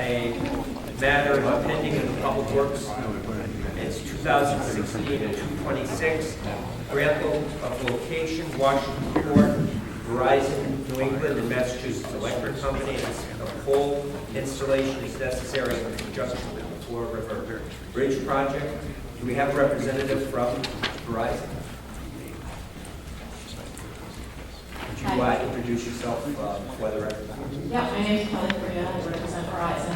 a matter of pending in the Public Works. It's 2016-226, grant of location, Washington Court, Verizon, New England, and Massachusetts Electric Company. A pole installation is necessary in conjunction with the Fall River Bridge project. Do we have a representative from Verizon? Would you introduce yourself for the record? Yeah, my name is Kelly Correa. I represent Verizon.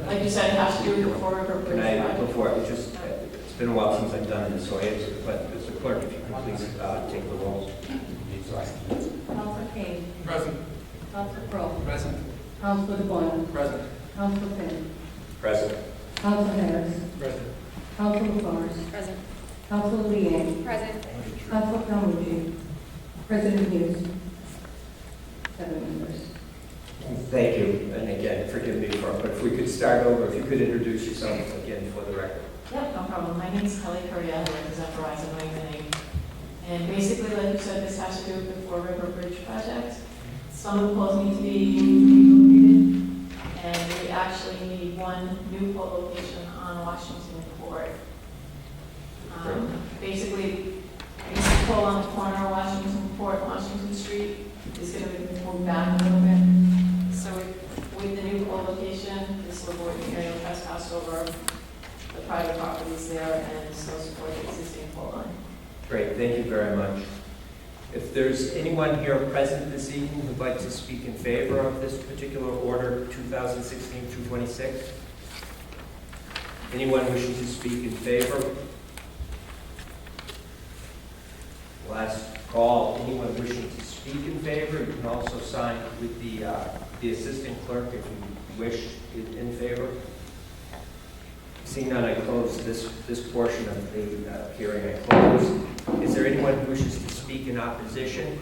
Like you said, it has to do with the Fall River Bridge project. Before, it's been a while since I've done this, so but Mr. Clerk, if you could please take the roll. Councilor Kane. Present. Councilor Crowe. Present. Councilor DeBoer. Present. Councilor Finn. Present. Councilor Harris. Present. Councilor LaForest. Present. Councilor Leeang. Present. Councilor Calmucci. President Hughes. 7 members. Thank you, and again, forgive me but if we could start over, if you could introduce yourself again for the record. Yep, no problem. My name is Kelly Correa. I represent Verizon New England. And basically, like you said, this has to do with the Fall River Bridge project. Some of the poles need to be relocated, and we actually need one new pole location on Washington Court. Basically, this pole on the corner of Washington Court, Washington Street, is going to be moved back a little bit. So with the new pole location, this will avoid aerial trespass over the private properties there and still support the existing pole line. Great, thank you very much. If there's anyone here present this evening who'd like to speak in favor of this particular order, 2016-226? Anyone wishing to speak in favor? Last call, anyone wishing to speak in favor, you can also sign with the assistant clerk if you wish in favor. Seeing none, I close this portion of the hearing. I close. Is there anyone who wishes to speak in opposition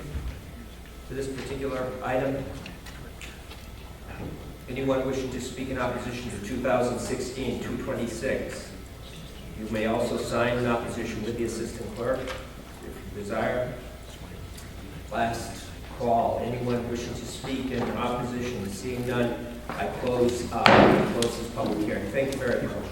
to this particular item? Anyone wishing to speak in opposition to 2016-226? You may also sign in opposition with the assistant clerk if you desire. Last call. Anyone wishing to speak in opposition? Seeing none, I close this public hearing. Thank you very much.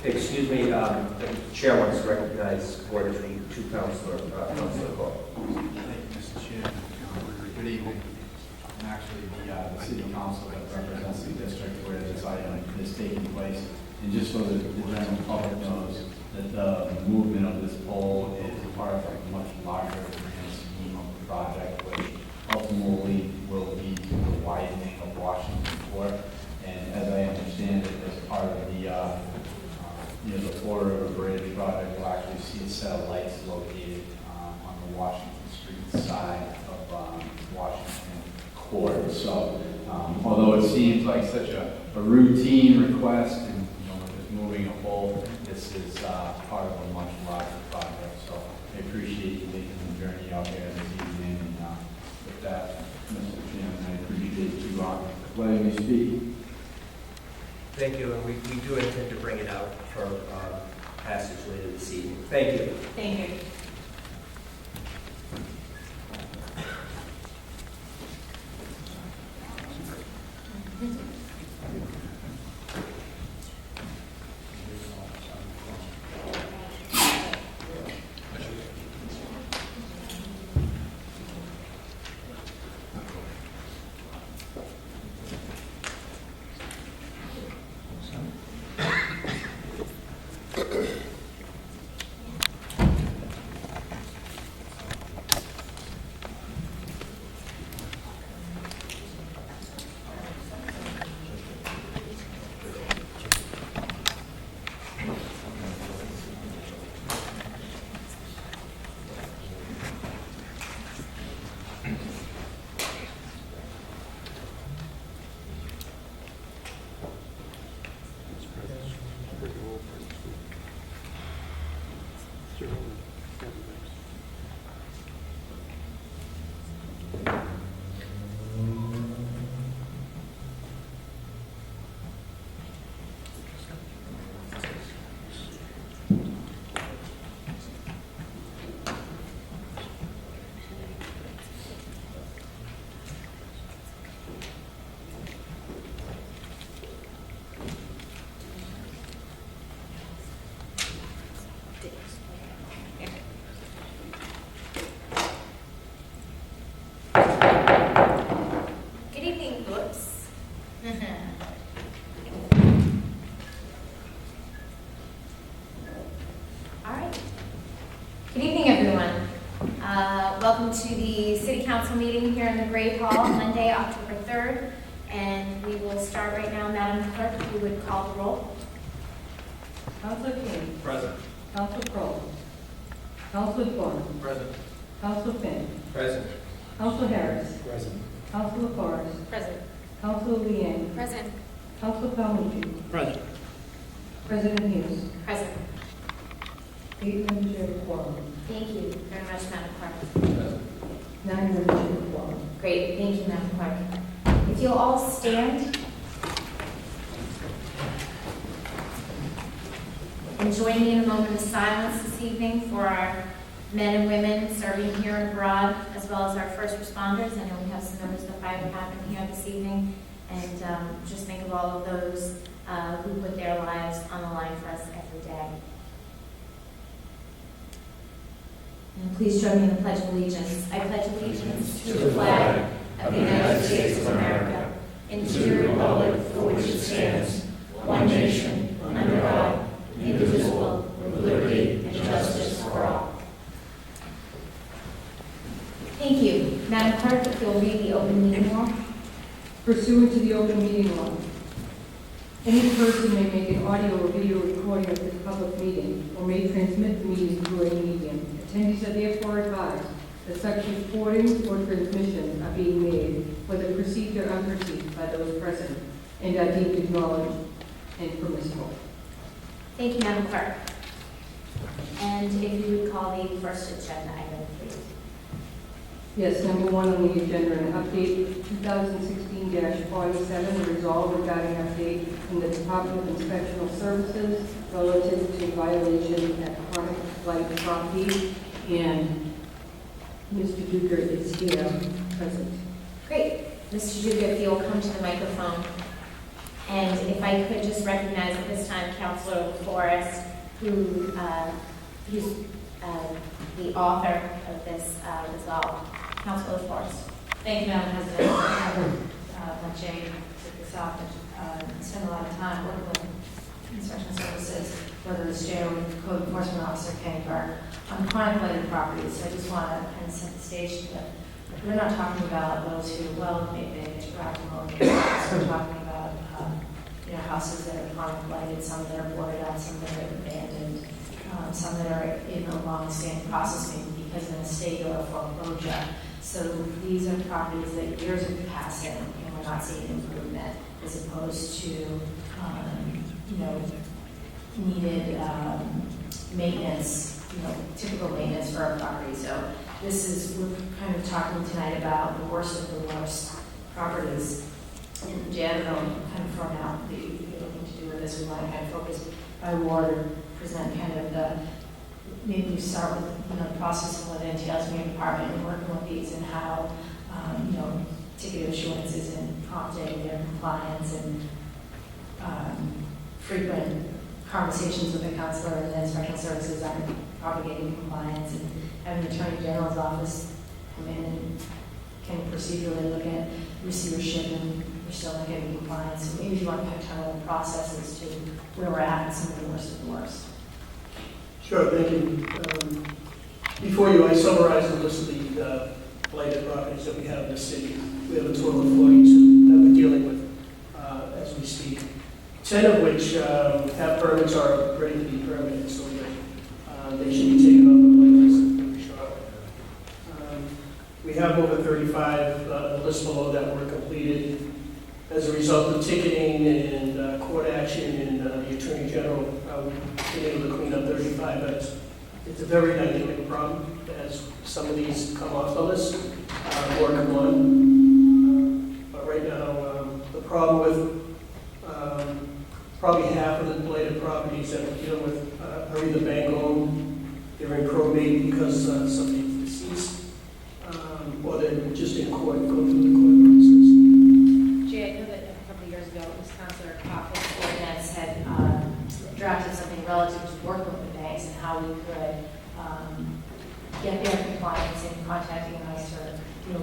Excuse me, the chair wants to recognize Board of 2 Councilor Cole. Thank you, Mr. Chair. Good evening. I'm actually the city council that represents the district where this item is taking place. And just so that the general public knows that the movement of this pole is part of a much larger grand scheme of the project, which ultimately will lead to the widening of Washington Court. And as I understand it, as part of the the Fall River Bridge project, will actually see a set of lights located on the Washington Street side of Washington Court. So, although it seems like such a routine request, and we're just moving a pole, this is part of a much larger project. So, I appreciate you taking the journey out here this evening. And with that, Mr. Chairman, I appreciate you letting me speak. Thank you, and we do intend to bring it out for passage later this evening. Thank you. Thank you. a city council meeting here in the Great Hall, Monday, October 3rd. And we will start right now. Madam Clerk, if you would call the roll. Councilor King. Present. Councilor Crowe. Councilor Vaughn. Present. Councilor Finn. Present. Councilor Harris. Present. Councilor Forrest. Present. Councilor Leeang. Present. Councilor Calhoun. Present. President Hughes. Present. 8 members have a quorum. Thank you very much, Madam Clerk. Present. 9 members have a quorum. Great, thank you, Madam Clerk. If you'll all stand and join me in a moment of silence this evening for our men and women serving here and abroad, as well as our first responders. I know we have some members of the fire department here this evening, and just think of all of those who put their lives on the line for us every day. And please join me in the Pledge of Allegiance. I pledge allegiance to the flag of the United States of America and to the republic for which it stands, one nation, under God, indivisible, with liberty and justice for all. Thank you. Madam Clerk, if you'll read the open meeting law. Pursuant to the open meeting law, any person may make an audio or video recording of this public meeting or may transmit the meeting through any medium. Attendees are therefore advised that such recordings or transmissions are being made, whether perceived or unperceived, by those present, and are deemed acknowledged and permissible. Thank you, Madam Clerk. And if you would call the first agenda item, please. Yes, number 1 on the agenda, an update 2016-47, resolve regarding update from the Department of Inspectional Services relative to violation at Chronic Light property, and Mr. Duker is here, present. Great. Mr. Dugan, if you'll come to the microphone. And if I could just recognize at this time Councilor Forrest, who's the author of this resolve. Councilor Forrest. Thank you, Madam President. When Jay took this up, spent a lot of time working with inspection services, whether it's Jay or Code Enforcement Officer Kenny Burke, on chronic blighted properties. So I just want to kind of set the stage that we're not talking about those who, well, maybe they drive them over. We're talking about houses that are chronic blighted, some that are boarded up, some that are abandoned, some that are in a long-standing process, maybe because of an estate or a foreclosure. So these are properties that years are passing and we're not seeing improvement, as opposed to, needed maintenance, typical maintenance for our property. So we're kind of talking tonight about the worst of the worst properties. And Jan, I don't know, kind of thrown out the anything to do with this. We want to kind of focus by ward or present kind of maybe we start with, the process of what entails being a department and working with these and how, ticket issuances and prompting their compliance and frequent conversations with the counselor and the inspection services on propagating compliance and having the Attorney General's office come in and kind of procedurally look at receivership and we're still not getting compliance. So maybe you want to kind of the processes to where we're at and some of the worst of the worst. Sure, thank you. Before you, I summarized a list of the blighted properties that we have in the city. We have a total of 42 that we're dealing with as we speak. 10 of which have permits are ready to be permitted, so that they should be taken off the blacklist pretty shortly. We have over 35 the list below that were completed as a result of ticketing and court action and the Attorney General being able to clean up 35. But it's a very dynamic problem as some of these come off the list, more come on. But right now, the problem with probably half of the blighted properties that we're dealing with are either bank owned, they're in probate because somebody's deceased, or they're just in court, going through the court process. Jay, I know that a couple of years ago, it was Councilor Coffey's ordinance had drafted something relative to working with the banks and how we could get their compliance in contacting us or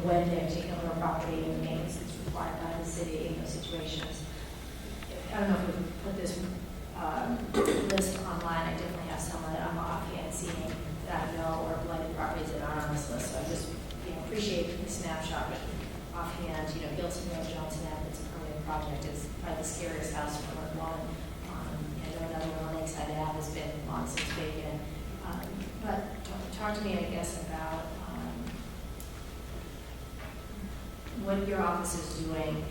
when they're taking over a property and maintenance is required by the city in those situations. I don't know if we can put this list online. I definitely have someone that I'm offhand seeing that I know or blighted properties that are on this list. So I just appreciate the snapshot, but offhand, Gilson Road, Johnson Ave, it's a permanent project, is probably the scariest house from Route 1. I know another one on Lakeside Ave has been long since vacant. But talk to me, I guess, about what your office is doing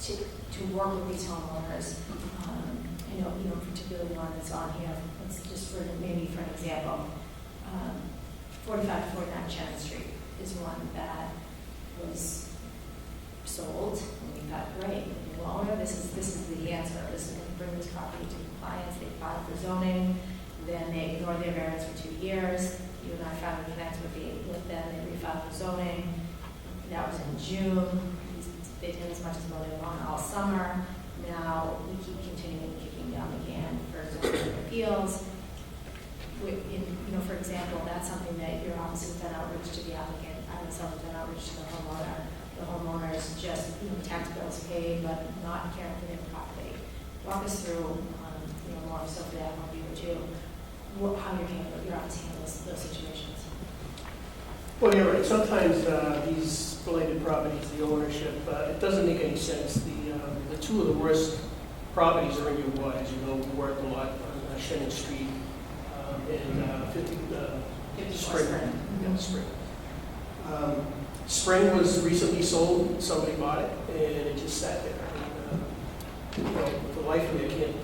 to work with these homeowners. Particularly one that's on here, let's just for maybe for an example, 45 to 49 Shannon Street is one that was sold, and we thought, great, the new owner, this is the answer. This is going to bring this property to compliance. They filed for zoning, then they ignored their variance for 2 years. You and I finally connected with them. They refiled for zoning. That was in June. They did as much as they want all summer. Now we keep continuing kicking down the can for zoning appeals. For example, that's something that your office has done outreach to the applicant. I myself have done outreach to the homeowner. The homeowners just, tax bills paid, but not caring for their property. Walk us through, more so for that, I'll be with you, how your office handles those situations. Well, you're right. Sometimes these related properties, the ownership, it doesn't make any sense. The two of the worst properties are in your ward. As you know, we work a lot on Shannon Street and 50 Spring. Yeah, Spring. Spring was recently sold. Somebody bought it, and it just sat there. And, for the life of me, I can't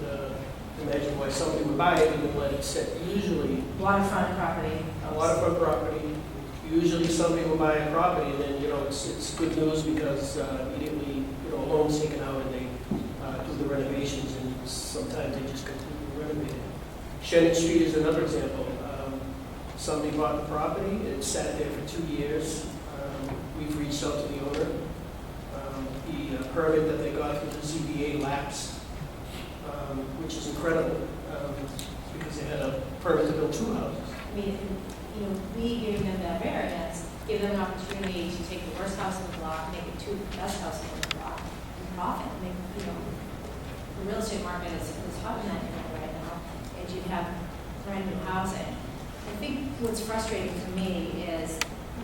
imagine why somebody would buy it and then let it sit. Usually, Waterfront property. waterfront property. Usually somebody will buy a property and then, it's good news because immediately, a loan's taken out and they do the renovations and sometimes they just completely renovate it. Shannon Street is another example. Somebody bought the property, it sat there for 2 years. We've reached out to the owner. The permit that they got through the ZBA lapsed, which is incredible because they had a permit to build 2 houses. We giving them that variance, give them an opportunity to take the worst house in the block, make it 2 best houses in the block, and profit. The real estate market is hot in that area right now, and you have brand new housing. I think what's frustrating for me is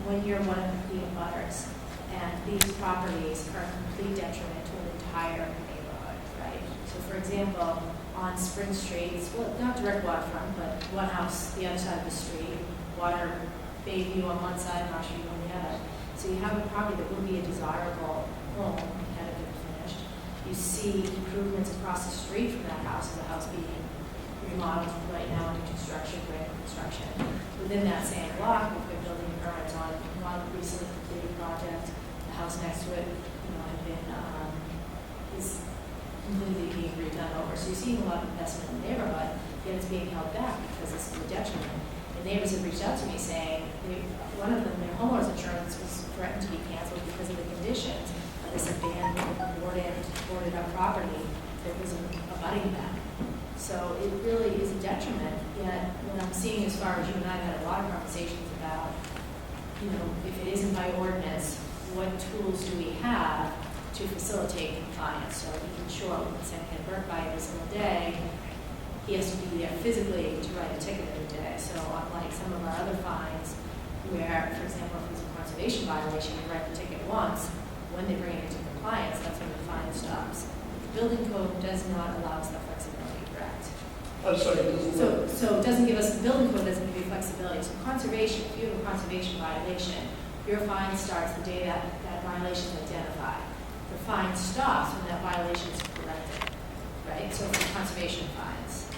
when you're one of the abutters, and these properties are a complete detriment to an entire neighborhood, right? So for example, on Spring Street, well, not direct waterfront, but one house, the other side of the street, water, Bayview on one side, Marshview on the other. So you have a property that would be a desirable home had it been finished. You see improvements across the street from that house, the house being remodeled right now under construction, brand new construction. Within that same block, we've been building permits on one recently completed project. The house next to it, is completely being redone over. So you're seeing a lot of investment in the neighborhood, yet it's being held back because it's a detriment. The neighbors have reached out to me saying, one of them, their homeowner's insurance was threatened to be canceled because of the conditions of this abandoned, boarded up property that was abutting them. So it really is a detriment, yet what I'm seeing as far as you and I have had a lot of conversations about, if it isn't by ordinance, what tools do we have to facilitate compliance? So we can show up and send Ken Burke by every single day. He has to be there physically to write a ticket every day. So unlike some of our other fines, where, for example, if it's a conservation violation, you write the ticket once, when they bring it into compliance, that's when the fine stops. The building code does not allow us that flexibility, correct? I'm sorry, it doesn't. So it doesn't give us, the building code doesn't give you flexibility. So conservation, if you have a conservation violation, your fine starts the day that violation is identified. The fine stops when that violation is corrected, right? So it's conservation fines.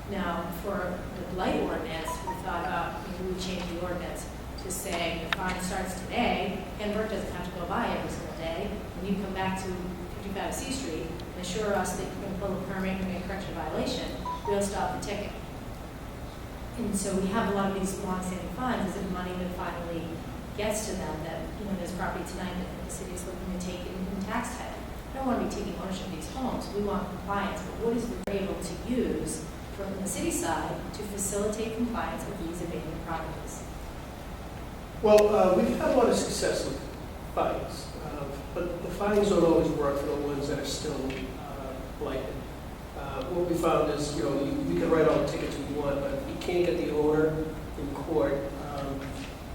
Now, for the blight ordinance, we thought about, maybe we change the ordinance to say the fine starts today, and Burke doesn't have to go by every single day. When you come back to 55 C Street and assure us that you're going to pull a permit and make a correction violation, we'll stop the ticket. And so we have a lot of these long-standing fines, is it money that finally gets to them that, there's property tonight that the city is looking to take in tax title. I don't want to be taking ownership of these homes. We want compliance, but what is we're able to use from the city side to facilitate compliance with these abandoned properties? Well, we've had a lot of success with fines, but the fines don't always work for the ones that are still blighted. What we found is, we can write all the tickets we want, but you can't get the owner in court.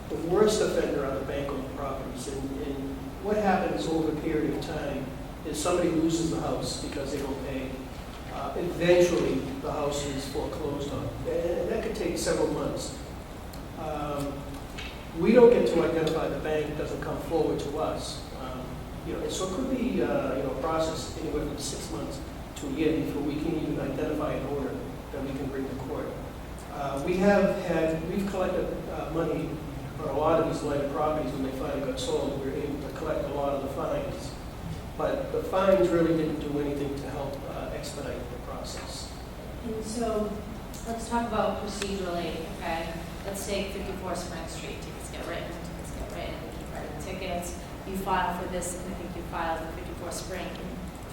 the worst offender are the bank-owned properties. And what happens over a period of time is somebody loses the house because they don't pay. Eventually, the house is foreclosed on, and that could take several months. We don't get to identify the bank, doesn't come forward to us. And so it could be, a process anywhere from 6 months to a year before we can even identify an owner that we can bring to court. We've collected money on a lot of these blighted properties when they finally got sold. We were able to collect a lot of the fines. But the fines really didn't do anything to help expedite the process. And so, let's talk about procedurally, okay? Let's take 54 Spring Street, tickets get written, you keep writing tickets. You file for this, and I think you filed for 54 Spring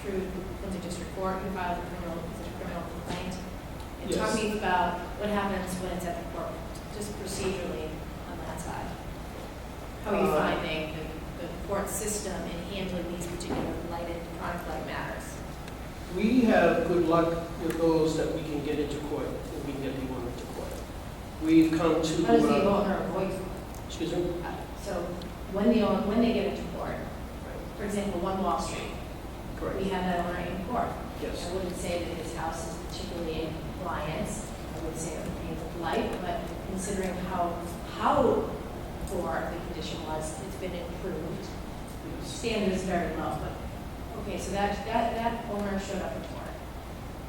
through Quincy District Court, you filed a criminal complaint. And talk Yes. to me about what happens when it's at the court, just procedurally on that side. How are you finding the court system in handling these particular blighted, chronic blight matters? We have good luck with those that we can get into court, and we can get the owner into court. We've come to... How does the owner avoid? Excuse me? So when they get into court, for example, 1 Wall Street, Correct. we have that owner in court. Yes. I wouldn't say that his house is particularly in compliance. I wouldn't say it would be blight, but considering how poor the condition was, it's been improved. Standard is very low, but, okay, so that owner showed up in court.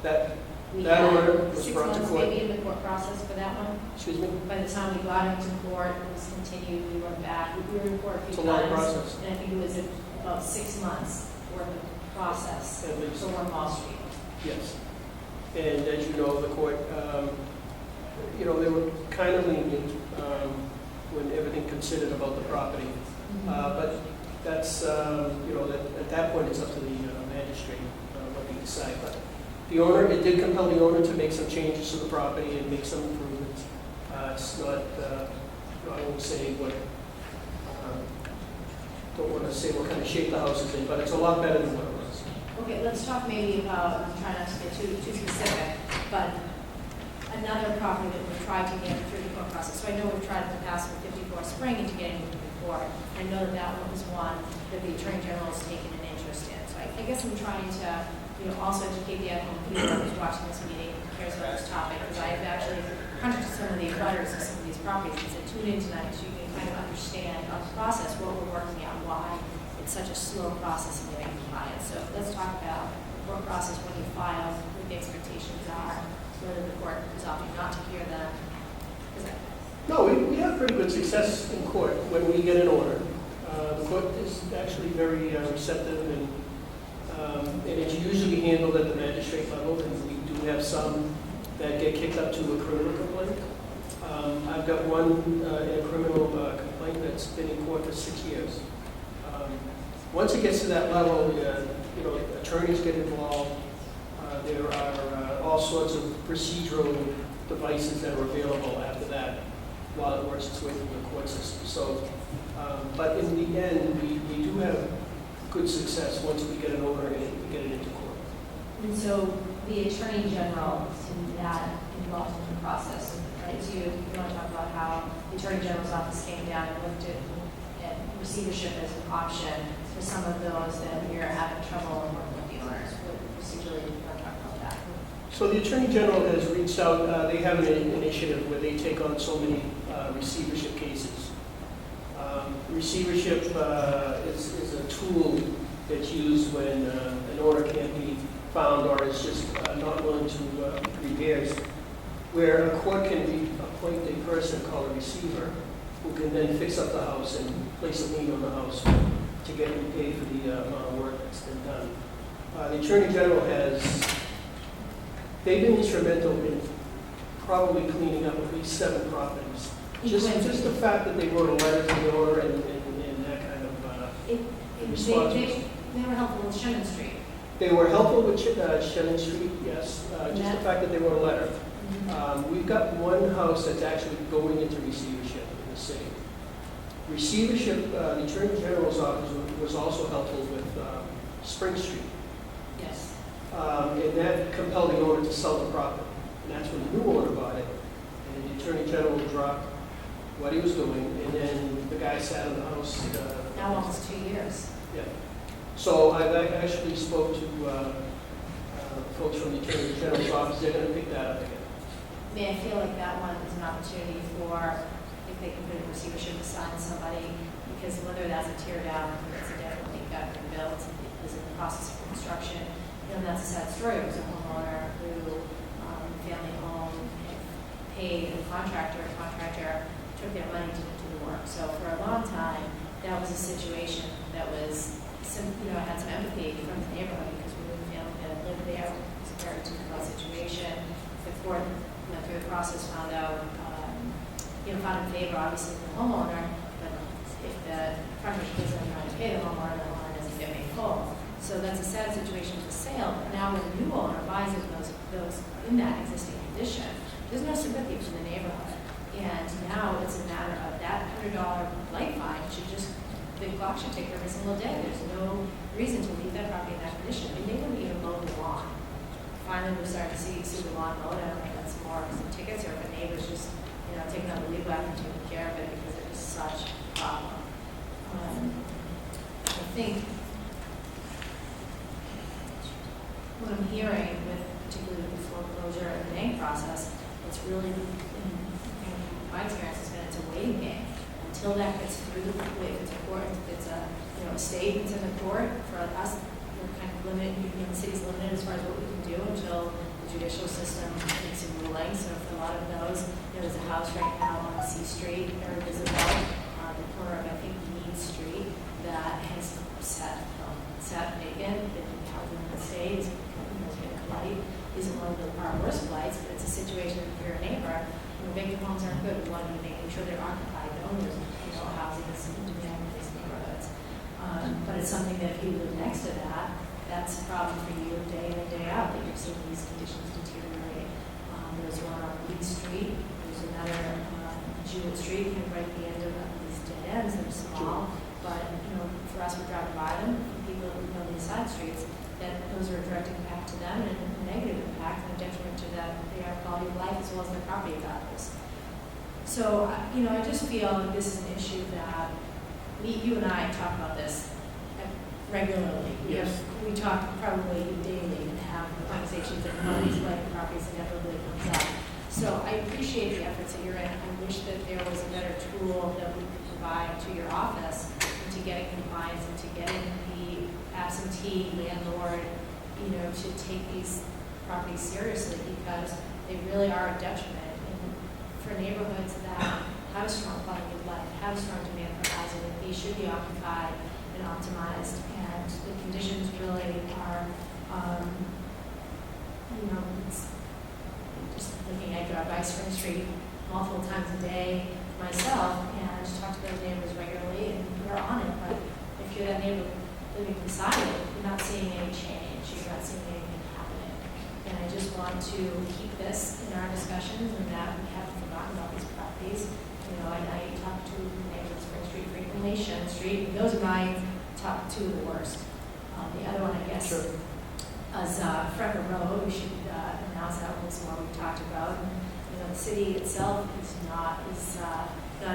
That We That had owner was 6 brought to months court. maybe in the court process for that one. Excuse me? By the time we got him to court, it was continued, we went back, we were in court a It's a few long times. process. And I think it was about 6 months worth of process At least. for 1 Wall Street. Yes. And as you know, the court, they were kind of lenient when everything considered about the property. But that's, at that point, it's up to the magistrate what they decide. But the owner, it did compel the owner to make some changes to the property and make some improvements. It's not, I won't say what, don't want to say what kind of shape the house is in, but it's a lot better than what it was. Okay, let's talk maybe about, I'm trying not to get too specific, but another property that we've tried to get through the court process. So I know we've tried in the past with 54 Spring into getting moved to court. I know that one was one that the Attorney General has taken an interest in. So I guess I'm trying to, also educate the at-home people who's watching this meeting who cares about this topic, because I have actually hunted to some of the abutters of some of these properties and said, tune in tonight so you can kind of understand our process, what we're working on, why it's such a slow process in getting compliance. So let's talk about the court process when you file, what the expectations are, whether the court is opting not to hear them. No, we have pretty good success in court when we get an order. The court is actually very receptive, and it's usually handled at the magistrate level, and we do have some that get kicked up to a criminal complaint. I've got one in a criminal complaint that's been in court for 6 years. Once it gets to that level, attorneys get involved. There are all sorts of procedural devices that are available after that while it works its way through the court system. So, but in the end, we do have good success once we get an order and we get it into court. And so the Attorney General is not involved in the process, right? So you want to talk about how the Attorney General's office came down and looked at receivership as an option for some of those that you're having trouble working with the owners. What procedurally do you want to talk about that? So the Attorney General has reached out, they have an initiative where they take on so many receivership cases. Receivership is a tool that's used when an order can't be found or is just not willing to repairs, where a court can appoint a person called a receiver who can then fix up the house and place a lien on the house to get repaid for the amount of work that's been done. The Attorney General they've been instrumental in probably cleaning up at least 7 properties. Just the fact that they wrote a letter to the owner and that kind of response. They were helpful with Shannon Street. They were helpful with Shannon Street, yes. Just the fact that they wrote a letter. We've got one house that's actually going into receivership in the city. Receivership, the Attorney General's office was also helpful with Spring Street. Yes. And that compelled the owner to sell the property. And that's when the new owner bought it. And the Attorney General dropped what he was doing, and then the guy sat in the house. Now almost 2 years. Yeah. So I actually spoke to folks from the Attorney General's office. They're going to pick that up again. I mean, I feel like that one is an opportunity for, if they can put a receivership assign somebody, because whether that's a tear down, or it's a definitely got rebuilt, is in the process of construction, that's a sad story. It was a homeowner who, family home, paid a contractor took their money to do the work. So for a long time, that was a situation that was, had some empathy from the neighborhood, because we knew the family that lived there. It was a very difficult situation. The court went through the process, found out, found in favor, obviously, of the homeowner, but if the frontage doesn't try to pay the homeowner doesn't get made whole. So that's a sad situation with the sale. But now when the new owner buys it, those in that existing condition, there's no sympathy for the neighborhood. And now it's a matter of that $100 light fine the clock should tick every single day. There's no reason to leave that property in that condition. And they wouldn't even mow the lawn. Finally, we're starting to see the lawn mowed. I don't think that's some tickets, or if a neighbor's just, taking out the leaf back and taking care of it because it is such a problem. I think what I'm hearing particularly with the foreclosure and the bank process, it's really, in my experience, has been it's a waiting game. Until that gets through the if it's a court, if it's a state that's in the court, for us, we're kind of limited, the city's limited as far as what we can do until the judicial system makes a ruling. So for a lot of those, there's a house right now on C Street, very visible, on the corner of, I think, Mead Street, that has sat vacant, been held in the state, has been a blight. Isn't one of our worst blights, but it's a situation if you're a neighbor. Vacant homes aren't good. We want to be making sure they're occupied. The owners, housing is in demand in these neighborhoods. But it's something that if you live next to that, that's a problem for you day in and day out, that you're seeing these conditions deteriorate. There's one on Mead Street. There's another Jewett Street, kind of right at the end of these dead ends. They're small, but for us, we're driving by them. For people who know these side streets, that those are a direct impact to them and a negative impact and a detriment to their quality of life as well as their property values. So, I just feel like this is an issue that you and I talk about this regularly. Yes. We talk probably daily and have conversations that one of these blight properties inevitably comes up. So I appreciate the efforts that you're in. I wish that there was a better tool that we could provide to your office to get in compliance and to get in the absentee landlord, to take these properties seriously, because they really are a detriment for neighborhoods that have a strong quality of life, have a strong demand for housing, that these should be occupied and optimized, and the conditions really are, it's just looking, I drive by Spring Street multiple times a day myself, and talk to those neighbors regularly, and we're on it, but if you're that neighbor living beside it, you're not seeing any change, you're not seeing anything happening. And I just want to keep this in our discussions, and that we haven't forgotten about these properties. I talk to neighbors Spring Street frequently, Shen Street, and those are my top two of the worst. The other one, I guess, Sure. is Frecker Road. We should announce that once more we've talked about. And, the city itself is not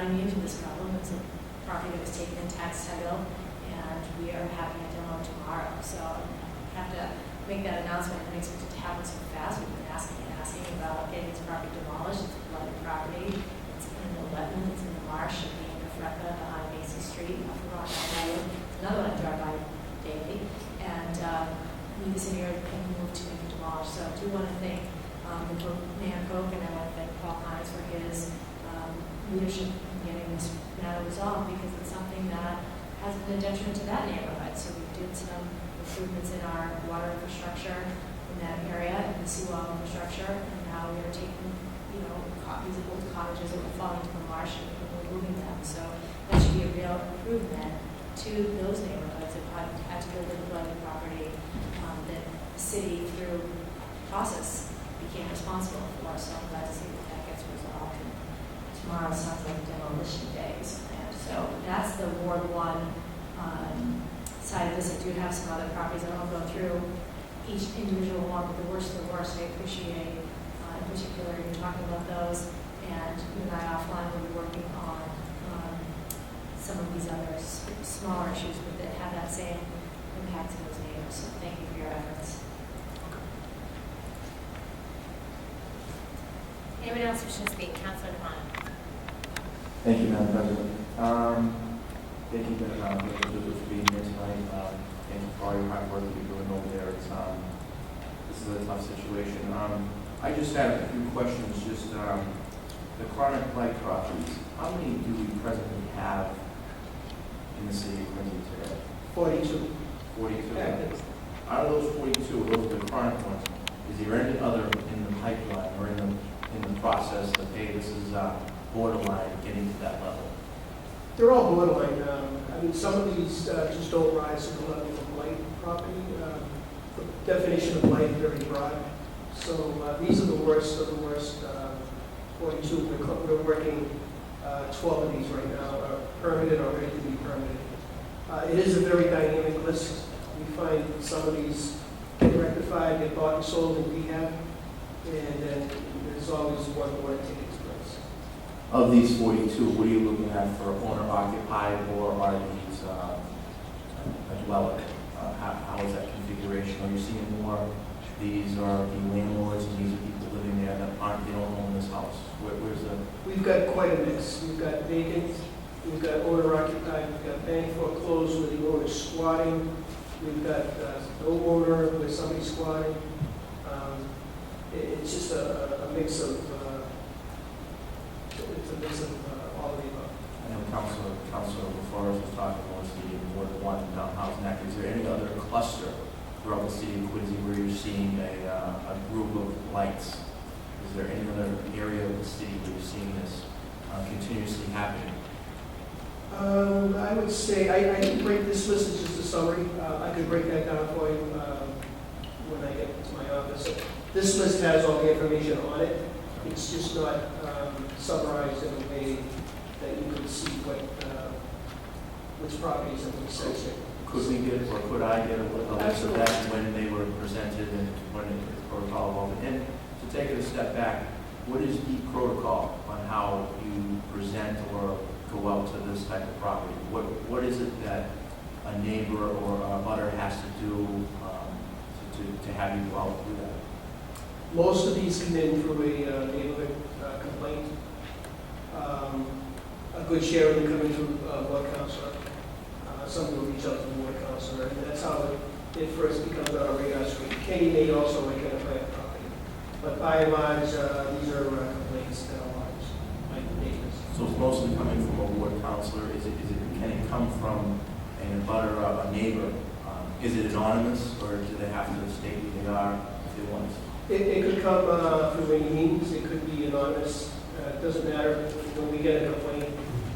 immune to this problem. It's a property that was taken in tax title, and we are having a demo tomorrow. So I have to make that announcement. I didn't expect it to happen so fast. We've been asking about getting this property demolished. It's a flooded property. It's in the wetland. It's in the marsh at the end of Frecker on Macy Street, off of Rock Road. Another one I drive by daily. And we need this area and move to make it demolished. So I do want to thank Mayor Koch, and I want to thank Paul Hines for his leadership in getting this matter resolved, because it's something that has been a detriment to that neighborhood. So we did some improvements in our water infrastructure in that area and the seawall infrastructure, and now we are taking, these old cottages that were falling into the marsh and we're moving them. So that should be a real improvement to those neighborhoods that had to go to the blighted property that the city, through process, became responsible for. So I'm glad to see that gets resolved. And tomorrow sounds like demolition day is planned. So that's the Ward 1 side of this. I do have some other properties. I won't go through each individual one, but the worst of the worst, I appreciate, in particular, you're talking about those. And you and I offline will be working on some of these other smaller issues that have that same impact to those neighbors. So thank you for your efforts. Anyone else wishing to speak? Councilor Devon. Thank you, Madam President. Thank you, for being here tonight. Thank you for all your hard work that you're doing over there. This is a tough situation. I just had a few questions. Just the chronic blight properties. How many do we presently have in the city of Quincy today? 42. 42. Active. Out of those 42, those are the chronic ones. Is there any other in the pipeline or in the process that, hey, this is borderline getting to that level? They're all borderline. I mean, some of these just don't rise to the level of blight property. The definition of blight is very broad. So these are the worst of the worst 42. We're working 12 of these right now, are permitted or ready to be permitted. It is a very dynamic list. We find some of these get rectified, get bought and sold in rehab, and then there's always one more that takes place. Of these 42, what are you looking at for owner occupied, or are these a dweller? How is that configuration? Are you seeing more these are the landlords and these are people living there that they don't own this house? Where's the? We've got quite a mix. We've got vacant, we've got owner occupied, we've got bank foreclosed where the owner's squatting, we've got no owner where somebody's squatting. It's just a mix of all of the above. I know Councilor LaForest was talking about the Ward 1 downtown Neck. Is there any other cluster throughout the city of Quincy where you're seeing a group of lights? Is there any other area of the city where you're seeing this continuously happening? I would say, I can break, this list is just a summary. I could break that down for you when I get to my office. This list has all the information on it. It's just not summarized in a way that you can see which properties and which section. Could we get, or could I get a list of that when they were presented and when the protocol evolved? And to take it a step back, what is the protocol on how you present or go out to this type of property? What is it that a neighbor or a butter has to do to have you go out through that? Most of these come in through a neighborhood complaint. A good share of them come in through ward counselor. Some will reach out to the ward counselor, and that's how it first becomes on our radar screen. Kenny may also identify a property, but by and large, these are complaints that are large, like neighbors. So it's mostly coming from a ward counselor. Can it come from a butter, a neighbor? Is it anonymous, or do they have to state who they are if they want? It could come through any means. It could be anonymous. It doesn't matter. When we get a complaint,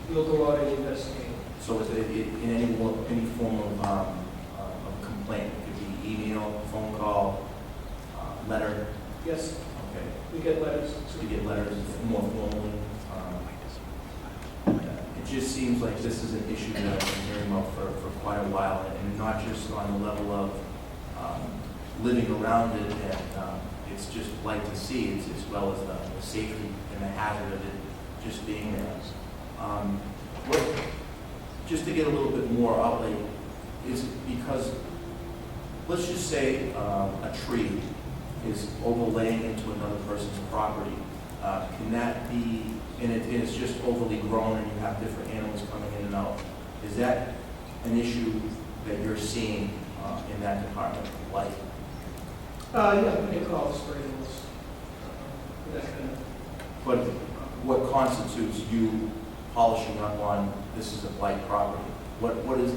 we'll go out and investigate. So is it in any form of complaint? It could be email, phone call, letter? Yes, Okay. we get letters. So you get letters more formally? It just seems like this is an issue that I've been hearing about for quite a while, and not just on the level of living around it, and it's just like to see, as well as the safety and the hazard of it just being there. Just to get a little bit more outlay, is because, let's just say a tree is overlaying into another person's property. Can that be, and it's just overly grown and you have different animals coming in and out, is that an issue that you're seeing in that department? Like? Yeah, we get calls for animals. That kind of. But what constitutes you polishing up on this is a blight property? What is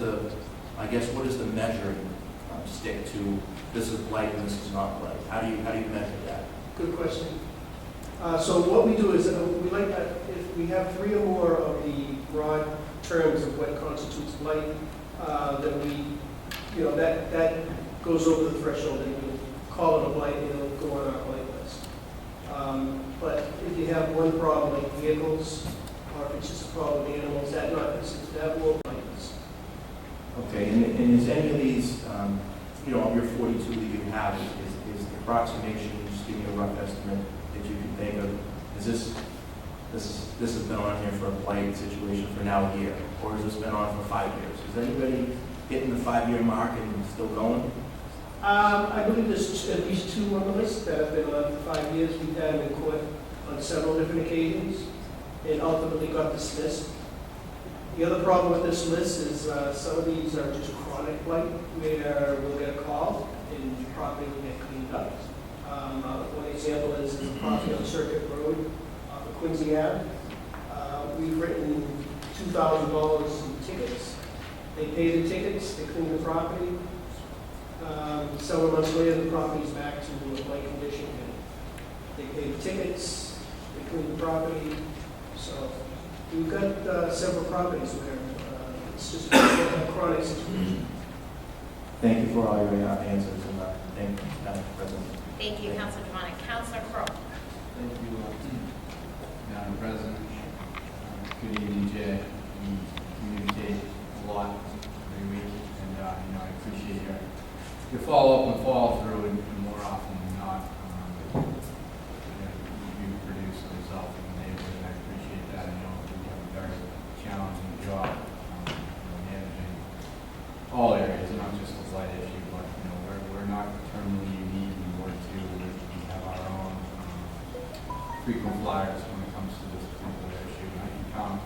the measuring stick to this is blight and this is not blight? How do you measure that? Good question. So what we do is we like that if we have 3 or more of the broad terms of what constitutes blight, then we, that goes over the threshold and we call it a blight and it'll go on our blight list. But if you have one problem like vehicles, or if it's just a problem with animals, that will blight list. Okay, and is any of these, of your 42 that you have, is the approximation, just give me a rough estimate that you can think of, is this this has been on here for a blight situation for now a year, or has this been on for 5 years? Is anybody hitting the 5-year mark and still going? I believe there's at least 2 on the list that have been on for 5 years. We've had them in court on several different occasions and ultimately got dismissed. The other problem with this list is some of these are just chronic blight, where we'll get a call and the property will get cleaned up. One example is a property on Circuit Road off of Quincy Ave. We've written $2,000 in tickets. They pay the tickets, they clean the property. Several months later, the property's back to a blight condition. They pay the tickets, they clean the property. So we've got several properties where it's just a chronic situation. Thank you for all your answers, and thank you, Madam President. Thank you, Councilor Devon. Councilor Crowe. Thank you, Madam President. Good evening, Jay. We communicate a lot every week, and I appreciate your follow-up and follow-through, and more often than not, you produce a result in the neighborhood, and I appreciate that. I know we have a very challenging job managing all areas, not just the blight issue, but we're not terminally unique in Ward 2. We have our own frequent flyers when it comes to this particular issue. And I can count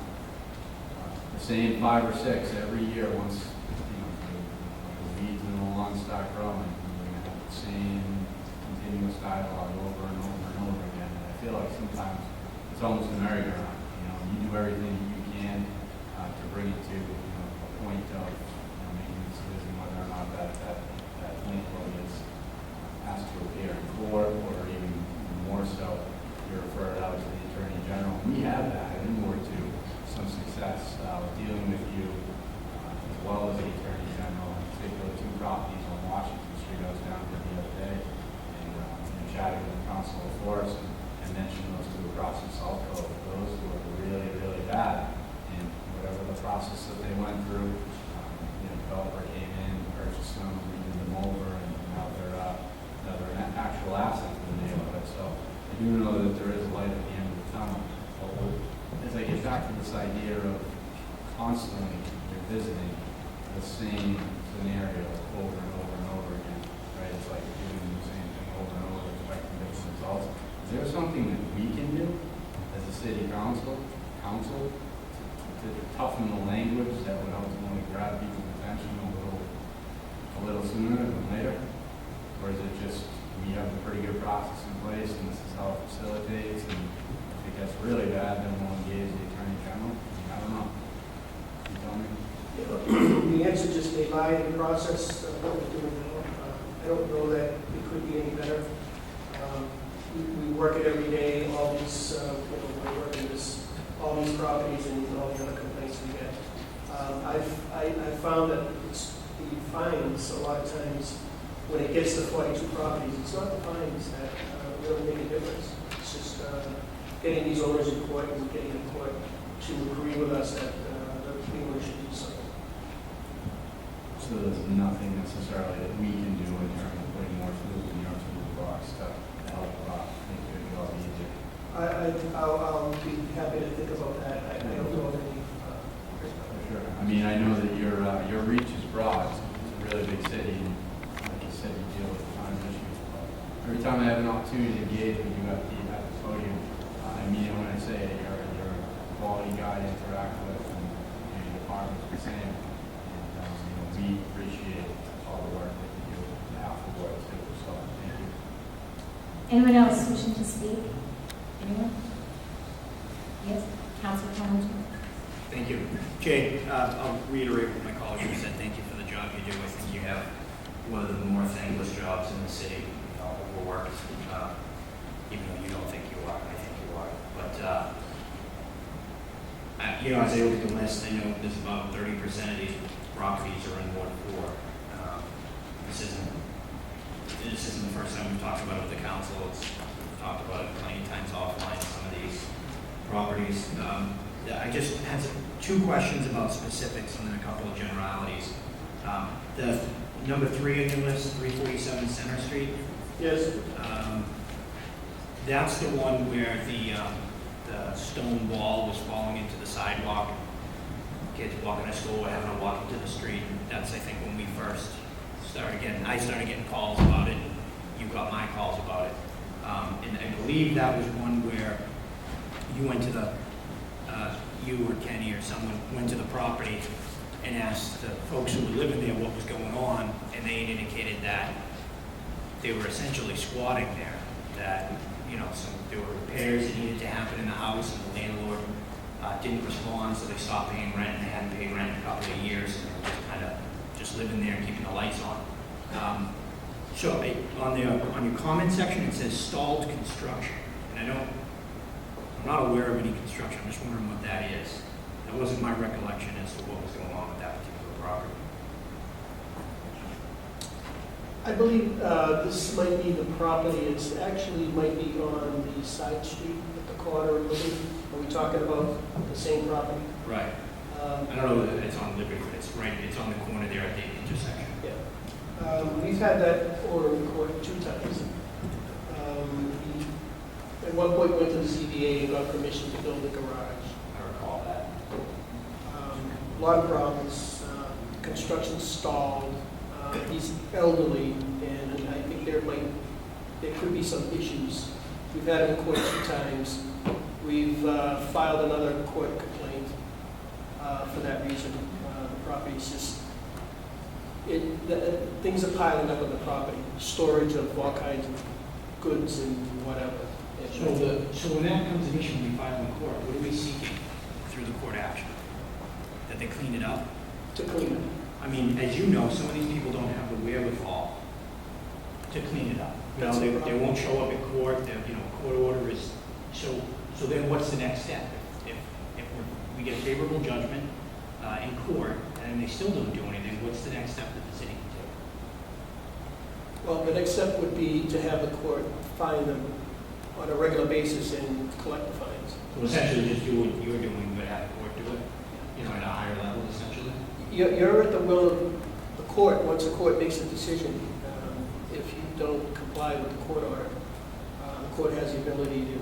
the same 5 or 6 every year once the weeds in the lawn start growing. We're going to have the same continuous dialogue over and over and over again. And I feel like sometimes it's almost a merry-go-round. You do everything you can to bring it to a point of making a decision whether or not that link is asked to appear in court, or even more so, you're referred out to the Attorney General. We have that in Ward 2, some success dealing with you as well as the Attorney General, in particular 2 properties on Washington Street. I was down there the other day and chatting with Council of Forest and mentioned those 2 across in South Cove. Those were really, really bad. And whatever the process that they went through, developer came in, purchased them, moved them over, and now they're an actual asset to the neighborhood. So I do know that there is a light at the end of the tunnel. But as I get back to this idea of constantly revisiting the same scenario over and over and over again, right? It's like doing the same thing over and over, expecting different results. Is there something that we can do as a city council to toughen the language that would ultimately grab people's attention a little sooner than later? Or is it just we have a pretty good process in place and this is how it facilitates, and if it gets really bad, then we'll engage the Attorney General? I don't know. Can you tell me? The answer just may lie in the process of what we're doing now. I don't know that it could be any better. We work it every day, all these, we're working all these properties and all the other complaints we get. I've found that the fines, a lot of times, when it gets to 42 properties, it's not the fines that really make a difference. It's just getting these owners in court and getting the court to agree with us that the owners should do something. So there's nothing necessarily that we can do in terms of putting more tools in your toolbox to help make your job easier. I'll be happy to think about that. I don't know of any. Sure. I mean, I know that your reach is broad. It's a really big city, and like you said, you deal with a ton of issues. But every time I have an opportunity to engage with you at the podium, I mean when I say you're a quality guy to interact with, and your department's the same. And we appreciate all the work that you do on behalf of the board too. So thank you. Anyone else wishing to speak? Anyone? Yes, Councilor Hamilton. Thank you. Jay, I'll reiterate what my colleague said. Thank you for the job you do. I think you have one of the more thankless jobs in the city, overworked, even though you don't think you are. I think you are. But, as I look at the list, I know there's about 30% of these properties are in Ward 4. This isn't the first time we've talked about it with the council. We've talked about it plenty of times offline, some of these properties. I just had 2 questions about specifics and then a couple of generalities. The number 3 on your list, 347 Center Street. Yes. That's the one where the stone wall was falling into the sidewalk. Kids walking to school, having to walk into the street. That's, I think, when we first started getting, I started getting calls about it, and you got my calls about it. And I believe that was one where you went to the, you or Kenny or someone went to the property and asked the folks who were living there what was going on, and they had indicated that they were essentially squatting there, that, you know, there were repairs that needed to happen in the house, and the landlord didn't respond, so they stopped paying rent, and they hadn't paid rent in a couple of years, and they were just kind of just living there and keeping the lights on. So on your comment section, it says stalled construction, and I'm not aware of any construction. I'm just wondering what that is. That wasn't my recollection as to what was going on with that particular property. I believe this might be the property, it's actually might be on the side street at the corner of Liberty. Are we talking about the same property? Right. I don't know that it's on Liberty, but it's right. It's on the corner there at the intersection. Yeah. We've had that order in court 2 times. He, at one point, went to the ZBA and got permission to build a garage. I recall that. A lot of problems, construction stalled, he's elderly, and I think there could be some issues. We've had him in court 2 times. We've filed another court complaint for that reason. The property's just, things are piling up on the property, storage of all kinds of goods and whatever. So when that comes an issue, we file in court. What are we seeking through the court action? That they clean it up? To clean it. I mean, as you know, some of these people don't have the wherewithal to clean it up. You know, they won't show up at court. Court order is so. Then what's the next step? If we get favorable judgment in court and they still don't do anything, what's the next step that the city can take? Well, the next step would be to have the court fine them on a regular basis and collect the fines. So essentially, just do what you're doing, but have the court do it. You know, at a higher level, essentially. You're at the will of the court. Once the court makes a decision, if you don't comply with the court order, the court has the ability to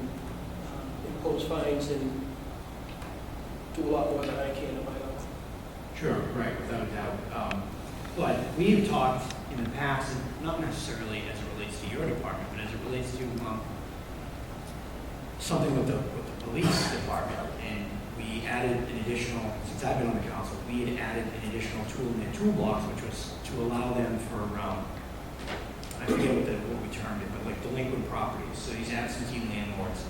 impose fines and do a lot more than I can in my own. Sure, right, without a doubt. But we've talked in the past, and not necessarily as it relates to your department, but as it relates to something with the police department. And we added an additional, since I've been on the council, we had added an additional tool in their toolbox, which was to allow them for, I forget what we termed it, but like delinquent properties. So these absentee landlords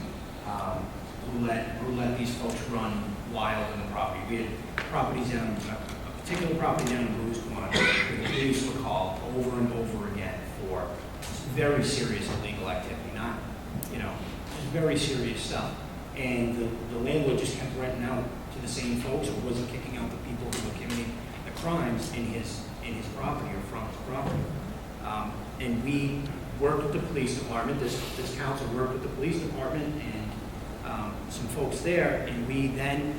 who let these folks run wild in the property. We had properties down, a particular property down in Bruce Corner, the police were called over and over again for very serious illegal activity, not, just very serious stuff. And the landlord just kept renting out to the same folks, or wasn't kicking out the people who were committing the crimes in his property or from his property. And we worked with the police department. This council worked with the police department and some folks there, and we then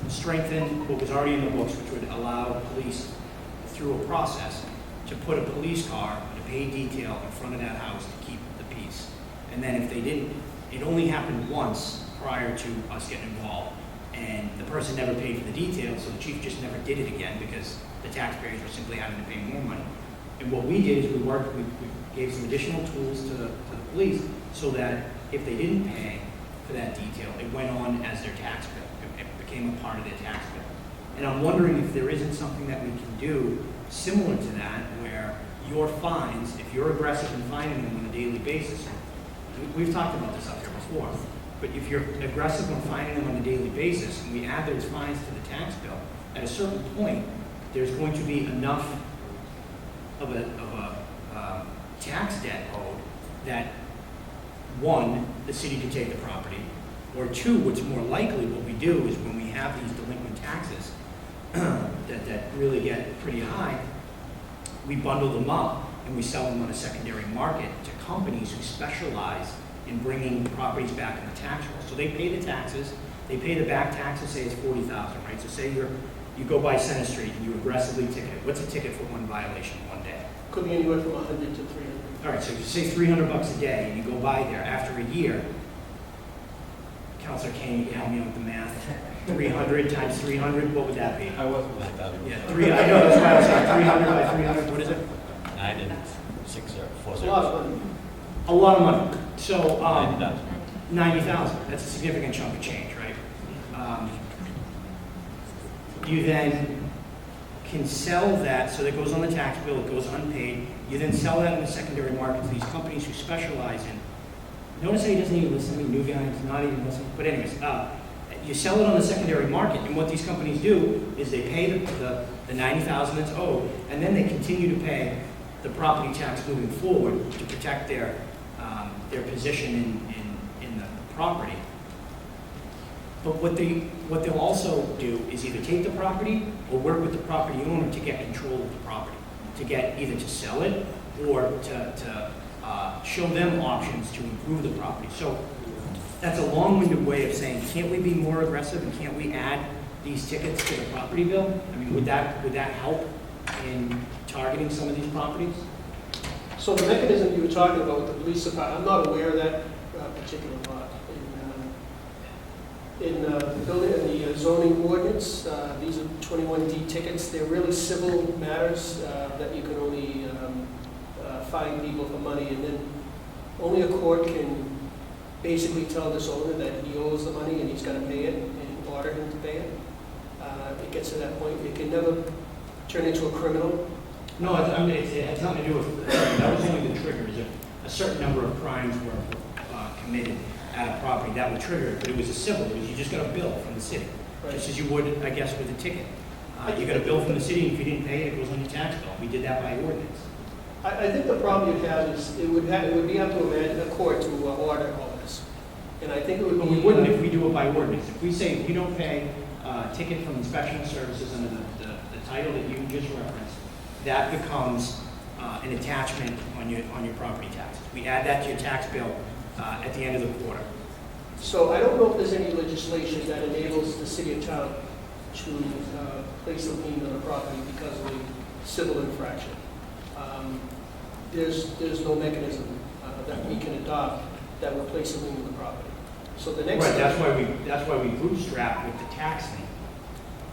strengthened what was already in the books, which would allow police, through a process, to put a police car with a paid detail in front of that house to keep the peace. And then if they didn't, it only happened once prior to us getting involved, and the person never paid for the detail, so the chief just never did it again because the taxpayers were simply having to pay more money. And what we did is we gave some additional tools to the police so that if they didn't pay for that detail, it went on as their tax bill. It became a part of their tax bill. And I'm wondering if there isn't something that we can do similar to that, where your fines, if you're aggressive in fining them on a daily basis, we've talked about this up here before, but if you're aggressive in fining them on a daily basis, and we add those fines to the tax bill, at a certain point, there's going to be enough of a tax debt owed that, one, the city can take the property, or two, what's more likely, what we do is when we have these delinquent taxes that really get pretty high, we bundle them up and we sell them on a secondary market to companies who specialize in bringing properties back in the tax roll. So they pay the taxes, they pay the back taxes, say it's $40,000, right? So say you go by Center Street and you aggressively ticket. What's a ticket for one violation one day? Could be anywhere from 100 to 300. All right, so if you say $300 a day and you go by there after a year, Counselor Kane, you can help me out with the math. 300 times 300, what would that be? I wasn't like that. Yeah, I know, that's why I was saying 300 by 300, what is it? 9,640. It's a lot of money. A lot of money. So, 90,000. 90,000, that's a significant chunk of change, right? You then can sell that, so that goes on the tax bill, it goes unpaid. You then sell that in the secondary market to these companies who specialize in, notice how he doesn't even listen to me, new guy, he's not even listening. But anyways, you sell it on the secondary market, and what these companies do is they pay the 90,000 that's owed, and then they continue to pay the property tax moving forward to protect their position in the property. But what they'll also do is either take the property or work with the property owner to get control of the property, to get either to sell it or to show them options to improve the property. So that's a long-winded way of saying, can't we be more aggressive and can't we add these tickets to the property bill? I mean, would that help in targeting some of these properties? So the mechanism you were talking about with the police department, I'm not aware of that particular lot. In the zoning ordinance, these are 21D tickets. They're really civil matters that you can only fine people for money, and then only a court can basically tell this owner that he owes the money and he's got to pay it and order him to pay it. It gets to that point. It can never turn into a criminal. No, it has nothing to do with, that was only the trigger, is a certain number of crimes were committed at a property that would trigger it, but it was a civil, it was you just got a bill from the city, just as you would, I guess, with a ticket. You got a bill from the city, and if you didn't pay it, it goes on your tax bill. We did that by ordinance. I think the problem you'd have is it would be up to a court to order all this. And I think it would be... But we wouldn't if we do it by ordinance. If we say if you don't pay a ticket from inspection services under the title that you just referenced, that becomes an attachment on your property taxes. We add that to your tax bill at the end of the quarter. So I don't know if there's any legislation that enables the city of town to place a lien on a property because of a civil infraction. There's no mechanism that we can adopt that would place a lien on the property. So the next... Right, that's why we bootstrap with the tax lien.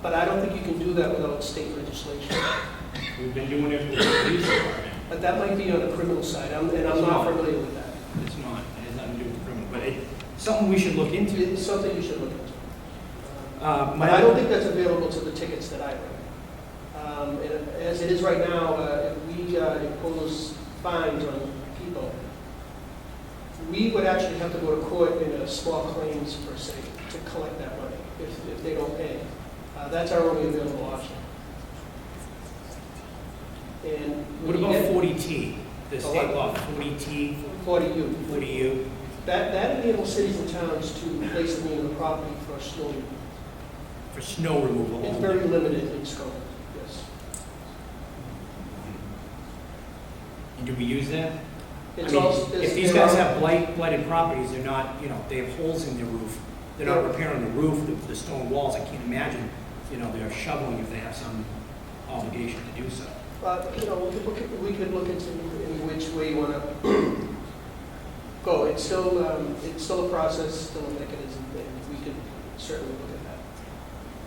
But I don't think you can do that without state legislation. We've been doing it with the police department. But that might be on the criminal side, and I'm not familiar with that. It's not, it has nothing to do with the criminal, but it's something we should look into. It's something you should look into. My But I don't think that's available to the tickets that I read. And as it is right now, if we impose fines on people, we would actually have to go to court in a small claims per se to collect that money if they don't pay. That's our only available option. And What about 40T, the state law, 40T, 40U? 40U? That enables cities and towns to place a lien on the property for snow. For snow removal. It's very limited in scope, yes. And do we use that? I It's mean, also, if these guys have blighted properties, they're not, they have holes in their roof. They're not repairing the roof, the stone walls. I can't imagine, they're shoveling if they have some obligation to do so. we could look into in which way you want to go. It's still a process, still a mechanism, and we could certainly look at that.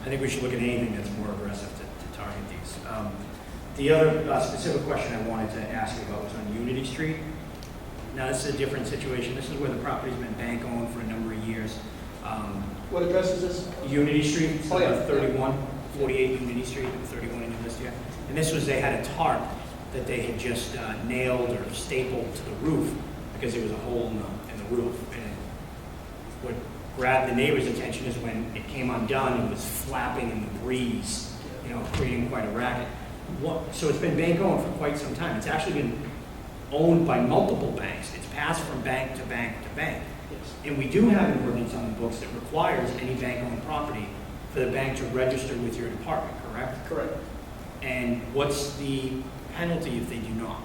I think we should look at anything that's more aggressive to target these. The other specific question I wanted to ask you about was on Unity Street. Now, this is a different situation. This is where the property's been bank-owned for a number of years. What address is this? Unity Street, Oh, yeah. 48 Unity Street, 31 in your list here. And this was, they had a tarp that they had just nailed or stapled to the roof because there was a hole in the roof. And what grabbed the neighbor's attention is when it came undone, it was flapping in the breeze, creating quite a racket. So it's been bank-owned for quite some time. It's actually been owned by multiple banks. It's passed from bank to bank to bank. Yes. And we do have an ordinance on the books that requires any bank-owned property for the bank to register with your department, correct? Correct. And what's the penalty if they do not?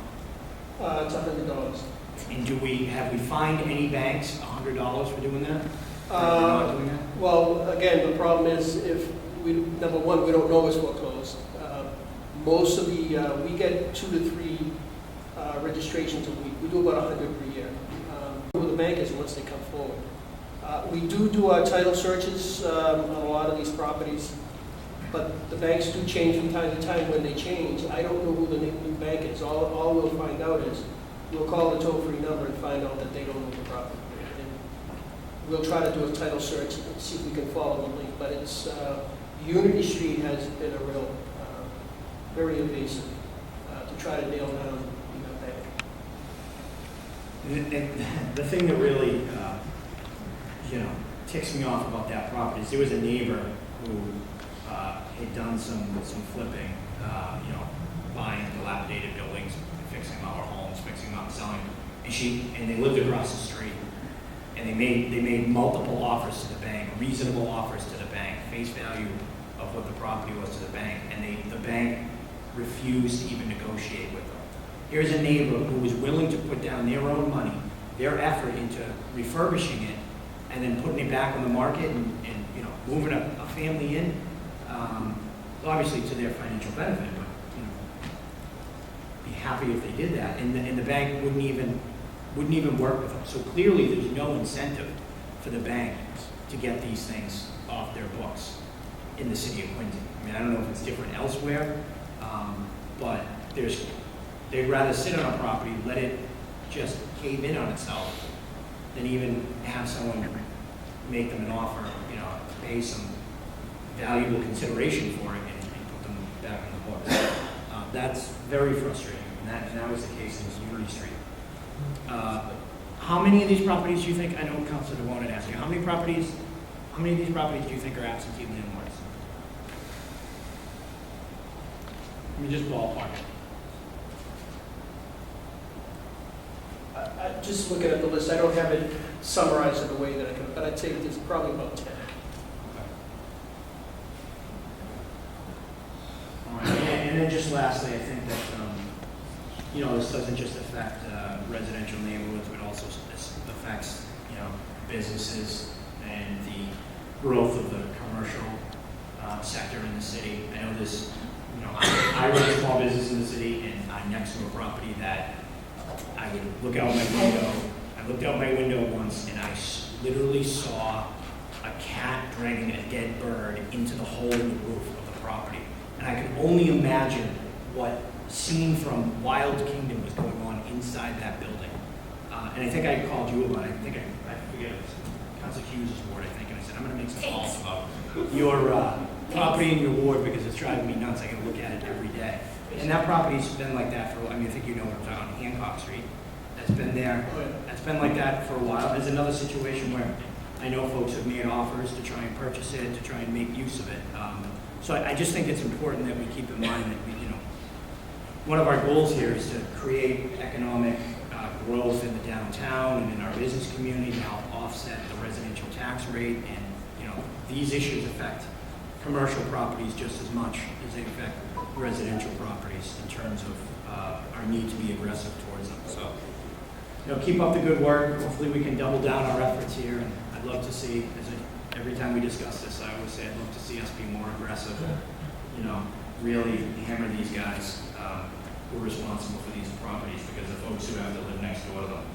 It's $100. And have we fined any banks $100 for doing that? Or not doing that? Well, again, the problem is number one, we don't know it's foreclosed. Most of we get 2 to 3 registrations a week. We do about 100 per year. Who the bank is once they come forward. We do our title searches on a lot of these properties, but the banks do change from time to time. When they change, I don't know who the new bank is. All we'll find out is, we'll call the toll-free number and find out that they don't own the property. And we'll try to do a title search and see if we can follow the link, but it's, Unity Street has been a real, very invasive to try to nail down the bank. And the thing that really, ticks me off about that property is there was a neighbor who had done some flipping, buying dilapidated buildings, fixing them up, or homes, fixing them up, selling them. And they lived across the street. And they made multiple offers to the bank, reasonable offers to the bank, face value of what the property was to the bank, and the bank refused to even negotiate with them. Here's a neighbor who was willing to put down their own money, their effort into refurbishing it, and then putting it back on the market and moving a family in, obviously to their financial benefit, but be happy if they did that. And the bank wouldn't even work with them. So clearly, there's no incentive for the bank to get these things off their books in the city of Quincy. I mean, I don't know if it's different elsewhere, but they'd rather sit on a property, let it just cave in on itself, than even have someone make them an offer, pay some valuable consideration for it and put them back on the books. That's very frustrating, and that was the case in Unity Street. How many of these properties do you think, I know Councilor DeWan had asked you, how many of these properties do you think are absentee landlords? I mean, just ballpark. Just looking at the list, I don't have it summarized in a way that I can, but I'd say there's probably about 10. All right. And then just lastly, I think that, this doesn't just affect residential neighborhoods, but also affects, businesses and the growth of the commercial sector in the city. I know this, I run a small business in the city, and I'm next to a property that I would look out my window. I looked out my window once, and I literally saw a cat dragging a dead bird into the hole in the roof of the property. And I could only imagine what scene from Wild Kingdom was going on inside that building. And I think I called you about it. I forget, it was Council Hughes' ward, I think, and I said, I'm going to make some calls about your property in your ward because it's driving me nuts. I got to look at it every day. And that property's been like that for, I think you know what I'm talking about, on Hancock Street. That's been there. That's been like that for a while. There's another situation where I know folks have made offers to try and purchase it, to try and make use of it. So I just think it's important that we keep in mind that one of our goals here is to create economic growth in the downtown and in our business community to help offset the residential tax rate. And these issues affect commercial properties just as much as they affect residential properties in terms of our need to be aggressive towards them. So, keep up the good work. Hopefully we can double down our efforts here. And I'd love to see, every time we discuss this, I always say I'd love to see us be more aggressive. Really hammer these guys who are responsible for these properties, because the folks who have to live next door to them,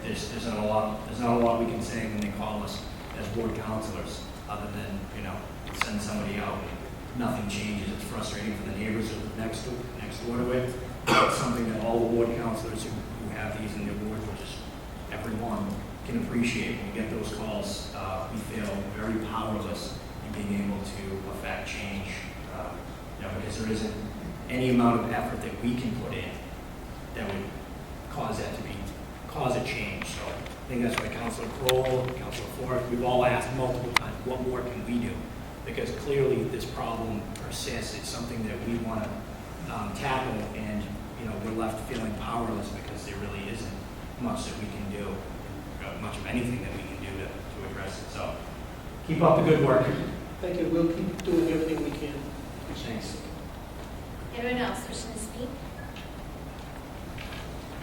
there's not a lot we can say when they call us as ward counselors, other than send somebody out. Nothing changes. It's frustrating for the neighbors who live next door to it. It's something that all the ward counselors who have these in their wards, which is everyone, can appreciate. When we get those calls, we feel very powerless in being able to affect change, because there isn't any amount of effort that we can put in that would cause a change. So I think that's why Councilor Kroll, Councilor Forrest, we've all asked multiple times, what more can we do? Because clearly this problem persists. It's something that we want to tackle, and we're left feeling powerless because there really isn't much that we can do, much of anything that we can do to address it. So keep up the good work. Thank you. We'll keep doing everything we can. Thanks. Anyone else wishing to speak?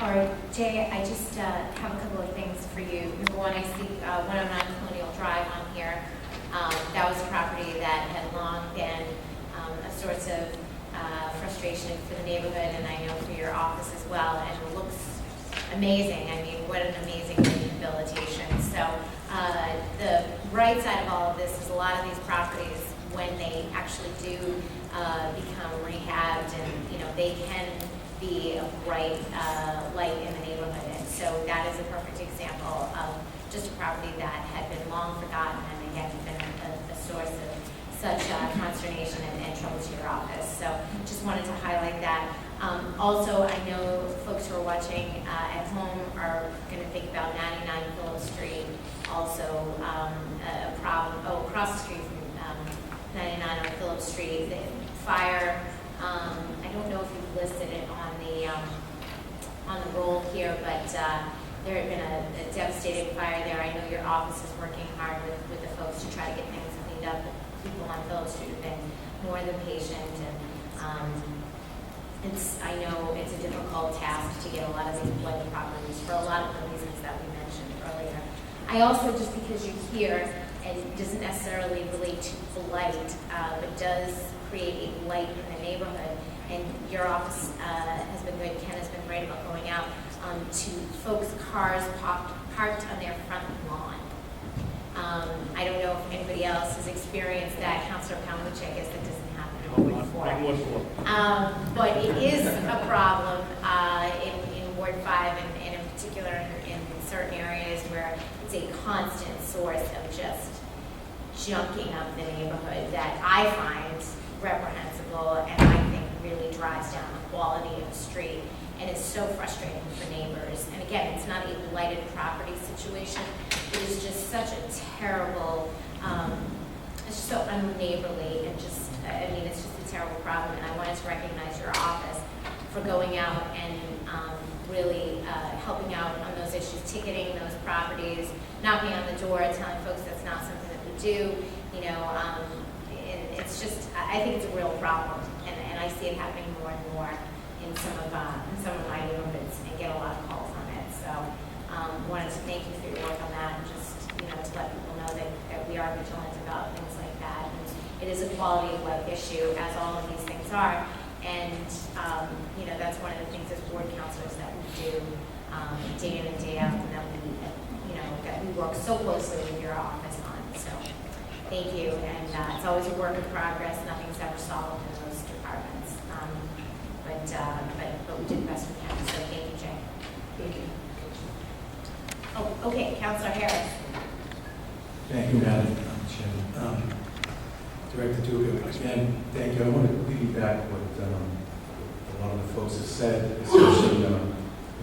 All right, Jay, I just have a couple of things for you. Number one, I see 109 Colonial Drive on here. That was a property that had long been a source of frustration for the neighborhood, and I know for your office as well. And it looks amazing. I mean, what an amazing rehabilitation. So the right side of all of this is a lot of these properties, when they actually do become rehabbed, and they can be a bright light in the neighborhood. And so that is a perfect example of just a property that had been long forgotten, and again been a source of such consternation and trouble to your office. So just wanted to highlight that. Also, I know folks who are watching at home are going to think about 99 Phillips Street, also a problem. Oh, across the street from 99 on Phillips Street, the fire. I don't know if you've listed it on the roll here, but there had been a devastating fire there. I know your office is working hard with the folks to try to get things cleaned up. People on Phillips Street have been more than patient, and I know it's a difficult task to get a lot of these blighted properties for a lot of the reasons that we mentioned earlier. I also, just because you're here, and it doesn't necessarily relate to blight, but does create a light in the neighborhood, and your office has been good, Ken has been great about going out to folks' cars parked on their front lawn. I don't know if anybody else has experienced that. Councilor Palmucci, I guess that doesn't happen in Ward 4. But it is a problem in Ward 5, and in particular in certain areas where it's a constant source of just junking up the neighborhood that I find reprehensible, and I think really drives down the quality of the street, and it's so frustrating for neighbors. And again, it's not a blighted property situation. It is just such a terrible, it's just so unneighborly, and just, I mean, it's just a terrible problem. And I wanted to recognize your office for going out and really helping out on those issues, ticketing those properties, knocking on the door, telling folks that's not something that we do, it's just, I think it's a real problem, and I see it happening more and more in some of my neighborhoods, and get a lot of calls on it. So wanted to thank you for your work on that, and just to let people know that we are vigilant about things like that. And it is a quality of life issue, as all of these things are, and that's one of the things as board counselors that we do day in and day out, and that we work so closely with your office on. So thank you, and it's always a work in progress. Nothing's ever solved in those departments, but we did the best we can. So thank you, Jay. Thank you. Oh, okay, Councilor Harris. Thank you, Madam Chairman. Director Duca, again, thank you. I want to piggyback what a lot of the folks have said, especially the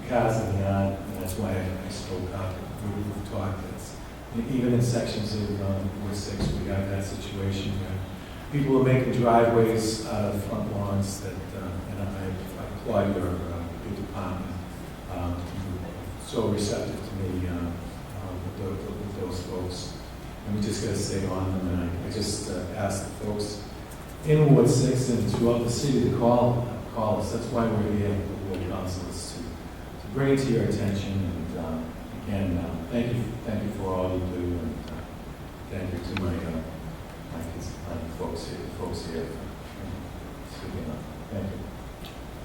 cars in the yard, and that's why I spoke up. We've talked. Even in sections of Ward 6, we have that situation where people are making driveways out of front lawns that, and I applaud your department. So receptive to me with those folks. And we just got to stay on them. And I just ask the folks in Ward 6 and throughout the city to call us. That's why we're here, the ward councilors, to bring it to your attention. And again, thank you for all you do, and thank you to my folks here. Speaking up. Thank you.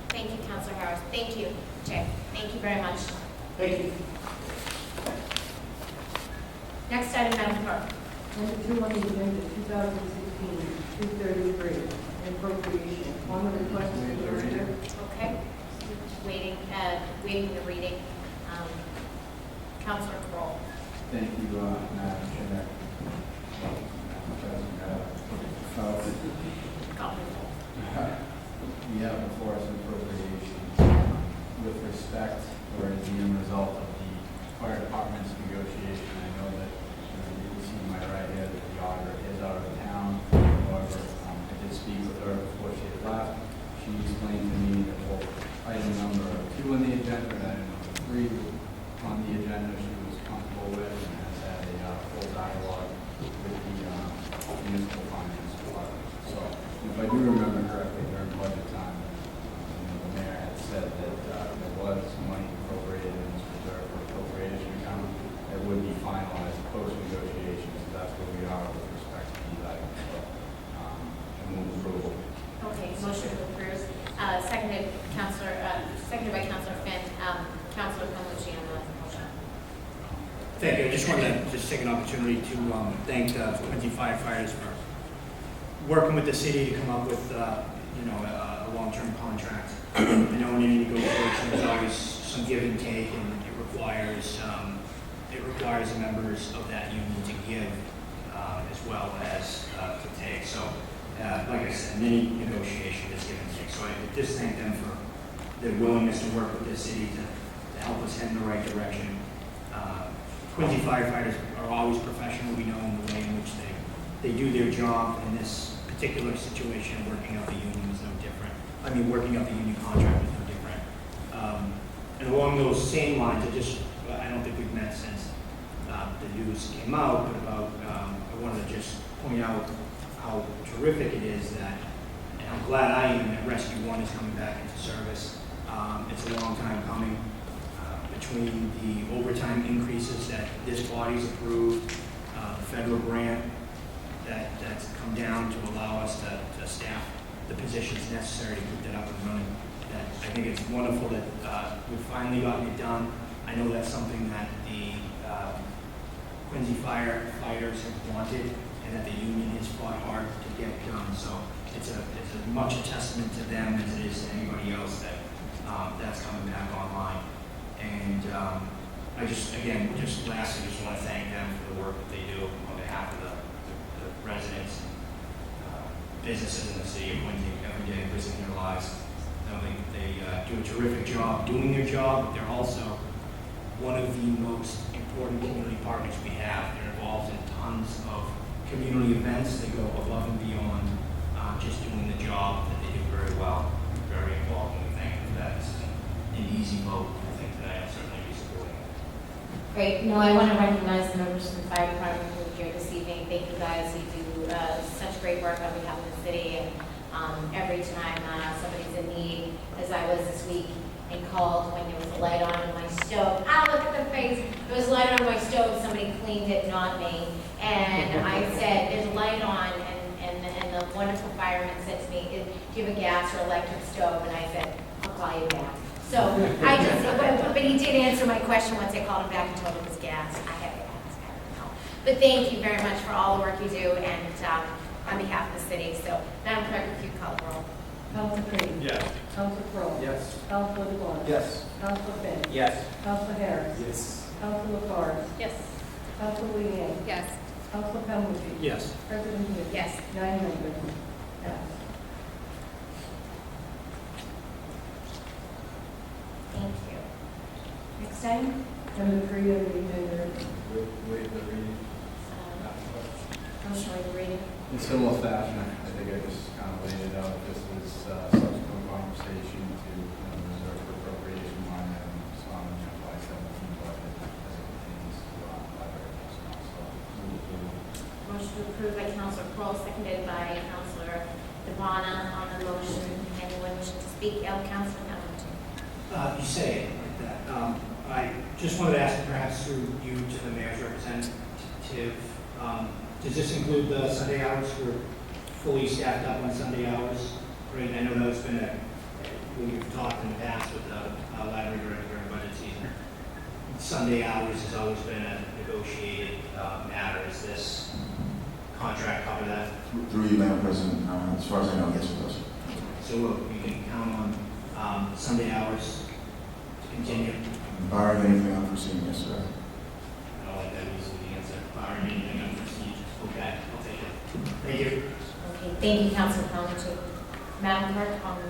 Thank you, Councilor Harris. Thank you, Jay. Thank you very much. Thank you. Next item, Madam Clerk. Number 2 on the agenda, 2016-233, appropriation. On the request of the director. Okay. Waiting the reading. Councilor Kroll. Thank you, Madam Chair. We have before us an appropriation with respect, or as the end result of the fire department's negotiation. I know that you see on my right here that the auditor is out of town. However, I did speak with her before she had left. She explained to me that both item number 2 on the agenda and item number 3 on the agenda she was comfortable with, and has had a full dialogue with the municipal finance department. So if I do remember correctly, during budget time, the mayor had said that there was some money appropriated in this reserve for appropriation account that would be finalized post-negotiation. So that's where we are with respect to these items. So I move approval. Okay, motion to approve. Seconded by Councilor Finn. Councilor Calmucci on the motion. Thank you. I just wanted to just take an opportunity to thank the Quincy firefighters for working with the city to come up with, a long-term contract. I know in any negotiation, there's always some give and take, and it requires the members of that union to give as well as to take. So, like I said, in any negotiation, there's give and take. So I just thank them for their willingness to work with the city to help us head in the right direction. Quincy firefighters are always professional. We know in the way in which they do their job. In this particular situation, working out the union is no different. I mean, working out the union contract is no different. And along those same lines, I don't think we've met since the news came out, but I wanted to just point out how terrific it is that, and how glad I am that Rescue 1 is coming back into service. It's a long time coming. Between the overtime increases that this body's approved, the federal grant that's come down to allow us to staff the positions necessary to keep that up and running. That I think it's wonderful that we've finally gotten it done. I know that's something that the Quincy firefighters have wanted, and that the union has fought hard to get done. So it's as much a testament to them as it is to anybody else that that's coming back online. And lastly, just want to thank them for the work that they do on behalf of the residents and businesses in the city of Quincy every day, risking their lives. They do a terrific job doing their job, but they're also one of the most important community partners we have. They're involved in tons of community events. They go above and beyond just doing the job that they do very well. Very involved, and we thank them for that. This isn't an easy vote. I'll certainly be supporting. Great. No, I want to recognize the members from the fire department who are here this evening. Thank you guys. You do such great work on behalf of the city. And every time somebody's in need, as I was this week, and called when there was a light on in my stove. Look at the face. There was a light on in my stove. Somebody cleaned it, not me. And I said, there's a light on. And the wonderful fireman said to me, do you have a gas or electric stove? And I said, I'll call you back. So but he did answer my question once I called him back and told him it was gas. I had to ask, I don't know. But thank you very much for all the work you do and on behalf of the city. So, Madam Clerk, if you call the roll. Council Green. Yes. Council Crowe. Yes. Council DeBon. Yes. Council Finn. Yes. Council Harris. Yes. Council LaFarge. Yes. Council Leeang. Yes. Council Calmucci. Yes. President Hughes. Yes. 9 members. Passed. Thank you. Next item. Number 3 on the agenda. Wait the reading. Motion with reading. In similar fashion, I think I just kind of laid it out. This was subsequent conversation to reserve for appropriation line items on the FY 17 budget as it pertains to library personnel. So, move approval. Motion approved by Councilor Kroll, seconded by Councilor DeBona on the motion. Anyone wishing to speak? Councilor Calmucci. You say it like that. I just wanted to ask, perhaps through you to the mayor's representative, does this include the Sunday hours? We're fully staffed up on Sunday hours. Great. I know that's been we've talked in the past with the library director during budget season. Sunday hours has always been a negotiated matter. Is this contract cover that? Through you, Madam President, as far as I know, yes, it does. So we can count on Sunday hours to continue? Barring anything unforeseen, yes, sir. I don't like that easily answer. Barring anything unforeseen. Okay, I'll take it. Thank you. Okay, thank you, Councilor Calmucci. Madam Clerk, on the,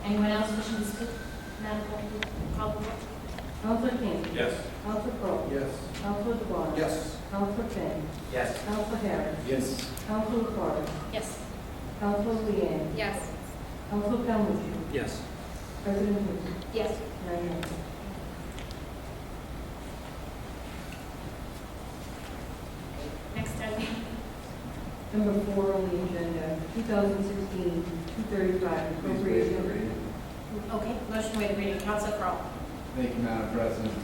anyone else wishing to speak? Madam Clerk, call the roll. Council King. Yes. Council Crowe. Yes. Council DeBon. Yes. Council Finn. Yes. Council Harris. Yes. Council LaFarge. Yes. Council Leeang. Yes. Council Calmucci. Yes. President Hughes. Yes. 9 members. Next item. Number 4 on the agenda, 2016-235, appropriation. Okay, motion with reading. Councilor Kroll. Thank you, Madam President.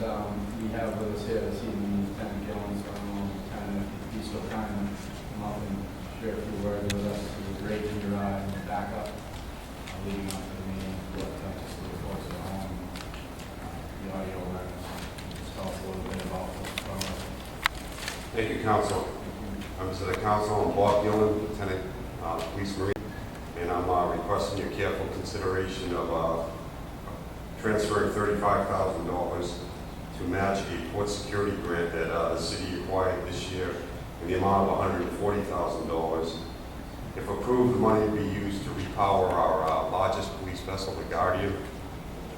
We have with us here this evening Lieutenant Gillens from Lieutenant, if you'd be so kind to come up and share a few words with us. It was great to your backup leading up to the meeting, but just for the folks at home, the audio you, Council. Members of the Council, I'm Bob Gillen, Lieutenant Police Marine, and I'm requesting your careful consideration of transferring $35,000 to match a port security grant that the city acquired this year in the amount of $140,000. If approved, the money will be used to repower our largest police vessel, the Guardian.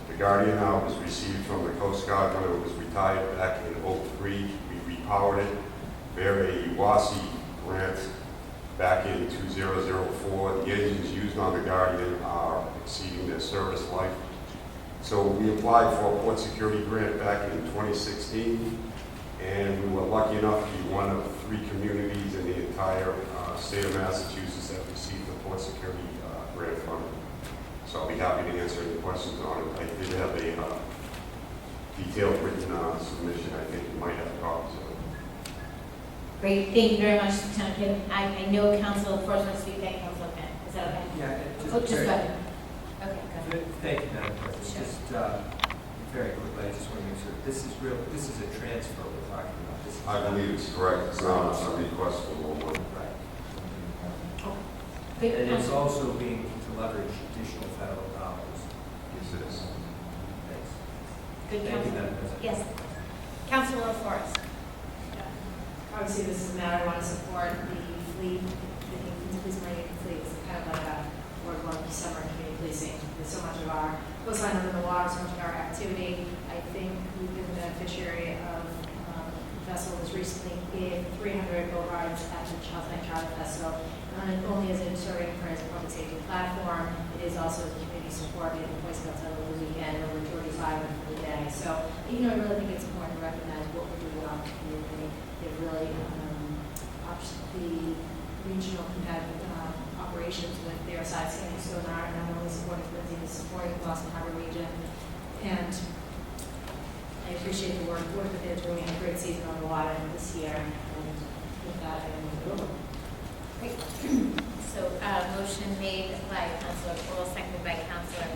The Guardian was received from the Coast Guard when it was retired back in '03. We repowered it via a WASI grant back in 2004. The engines used on the Guardian are exceeding their service life. So we applied for a port security grant back in 2016, and we were lucky enough to be one of 3 communities in the entire state of Massachusetts that received the port security grant funding. So I'll be happy to answer any questions on it. I did have a detailed written submission. I think you might have copies of it. Great, thank you very much, Lieutenant Kim. I know Council, of course, wants to speak. Thank you, Council. Is that okay? Yeah. Oh, just go ahead. Okay, go ahead. Thank you, Madam President. Sure. Just very quickly, I just want to make sure, this is a transfer we're talking about. This is I believe it's correct. It's not a request for more money. right. Great, And it's Council. also being to leverage additional federal dollars. Yes, it is. Thanks. Good, Thank you, Council. Madam President. Yes. Councilor Forrest. Obviously, this is a matter I want to support the fleet, the police marine fleet is kind of like a work summer community policing. There's so much of our coastline under the water, so much of our activity. I think we've been the beneficiary of a vessel that recently gave 300 boat rides at the Charles Bank Charter Festival. Not only is it serving for as a public safety platform, it is also a community support. We have Boy Scouts over the weekend, over Geordie's Island for the day. So, I really think it's important to recognize what we're doing out in the community. They've really upped the regional competitive operations with their side scanning sonar, not only supporting Quincy, but supporting the Boston Harbor region. And I appreciate the work that they're doing. A great season on the water this year. And with that, I move over. Great. So, motion made by Councilor Kroll, seconded by Councilor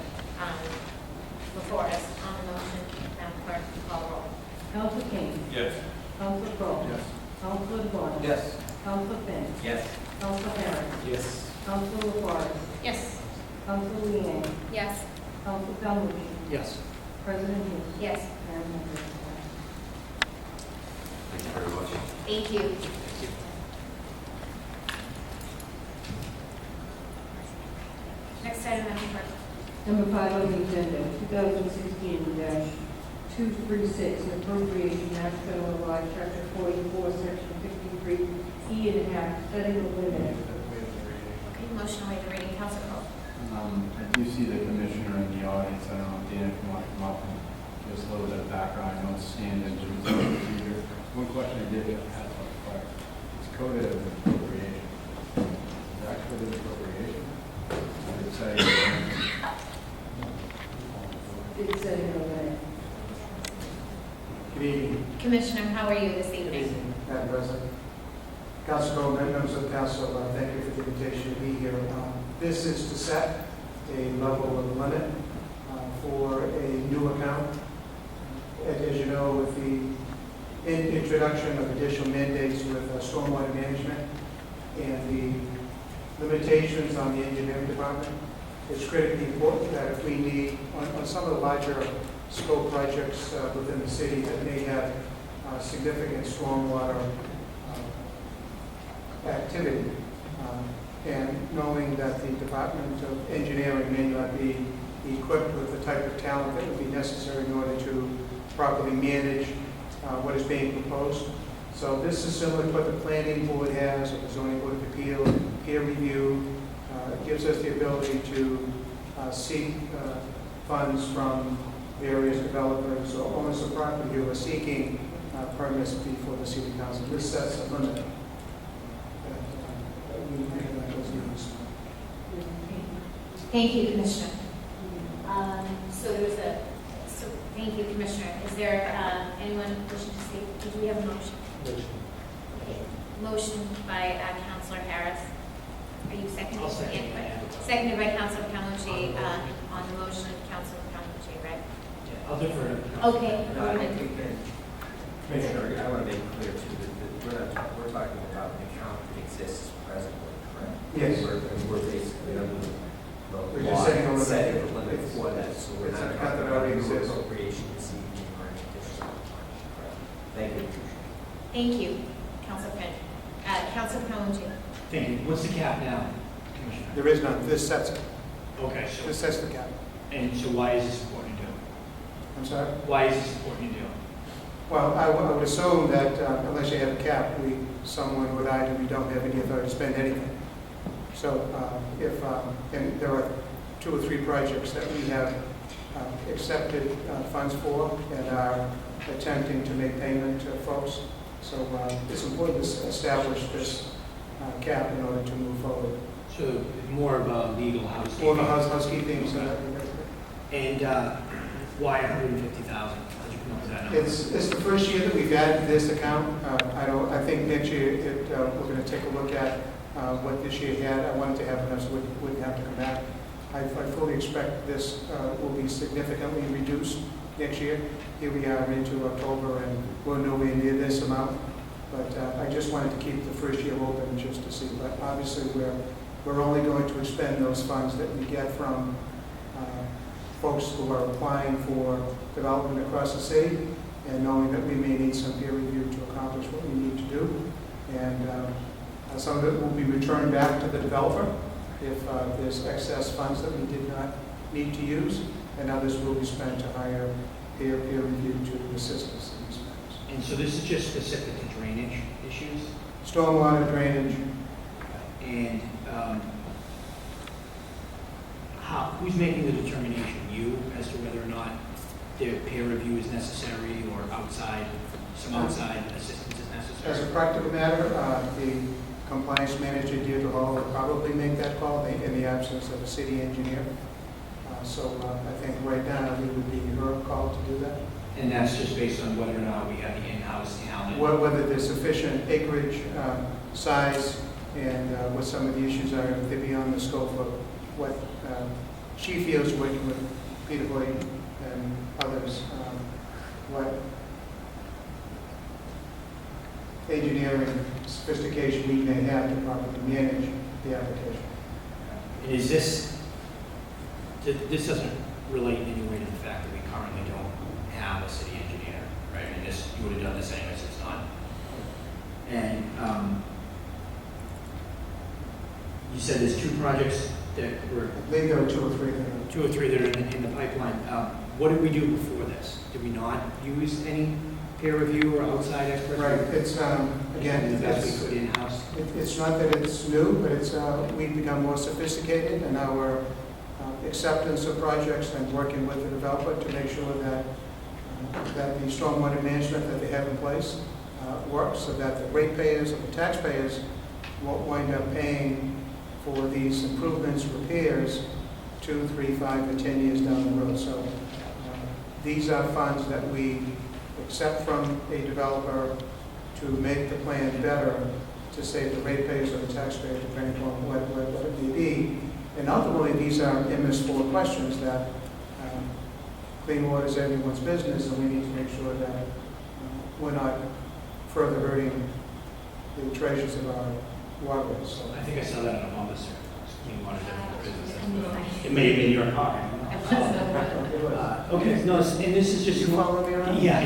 LaForest. On the motion, Madam Clerk, call roll. Council King. Yes. Council Crowe. Yes. Council DeBon. Yes. Council Finn. Yes. Council Harris. Yes. Council LaForest. Yes. Council Leeang. Yes. Council Calhoun. Yes. President Hughes. Yes. Madam President. Thank you very much. Thank you. Next item, Madam Clerk. Number 5 on the agenda, 2016-236, an appropriation, Mass General Law, Chapter 44, Section 53E&a, setting the limit. Okay, motion to waive the reading. Councilor Kroll. I do see the commissioner in the audience. I don't know if Dan, if you want to come up and give us a little bit of background. I know it's standard procedure. One question I did have about the fire. It's coded as an appropriation. Is that coded as appropriation? I would say. It's setting the limit. Good evening, Commissioner, how are you this evening? Madam President. Council, members of the council, thank you for the invitation to be here. This is to set a level of limit for a new account. As you know, with the introduction of additional mandates with stormwater management and the limitations on the engineering department, it's critically important that if we need, on some of the larger scope projects within the city that may have significant stormwater activity, and knowing that the Department of Engineering may not be equipped with the type of talent that would be necessary in order to properly manage what is being proposed. So this is similar to what the planning board has, or the zoning board of appeals, peer review. It gives us the ability to seek funds from various developers or owners of property who are seeking permits before the city council. This sets a limit. Thank you, Commissioner. So thank you, Commissioner. Is there anyone wishing to speak? Do we have a motion? Okay. Motion by Councilor Harris. Are you seconding? I'll second. Seconded by Councilor Calhoun on the motion of Councilor Calhoun, right? I'll defer. Okay. No, I think we can. Commissioner, I want to make clear too that we're talking about an account that exists presently, correct? Yes. We're basically under the We're law just setting a limit. setting a limit for that, so we're It's not an account talking that about already new exists. appropriation this evening or any additional funds, correct? Thank you. Thank you, Council French. Council Calhoun. Thank you. What's the cap now, Commissioner? There is none. This sets it. Okay, so, This sets the cap. and so why is this important to do? I'm sorry? Why is this important to do? Well, I would assume that unless you have a cap, someone would argue we don't have any authority to spend anything. So and there are 2 or 3 projects that we have accepted funds for and are attempting to make payment to folks. So it's important to establish this cap in order to move forward. So more of a legal housekeeping. For the housekeeping, And why 150,000? How'd you come up with that number? it's the first year that we've added this account. I think next year we're going to take a look at what this year had. I wanted to have enough so we wouldn't have to come back. I fully expect this will be significantly reduced next year. Here we are into October and we're nowhere near this amount. But I just wanted to keep the first year open just to see. But obviously we're only going to expend those funds that we get from folks who are applying for development across the city, and knowing that we may need some peer review to accomplish what we need to do. And some of it will be returned back to the developer if there's excess funds that we did not need to use, and others will be spent to hire peer review to assist us in these matters. And so this is just specific to drainage issues? Stormwater drainage. And who's making the determination? You, as to whether or not their peer review is necessary or some outside assistance is necessary? As a practical matter, the compliance manager, Deirdre Hall, will probably make that call in the absence of a city engineer. So I think right now it would be her call to do that. And that's just based on whether or not we have the in-house talent? Whether there's sufficient acreage, size, and what some of the issues are, if they're beyond the scope of what she feels working with Peter Hoyt and others, what engineering sophistication we may have to properly manage the application. And is this doesn't relate in any way to the fact that we currently don't have a city engineer, right? And this, you would have done the same as it's not. And you said there's 2 projects that were... I believe there are 2 or 3 there. 2 or 3 that are in the pipeline. What did we do before this? Did we not use any peer review or outside experts? Right. It's again, the best we could in-house. it's not that it's new, but it's we've become more sophisticated in our acceptance of projects and working with the developer to make sure that that the stormwater management that they have in place works, so that the ratepayers or the taxpayers won't wind up paying for these improvements, repairs, 2, 3, 5, or 10 years down the road. So these are funds that we accept from a developer to make the plan better, to save the ratepayers or the taxpayers, depending on what it may be. And ultimately, these are MS4 questions that clean water is everyone's business, and we need to make sure that we're not further hurting the treasures of our waterways. So I think I saw that on a bumper sticker. Clean water is everyone's business. It may have been your car. Okay, no, and this is just... You follow me around? Yeah,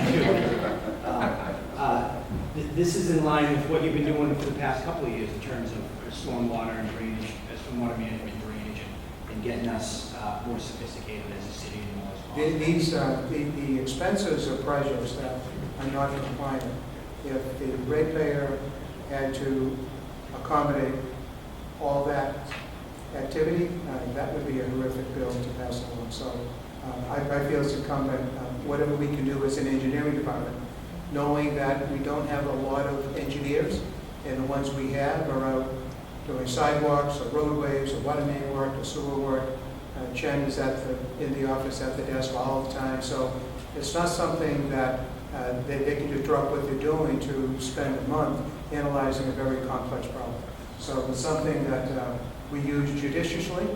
I do. This is in line with what you've been doing for the past couple of years in terms of stormwater and drainage, stormwater management and drainage, and getting us more sophisticated as a city and more responsible. The expenses of projects that are not compliant, if the ratepayer had to accommodate all that activity, that would be a horrific bill to pass along. So I feel it's incumbent, whatever we can do as an engineering department, knowing that we don't have a lot of engineers, and the ones we have are out doing sidewalks or roadways or water main work or sewer work. Chen is in the office at the desk all the time. So it's not something that they can just drop what they're doing to spend a month analyzing a very complex problem. So it's something that we use judiciously.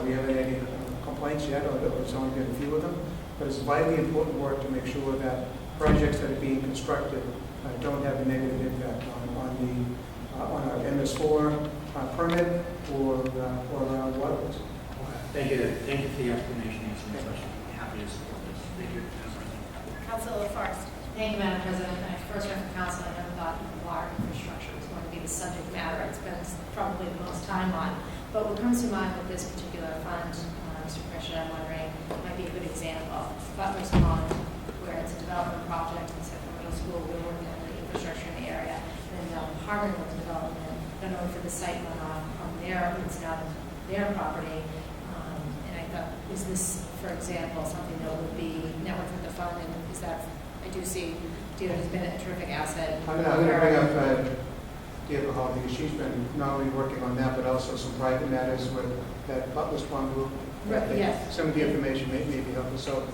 We haven't had any complaints yet, although there's only been a few of them. But it's vitally important work to make sure that projects that are being constructed don't have a negative impact on our MS4 permit or our waterways. Thank you for the explanation, answering the question. I'm happy to support this. Thank you, Madam President. Councilor Forrest. Thank you, Madam President. When I first went to council, I never thought water infrastructure was going to be the subject matter it's been probably the most time on. But what comes to mind with this particular fund, Mr. Commissioner, I'm wondering, might be a good example. Butler's Pond, where it's a development project in Central Middle School, we're working on the infrastructure in the area, and then Harborville development, not only for the site runoff on their, it's now their property. And I thought, is this, for example, something that would be networked with the fund, and is that, I do see Deirdre has been a terrific asset. I'm going to bring up Deirdre Hall, because she's been not only working on that, but also some private matters with that Butler's Pond group. Right, yes. Some of the information may be helpful. So,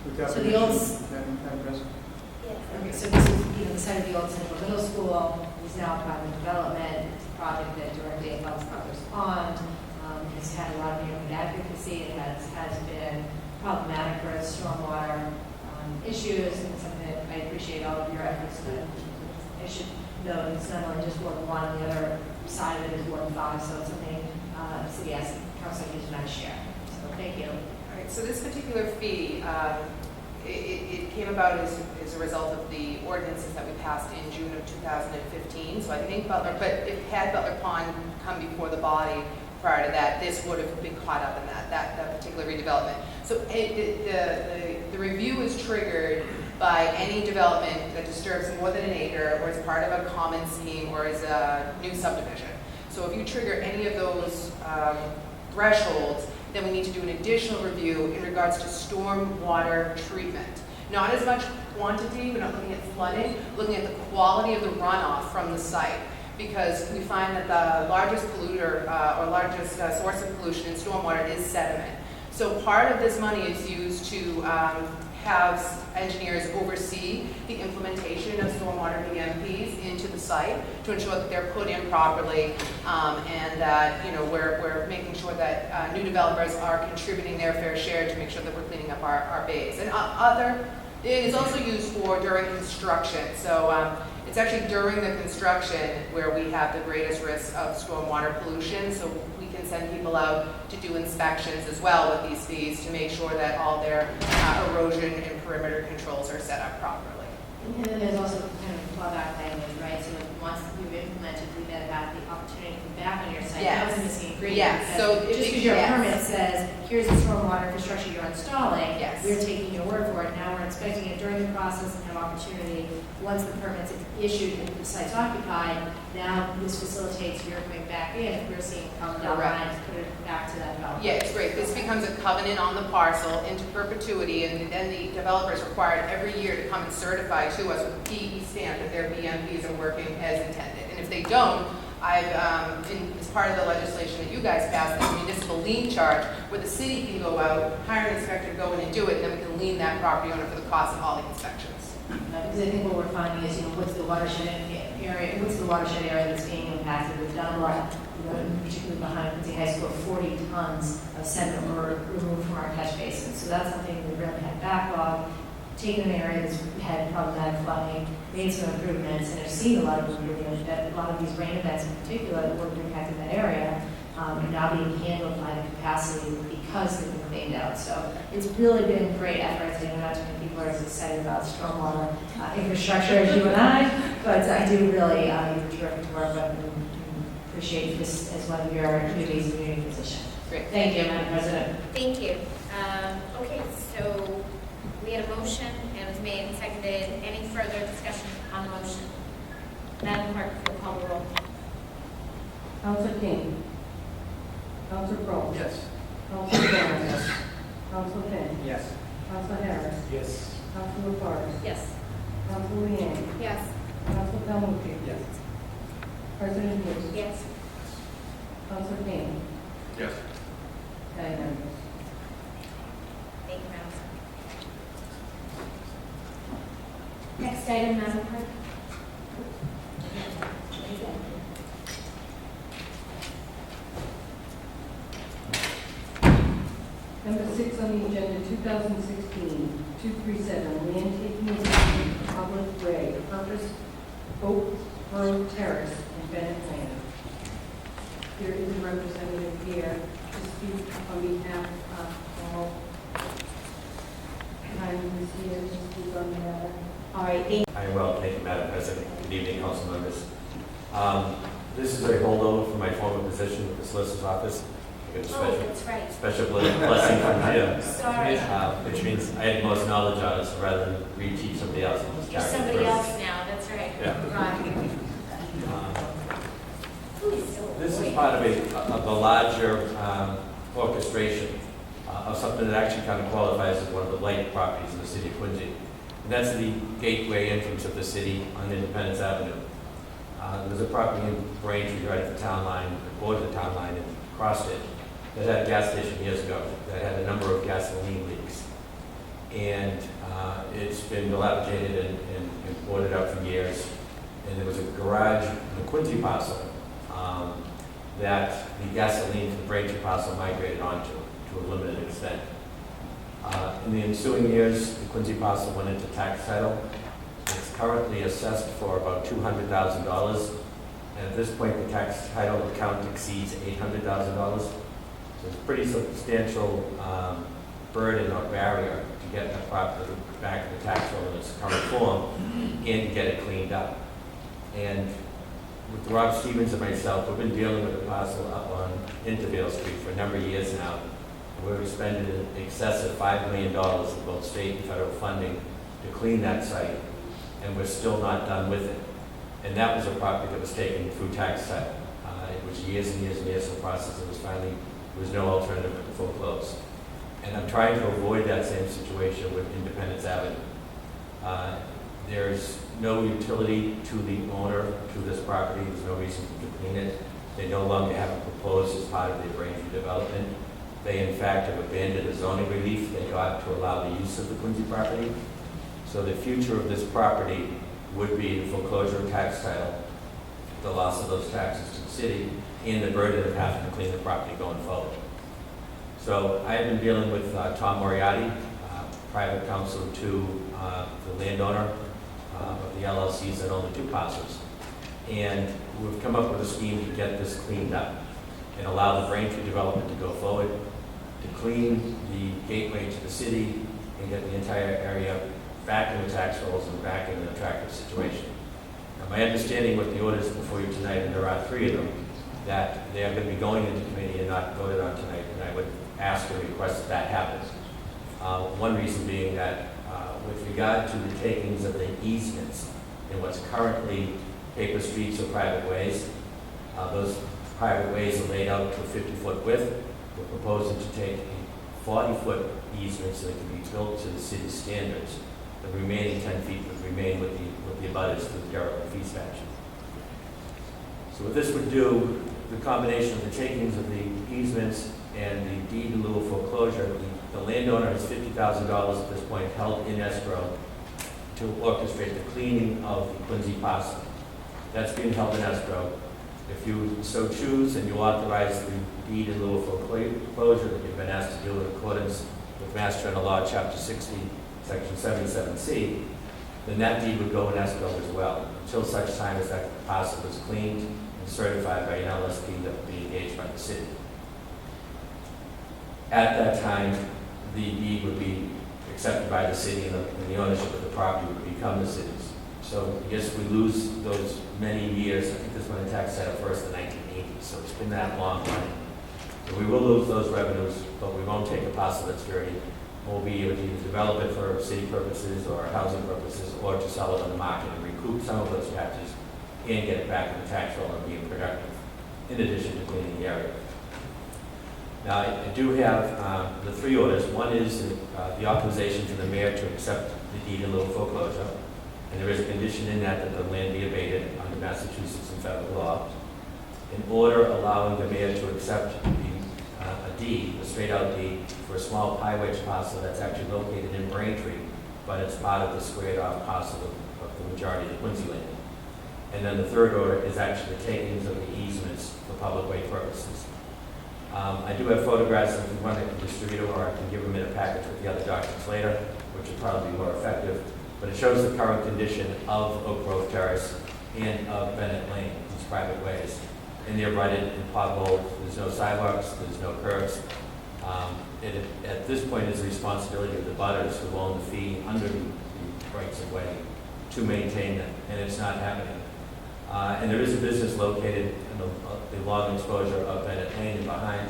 with that So the old- Madam President. Okay, so this is, the site of the old Central Middle School is now private development. It's a project that directly involves Butler's Pond. It's had a lot of neighborhood advocacy. It has been problematic for its stormwater issues, and something that I appreciate all of your efforts. But I should note it's not only just Ward 1, the other side of it is Ward 5, so it's something City Council needs to share. So thank you. All right, so this particular fee, it came about as a result of the ordinances that we passed in June of 2015. So I think Butler, but if had Butler Pond come before the body prior to that, this would have been caught up in that particular redevelopment. So the review is triggered by any development that disturbs more than an acre, or is part of a common scheme, or is a new subdivision. So if you trigger any of those thresholds, then we need to do an additional review in regards to stormwater treatment. Not as much quantity, we're not looking at flooding, looking at the quality of the runoff from the site. Because we find that the largest polluter or largest source of pollution in stormwater is sediment. So part of this money is used to have engineers oversee the implementation of stormwater BMPs into the site to ensure that they're put in properly, and that we're making sure that new developers are contributing their fair share to make sure that we're cleaning up our bays. And it is also used for during construction. So it's actually during the construction where we have the greatest risk of stormwater pollution. So we can send people out to do inspections as well with these fees to make sure that all their erosion and perimeter controls are set up properly. And then there's also kind of clawback language, right? So once you've implemented, we then have the opportunity to come back on your site. Yes. That was a missing ingredient. Yes. So just because your yes. permit says, here's the stormwater infrastructure you're installing, Yes. we're taking your word for it. Now we're inspecting it during the process and have opportunity, once the permit's issued and the site's occupied, now this facilitates your coming back in. If we're seeing come down the line, put it back to that development. Yeah, it's great. This becomes a covenant on the parcel into perpetuity, and then the developer is required every year to come and certify to us with a PE stamp that their BMPs are working as intended. And if they don't, as part of the legislation that you guys passed, there's a municipal lien charge where the city can go out, hire an inspector to go in and do it, and then we can lien that property owner for the cost of all the inspections. Because I think what we're finding is, what's the watershed area that's being impacted? We've done a lot, particularly behind Quincy High School, 40 tons of sediment were removed from our catch basins. So that's something we really had backlog, taken an area that's had problematic flooding, made some improvements, and have seen a lot of improvement. That a lot of these rain events in particular that would have impacted that area are now being handled by the capacity because they've been cleaned out. So it's really been great efforts. I know not too many people are as excited about stormwater infrastructure as you and I, but I do really, you're terrific to work with, and appreciate this as one of your duties in your new position. Great. Thank you, Madam President. Thank you. Okay, so we had a motion, and it was made and seconded. Any further discussion on the motion? Madam Clerk, will call the roll. Council King. Council Crowe. Yes. Council Barron. Yes. Council Finn. Yes. Council Harris. Yes. Council LaFarge. Yes. Council Leeang. Yes. Council Calhoun. Yes. President Hughes. Yes. Council King. Yes. Unanimous. Thank you, Madam Clerk. Next item, Madam Clerk. Number 6 6 on the agenda, 2016-237, land taking agreement, public way, purpose, Oak Grove Terrace, and Bennett Lane. There is a representative here to speak on behalf of all. Time is here to speak on the matter. All right, thank I am well, thank you, Madam President. Good evening, council members. This is a holdover from my former position with the Solicitor's Office. I got a Oh, special, that's right. special blessing from Jim, Sorry. which means I had the most knowledge on it, so rather than reteach somebody else. I'll just You're carry it somebody through. else now, that's right. Yeah. Right. Who is so This is great? part of a larger orchestration of something that actually kind of qualifies as one of the light properties in the city of Quincy. And that's the gateway entrance of the city on Independence Avenue. There's a property in Braintree right at the town line, the border of the town line, and crossed it, that had a gas station years ago, that had a number of gasoline leaks. And it's been dilapidated and boarded up for years. And there was a garage in the Quincy parcel that the gasoline from the Braintree parcel migrated onto to a limited extent. In the ensuing years, the Quincy parcel went into tax title. It's currently assessed for about $200,000. And at this point, the tax title account exceeds $800,000. So it's a pretty substantial burden or barrier to get the property back in the tax roll in its current form and get it cleaned up. And with Rob Stevens and myself, we've been dealing with a parcel up on Intervale Street for a number of years now. We've expended in excess of $5 million of both state and federal funding to clean that site, and we're still not done with it. And that was a property that was taken through tax title. It was years and years and years of process. It was finally, there was no alternative but to foreclose. And I'm trying to avoid that same situation with Independence Avenue. There's no utility to the owner to this property. There's no reason to clean it. They no longer have it proposed as part of their Braintree development. They, in fact, have abandoned the zoning relief they got to allow the use of the Quincy property. So the future of this property would be the foreclosure of tax title, the loss of those taxes to the city, and the burden of having to clean the property going forward. So I have been dealing with Tom Moriarty, private counsel to the landowner of the LLCs that own the two parcels. And we've come up with a scheme to get this cleaned up and allow the Braintree development to go forward, to clean the gateway to the city and get the entire area back in the tax rolls and back in an attractive situation. Now, my understanding with the orders before you tonight, and there are 3 of them, that they are going to be going into committee and not voted on tonight, and I would ask or request that happens. One reason being that with regard to the takings of the easements in what's currently paper streets or private ways, those private ways are laid out to a 50-foot width. We're proposing to take a 40-foot easement so they can be built to the city's standards. The remaining 10 feet would remain with the abutters to the derelict fee statute. So what this would do, the combination of the takings of the easements and the deed in lieu of foreclosure, the landowner has $50,000 at this point held in escrow to orchestrate the cleaning of the Quincy parcel. That's being held in escrow. If you so choose and you authorize the deed in lieu of foreclosure that you've been asked to do in accordance with Mass General Law, Chapter 60, Section 77C, then that deed would go in escrow as well, until such time as that parcel is cleaned and certified by an LSP that will be engaged by the city. At that time, the deed would be accepted by the city and the ownership of the property would become the city's. So yes, we lose those many years. I think this one tax title first in the 1980s, so it's been that long running. So we will lose those revenues, but we won't take a parcel that's dirty. We'll be able to either develop it for city purposes or housing purposes, or to sell it on the market and recoup some of those taxes and get it back in the tax roll and being productive, in addition to cleaning the area. Now, I do have the 3 orders. One is the authorization to the mayor to accept the deed in lieu of foreclosure. And there is a condition in that the land be abated under Massachusetts and federal law. An order allowing the mayor to accept a deed, a straight-out deed, for a small pie wedge parcel that's actually located in Braintree, but it's part of the squared-off parcel of the majority of the Quincy land. And then the 3rd order is actually the takings of the easements for public way purposes. I do have photographs if you want to distribute them, or I can give them in a package with the other documents later, which would probably be more effective. But it shows the current condition of Oak Grove Terrace and of Bennett Lane, these private ways. And they're rutted and potholed. There's no sidewalks, there's no curbs. At this point, it's the responsibility of the butters who own the fee under the rights of way to maintain them, and it's not happening. And there is a business located in the long exposure of Bennett Lane and behind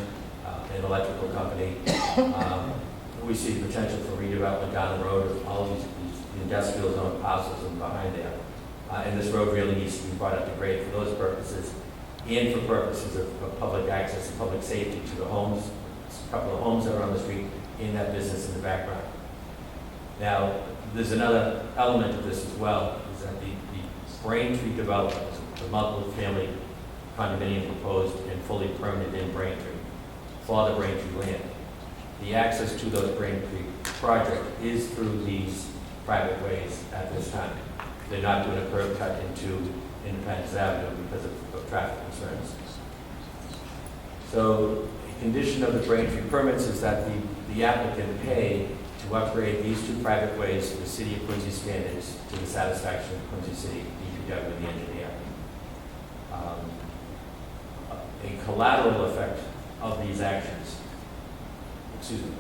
an electrical company. We see potential for redevelopment down the road of all these industrial zone parcels and behind there. And this road really needs to be brought up to grade for those purposes and for purposes of public access and public safety to the homes, a couple of homes that are on the street, and that business in the background. Now, there's another element of this as well, is that the Braintree development, the multiple family condominium proposed and fully permitted in Braintree for the Braintree land. The access to those Braintree project is through these private ways at this time. They're not doing a curb cut into Independence Avenue because of traffic concerns. So the condition of the Braintree permits is that the applicant pay to upgrade these two private ways to the City of Quincy standards to the satisfaction of Quincy City, DPW, and the engineer. A collateral effect of these actions, excuse me,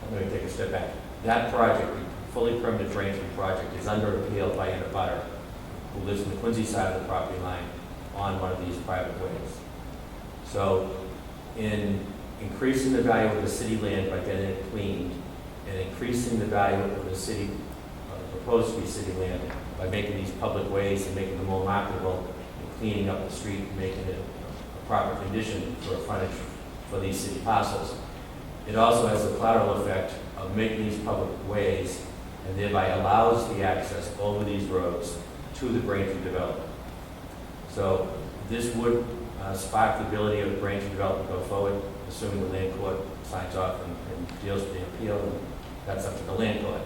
I'm going to take a step back. That project, the fully permitted Braintree project, is under appeal by an abutter who lives on the Quincy side of the property line on one of these private ways. So in increasing the value of the city land by getting it cleaned, and increasing the value of the city, proposed to be city land, by making these public ways and making them more marketable, and cleaning up the street, and making it a proper condition for a frontage for these city parcels. It also has the collateral effect of making these public ways, and thereby allows the access over these roads to the Braintree development. So this would spark the ability of the Braintree development to go forward, assuming the land court signs off and deals with the appeal, and that's up to the land court.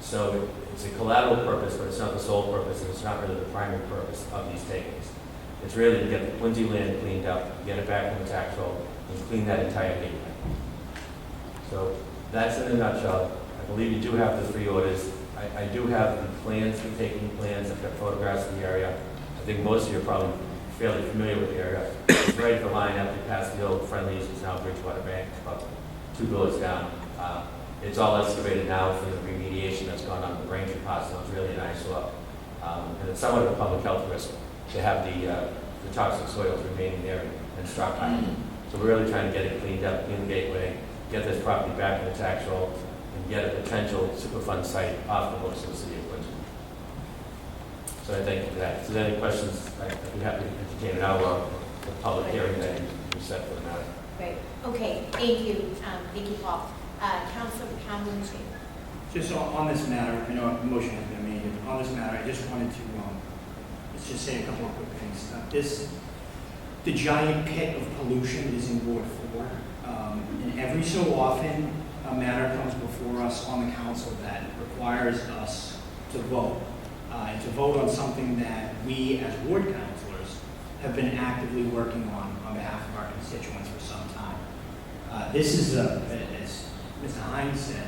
So it's a collateral purpose, but it's not the sole purpose, and it's not really the primary purpose of these takings. It's really to get the Quincy land cleaned up, get it back in the tax roll, and clean that entire gateway. So that's in a nutshell. I believe you do have the 3 orders. I do have the plans, the taking plans. I've got photographs of the area. I think most of you are probably fairly familiar with the area. It's right at the line after you pass the old Friendly's, it's now Bridgewater Bank, about 2 doors down. It's all excavated now for the remediation that's gone on the Braintree parcel. It's really a nice look. And it's somewhat of a public health risk to have the toxic soils remaining there and stockpiled. So we're really trying to get it cleaned up in the gateway, get this property back in the tax roll, and get a potential Superfund site off the books of the city of Quincy. So I thank you for that. If there's any questions, I'd be happy to entertain an hour of the public hearing that you set for the matter. Great. Okay, thank you, Paul. Councilor Calhoun. Just on this matter, I know a motion has been made, but on this matter, I just wanted to, let's just say a couple of quick things. The giant pit of pollution is in Ward 4, and every so often, a matter comes before us on the council that requires us to vote, and to vote on something that we, as ward councilors, have been actively working on behalf of our constituents for some time. This is, as Mr. Hines said,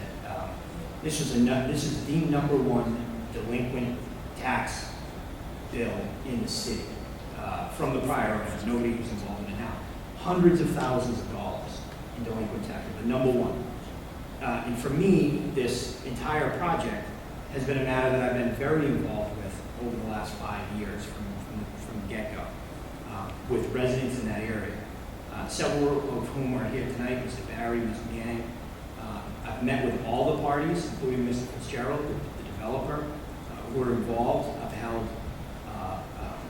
this is the #1 delinquent tax bill in the city from the prior owners. Nobody was involved in it now. Hundreds of thousands of dollars in delinquent tax, the #1. And for me, this entire project has been a matter that I've been very involved with over the last 5 years from the get-go, with residents in that area. Several of whom are here tonight, Mr. Barry, Mr. Yang. I've met with all the parties, including Mr. Fitzgerald, the developer, who are involved.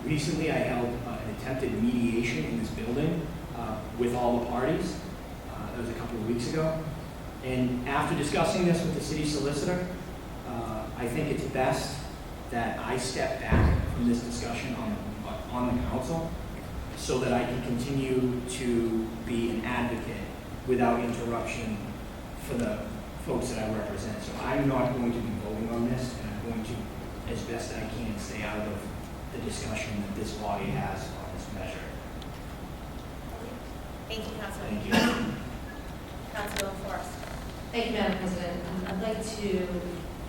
Recently I held an attempted mediation in this building with all the parties. That was a couple of weeks ago. And after discussing this with the city solicitor, I think it's best that I step back from this discussion on the council so that I can continue to be an advocate without interruption for the folks that I represent. So I'm not going to be voting on this, and I'm going to, as best I can, stay out of the discussion that this body has on this measure. Thank you, Councilor. Thank you. Councilor Forrest. Thank you, Madam President. I'd like to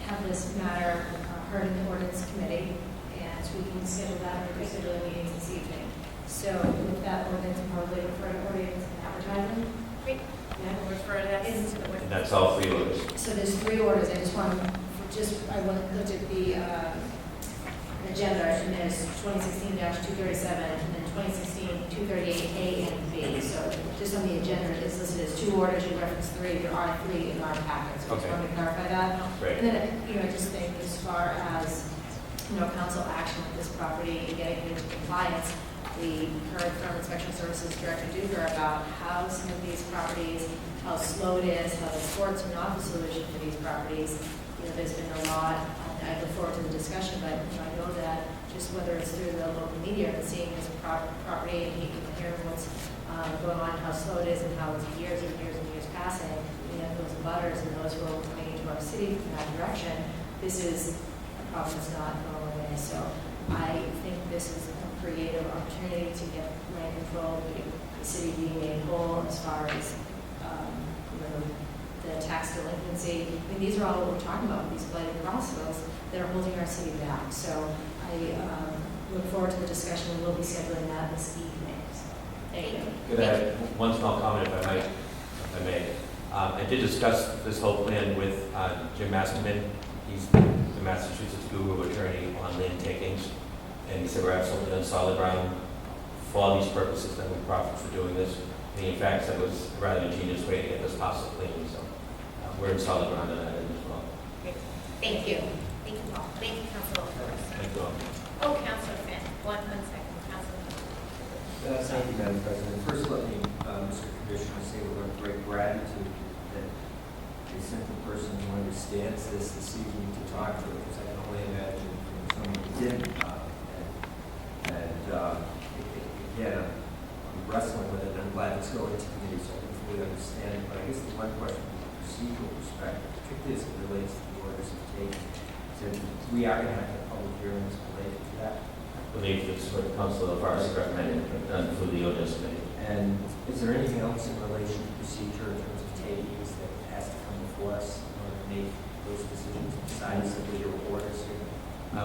have this matter heard in the ordinance committee, and we can schedule that for scheduling meetings this evening. So with that ordinance, probably refer to ordinance and advertising. Great. Yeah. We'll refer to that to the And witness. that's all 3 orders. So there's 3 orders. I just want to, I looked at the agenda, and there's 2016-237, and then 2016-238A and B. So just on the agenda, it's listed as 2 orders. You reference 3. There are 3 in our packet. So I just Okay. wanted to clarify that. Great. And then, I just think as far as, council action with this property and getting it into compliance, we heard from Inspection Services Director Duger about how some of these properties, how slow it is, how the courts are not the solution for these properties. There's been a lot, I look forward to the discussion, but, I know that just whether it's through the local media or seeing this property and he can hear what's going on, how slow it is and how it's years and years and years passing, we have those butters and those who are coming into our city from that direction. This is a problem that's not going away. So I think this is a creative opportunity to get land control, the city being made whole as far as, the tax delinquency. I mean, these are all what we're talking about, these blighted crossroads that are holding our city back. So I look forward to the discussion, and we'll be scheduling that this evening. So, thank you. Could I have one small comment, if I may? I did discuss this whole plan with Jim Masterman. He's the Massachusetts guru attorney on land takings, and he said we're absolutely on solid ground for all these purposes that we profit for doing this. And he, in fact, said it was a rather ingenious way to get this parcel clean. So we're in solid ground on that end as well. Great. Thank you. Thank you, Paul. Thank you, Councilor Forrest. Thank you all. Oh, Councilor Finn. One second, Councilor Finn. Thank you, Madam President. First, let me, Mr. Commissioner, say with great gratitude that they sent the person who understands this evening to talk to her, because I can only imagine from someone who didn't. Again, I'm wrestling with it, and I'm glad it's going to committee, so I can fully understand it. But I guess the one question from a procedural perspective, particularly as it relates to the orders of taking, so we are going to have public hearings related to that. I believe it's what the Council of Forest recommended, done through the ordinance committee. And is there anything else in relation to procedure in terms of takings that has to come before us in order to make those decisions besides simply your orders here?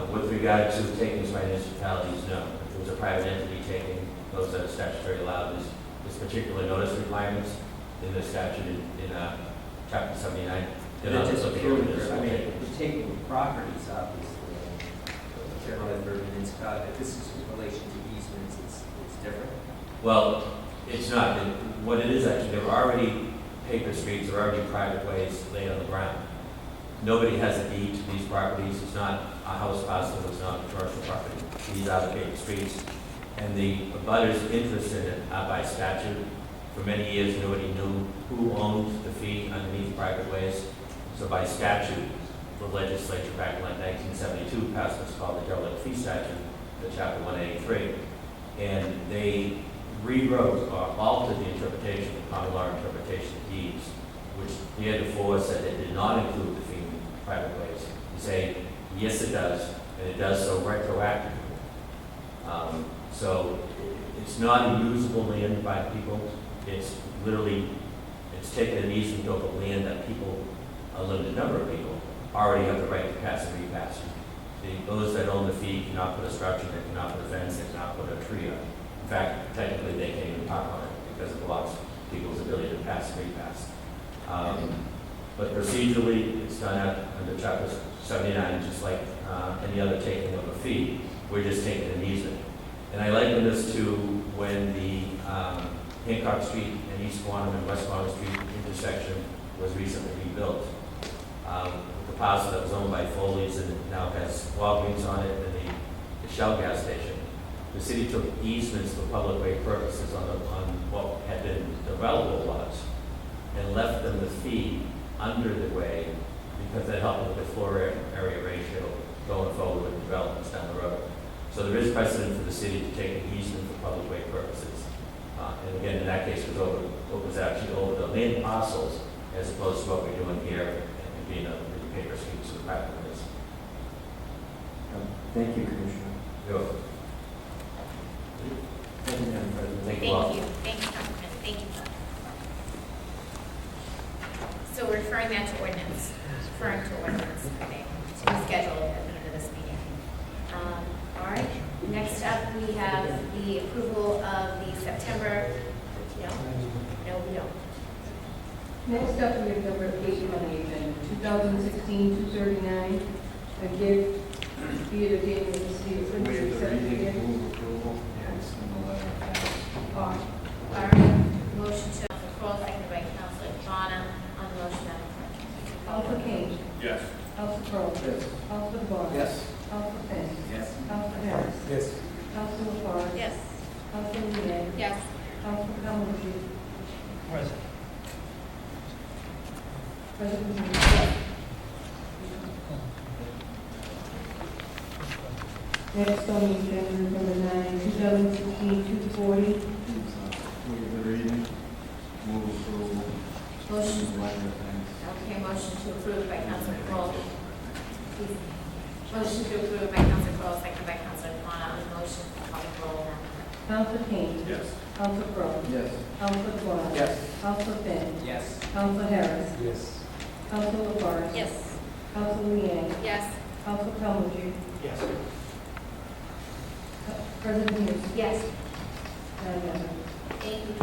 With regard to takings by municipalities, no. If there was a private entity taking, those that are statutory allowed, there's particular notice requirements in the statute in Chapter 79. They're not just purely, I mean, we're taking properties, obviously, generally urban municipality, but this is in relation to easements, it's different. Well, it's not. What it is actually, there are already paper streets, there are already private ways laid on the ground. Nobody has a deed to these properties. It's not a house parcel, it's not a commercial property. These are the paper streets. And the abutters interested in it are by statute. For many years, nobody knew who owned the fee underneath private ways. So by statute, the legislature back in like 1972 passed what's called the derelict fee statute, the Chapter 183. And they rewrote or altered the interpretation, the common law interpretation of deeds, which heretofore said it did not include the fee in private ways. You say, yes, it does, and it does so retroactively. So it's not usable land by people. It's literally, it's taken an easement over land that people, a limited number of people, already have the right to pass and repass. Those that own the fee cannot put a structure, they cannot put a fence, they cannot put a tree up. In fact, technically, they can't even park on it because it blocks people's ability to pass and repass. But procedurally, it's done under Chapter 79, just like any other taking of a fee. We're just taking an easement. And I liken this to when the Hancock Street and East Quantum and West Quantum Street intersection was recently rebuilt. The parcel that was owned by Foley's and now has Walgreens on it and the Shell gas station. The city took easements for public way purposes on what had been developable lots and left them the fee under the way because that helped with the floor area ratio going forward with developments down the road. So there is precedent for the city to take an easement for public way purposes. And again, in that case, it was actually over the land parcels as opposed to what we're doing here and being a paper streets or private ways. Thank you, Commissioner. You're welcome. Thank you, Madam President. Thank you all. Thank you, Councilman. Thank you, that to ordinance, referring to ordinance, I think, to be scheduled at the end of this meeting. All right, next up, we have the approval of the September, no, we don't. Next up, we have number 8 on the agenda, 2016-239, a gift via the date of the city of Quincy. Waive the accepting reading, it. move approval. Yeah, it's in the letter. All right, motion to Council Kroll, seconded by Councilor Devon. On the motion, Madam Clerk. Council Kane. Yes. Council Crowe. Yes. Council DeBon. Yes. Council Finn. Yes. Council Harris. Yes. Council LaFarge. Yes. Council Leeang. Yes. Council Calhoun. Present. President Hughes. Next on the agenda is number 9, 2016-240. Waive the reading, move approval. Motion. In the letter, thanks. Okay, motion to approve by Councilor Kroll. Please. Motion to approve by Councilor Kroll, seconded by Councilor Devon. On the motion, call the roll, Madam Clerk. Council Kane. Yes. Council Crowe. Yes. Council DeBon. Yes. Council Finn. Yes. Council Harris. Yes. Council LaFarge. Yes. Council Leeang. Yes. Council Calhoun. Yes. President Hughes. Yes. Madam Mayor. Thank you.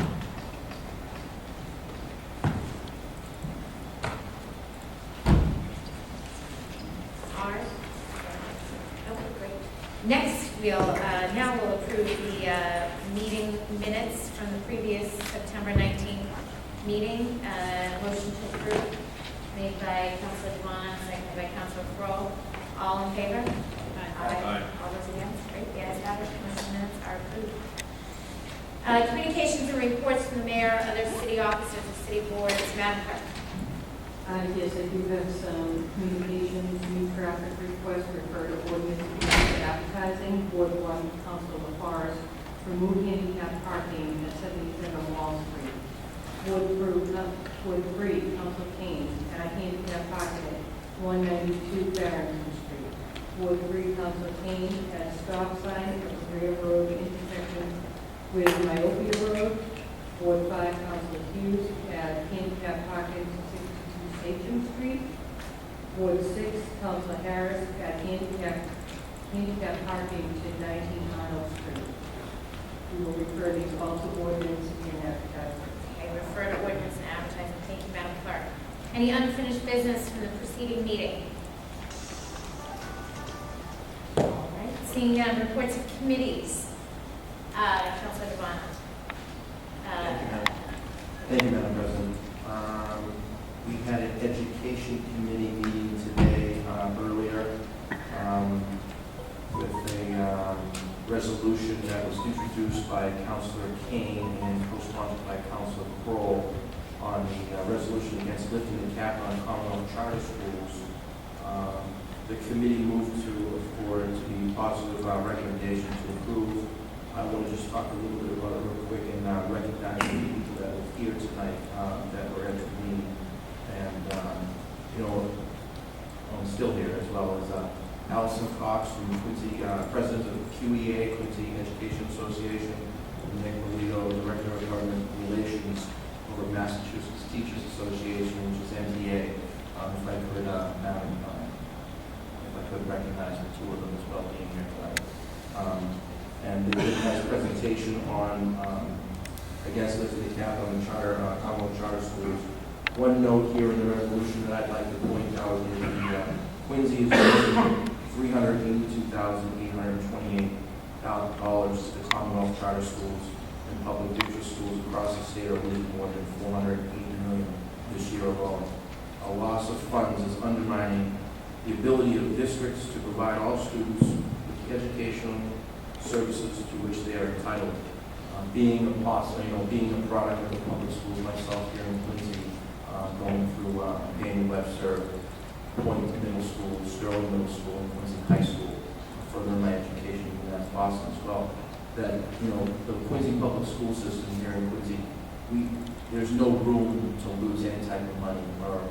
All right. Okay, great. Next, now we'll approve the meeting minutes from the previous September 19th meeting. Motion to approve made by Councilor Devon, seconded by Councilor Kroll. All in favor? Aye. All those against? Great, the ayes have it. Motion minutes are approved. Communications and reports from the mayor, other city officers, and city boards. Madam Clerk. Yes, I do have some communications, new traffic requests, refer to ordinance and advertising. Ward 1, Council LaFarge, remove handicap parking at 77 Wall Street. Ward 3, Council Kane, add handicap parking at 192 Barrington Street. Ward 3, Council Kane, add stop sign at the rear road intersection with Myopia Road. Ward 5, Council Hughes, add handicap parking to 62 Station Street. Ward 6, Council Harris, add handicap parking to 19 Arnold Street. We will refer these all to ordinance and advertising. Okay, refer to ordinance and advertising. Thank you, Madam Clerk. Any unfinished business from the preceding meeting? All right, seeing none, reports of committees. Councilor Devon. Thank you, Madam President. We had an education committee meeting today, earlier, with a resolution that was introduced by Councilor Kane and co-sponsored by Councilor Kroll on the resolution against lifting the cap on Commonwealth charter schools. The committee moved for it to be positive recommendation to approve. I want to just talk a little bit about it real quick and recognize the people that were here tonight that were at the meeting. And, I'm still here, as well as Allison Cox from Quincy, President of QEA, Quincy Education Association, and Nick Melito, Director of Government Relations over Massachusetts Teachers Association, which is MTA. If I could, Madam, if I could recognize the two of them as well being here tonight. And they did a nice presentation on, lifting the cap on the Commonwealth charter schools. One note here in the resolution that I'd like to point out is the Quincy is raising $382,828 to the Commonwealth charter schools and public district schools across the state are losing more than $480 million this year alone. A loss of funds is undermining the ability of districts to provide all students with the educational services to which they are entitled. Being a product of the public schools myself here in Quincy, going through Daniel Webster, Point Middle School, Sterling Middle School, and Quincy High School, further my education, and that's Boston as well. That the Quincy public school system here in Quincy, there's no room to lose any type of money, or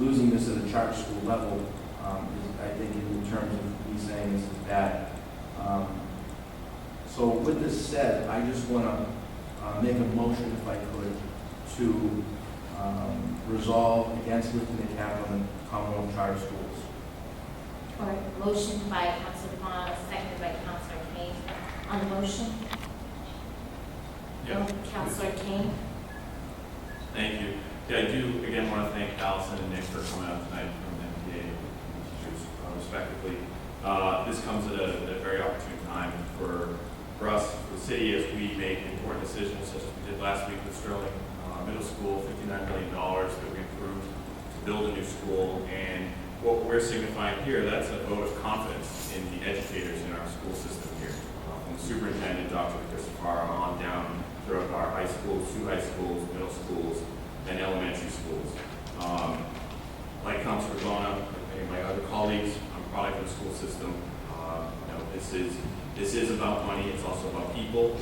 losing this at a charter school level is, I think, in terms of me saying this is bad. So with this said, I just want to make a motion, if I could, to resolve against lifting the cap on the Commonwealth charter schools. All right, motion by Councilor Vaughn, seconded by Councilor Kane. On the motion? Yeah. Councilor Kane? Thank you. Yeah, I do again want to thank Allison and Nick for coming out tonight from MPA and teachers, respectively. This comes at a very opportune time for us, for the city, as we make important decisions such as we did last week with Sterling Middle School, $59 million that we approved to build a new school. And what we're signifying here, that's a vote of confidence in the educators in our school system here. From the superintendent, Dr. Christopher, on down throughout our high schools, 2 high schools, middle schools, and elementary schools. Like Councilor Bona and my other colleagues, I'm a product of the school system. This is about money. It's also about people.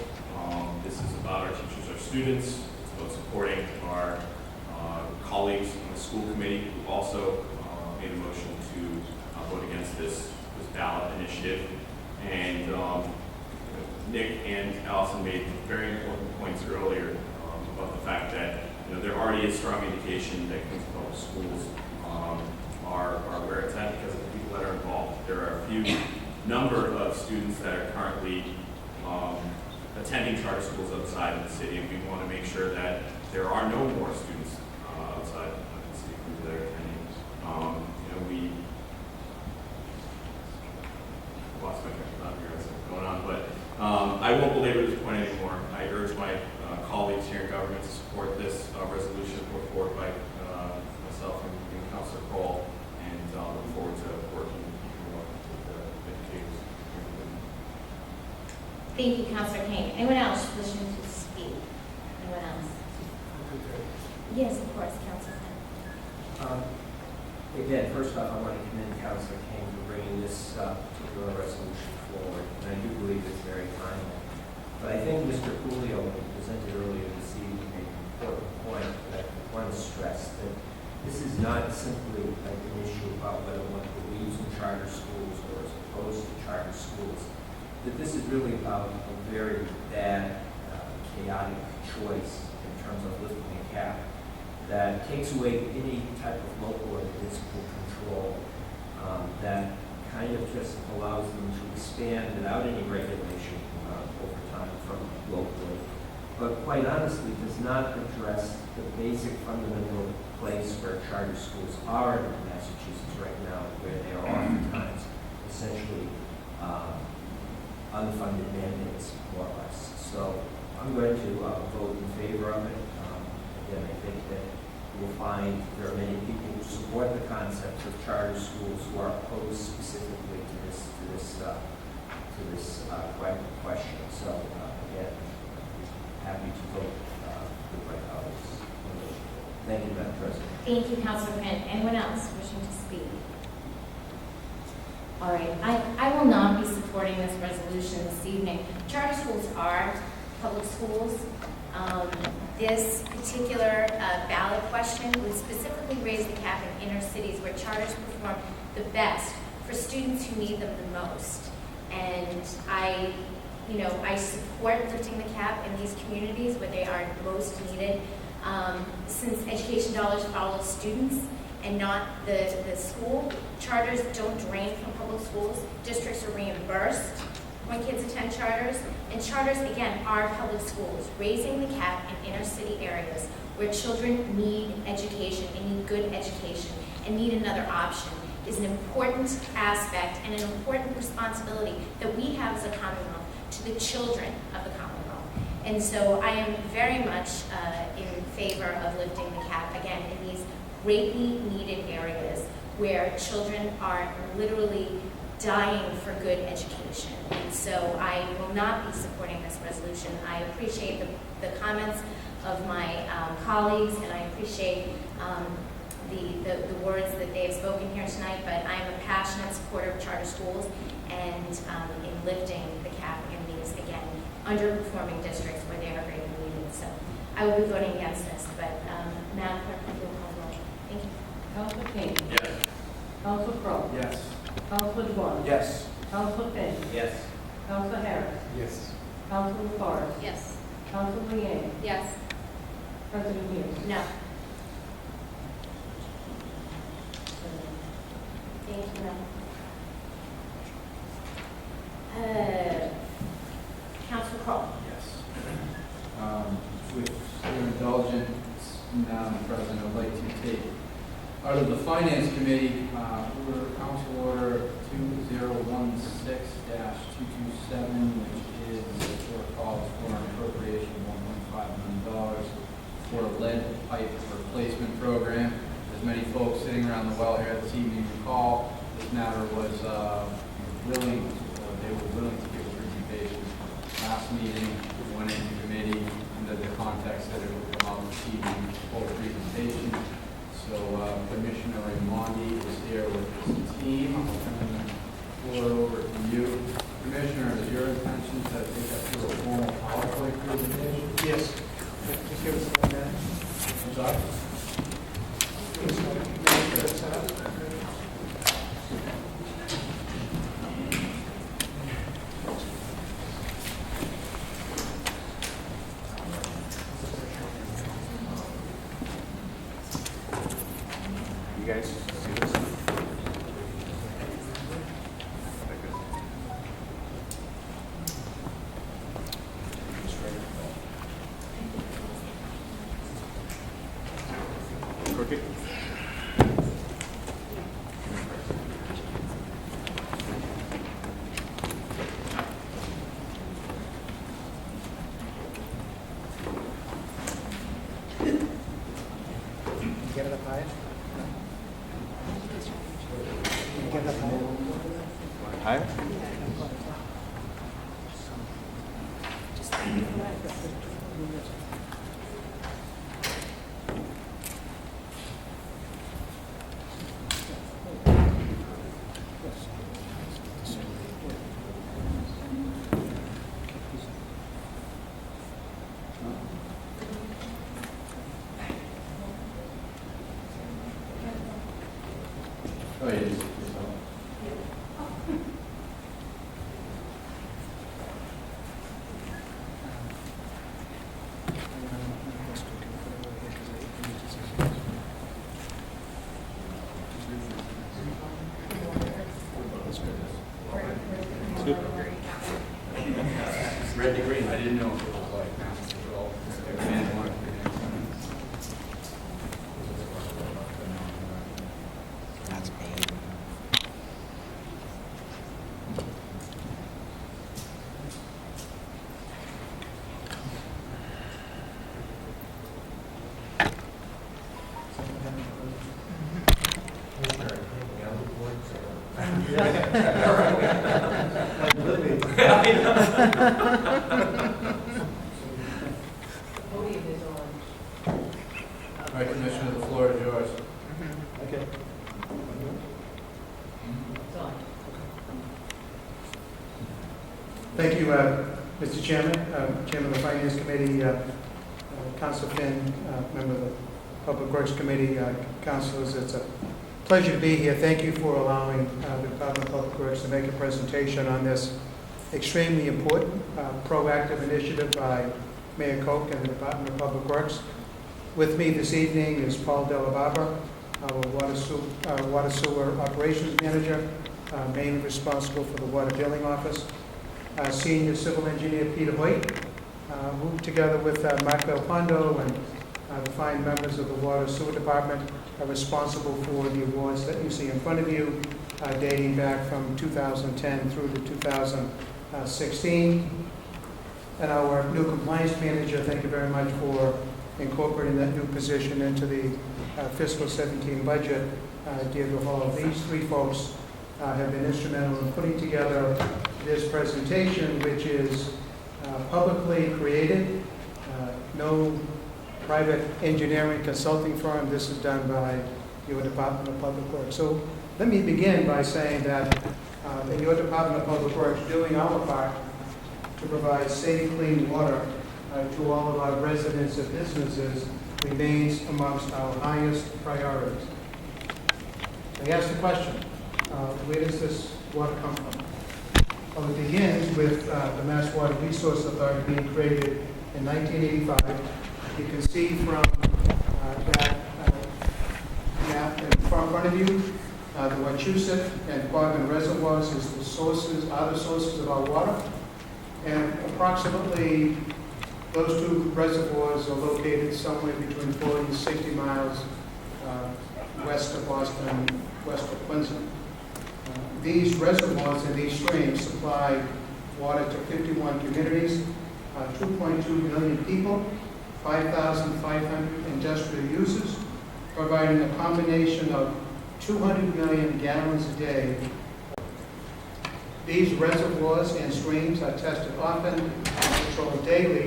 This is about our teachers, our students. It's about supporting our colleagues on the school committee who also made a motion to vote against this ballot initiative. And Nick and Allison made very important points earlier about the fact that there already is strong indication that Quincy Public Schools are where it's at because of the people that are involved. There are a few number of students that are currently attending charter schools outside of the city, and we want to make sure that there are no more students outside of the city that are attending. We lost my train of thought here as I'm going on, but I won't belabor this point anymore. I urge my colleagues here in government to support this resolution put forward by myself and Councilor Kroll, and look forward to working with the educators. Thank you, Councilor Kane. Anyone else wishing to speak? Anyone else? Yes, of course, Councilor Kane. Again, first off, I want to commend Councilor King for bringing this particular resolution forward, and I do believe it's very timely. But I think Mr. Coolio, when he presented earlier this evening, made an important point that I want to stress, that this is not simply an issue about whether one believes in charter schools or is opposed to charter schools, that this is really about a very bad, chaotic choice in terms of lifting a cap that takes away any type of local or municipal control, that kind of just allows them to expand without any regulation over time from locally, but quite honestly does not address the basic fundamental place where charter schools are in Massachusetts right now, where they are oftentimes essentially unfunded mandates, more or less. So I'm going to vote in favor of it. Again, I think that you'll find there are many people who support the concept of charter schools who are opposed specifically to this question. So again, happy to vote with my colleagues. Thank you, Madam President. Thank you, Councilor Kane. Anyone else wishing to speak? All right, I will not be supporting this resolution this evening. Charter schools are public schools. This particular ballot question would specifically raise the cap in inner cities where charters perform the best for students who need them the most. And I support lifting the cap in these communities where they are most needed. Since education dollars follow students and not the school, charters don't drain from public schools. Districts are reimbursed when kids attend charters, and charters, again, are public schools. Raising the cap in inner city areas where children need education and need good education and need another option is an important aspect and an important responsibility that we have as a Commonwealth to the children of the Commonwealth. And so I am very much in favor of lifting the cap, again, in these greatly needed areas where children are literally dying for good education. And so I will not be supporting this resolution. I appreciate the comments of my colleagues, and I appreciate the words that they have spoken here tonight, but I am a passionate supporter of charter schools and in lifting the cap in these, again, underperforming districts where they are greatly needed. So I will be voting against this, but Madam Clerk, if you will call the roll. Thank you. Councilor King. Yes. Councilor Crowe. Yes. Councilor Dubois. Yes. Councilor Finn. Yes. Councilor Harris. Yes. Councilor Forrest. Yes. Councilor Leeang. Yes. President Hughes. No. Councilor Crowe. Yes. With your indulgence, Madam President, I'd like to take out of the Finance Committee, order Council Order 2016-227, which is for calls for an appropriation of $1.5 million for a lead pipe replacement program. As many folks sitting around the well here this evening recall, this matter was they were willing to give a presentation. Last meeting, we went into committee under the context that it would come out this evening for presentation. So Commissioner Raimondi is here with his team. I'll turn the floor over to you. Commissioner, is your intention to take us through a formal PowerPoint presentation? Yes. Just give us a minute. I'm sorry? Give us a minute to get it set up. You guys see this? Crooked? Get it up high. Get it up high. Higher? Oh, yes. Red to green. I didn't know if it was like master control. Man, one. That's bad. Podium is on. All right, Commissioner, the floor is yours. Okay. It's on. Thank you, Mr. Chairman, Chairman of the Finance Committee, Councilor Finn, member of the Public Works Committee, councilors. It's a pleasure to be here. Thank you for allowing the Department of Public Works to make a presentation on this extremely important proactive initiative by Mayor Koch and the Department of Public Works. With me this evening is Paul Della Barba, our water sewer operations manager, mainly responsible for the water billing office. Senior civil engineer Peter Hoyt, who together with Mark Belpondo and the fine members of the water sewer department are responsible for the awards that you see in front of you, dating back from 2010 through to 2016. And our new compliance manager, thank you very much for incorporating that new position into the fiscal 17 budget, Deirdre Hall. These three folks have been instrumental in putting together this presentation, which is publicly created, no private engineering consulting firm. This is done by your Department of Public Works. So let me begin by saying that in your Department of Public Works, doing our part to provide safe, clean water to all of our residents and businesses remains amongst our highest priorities. I ask the question, where does this water come from? Well, it begins with the Mass Water Resource Authority being created in 1985. You can see from that map in front of you The Wachusett and Quabbin reservoirs are the sources of our water. And approximately, those two reservoirs are located somewhere between 40 and 60 miles west of Boston, west of Quincy. These reservoirs and these streams supply water to 51 communities, 2.2 million people, 5,500 industrial users, providing a combination of 200 million gallons a day. These reservoirs and streams are tested often and controlled daily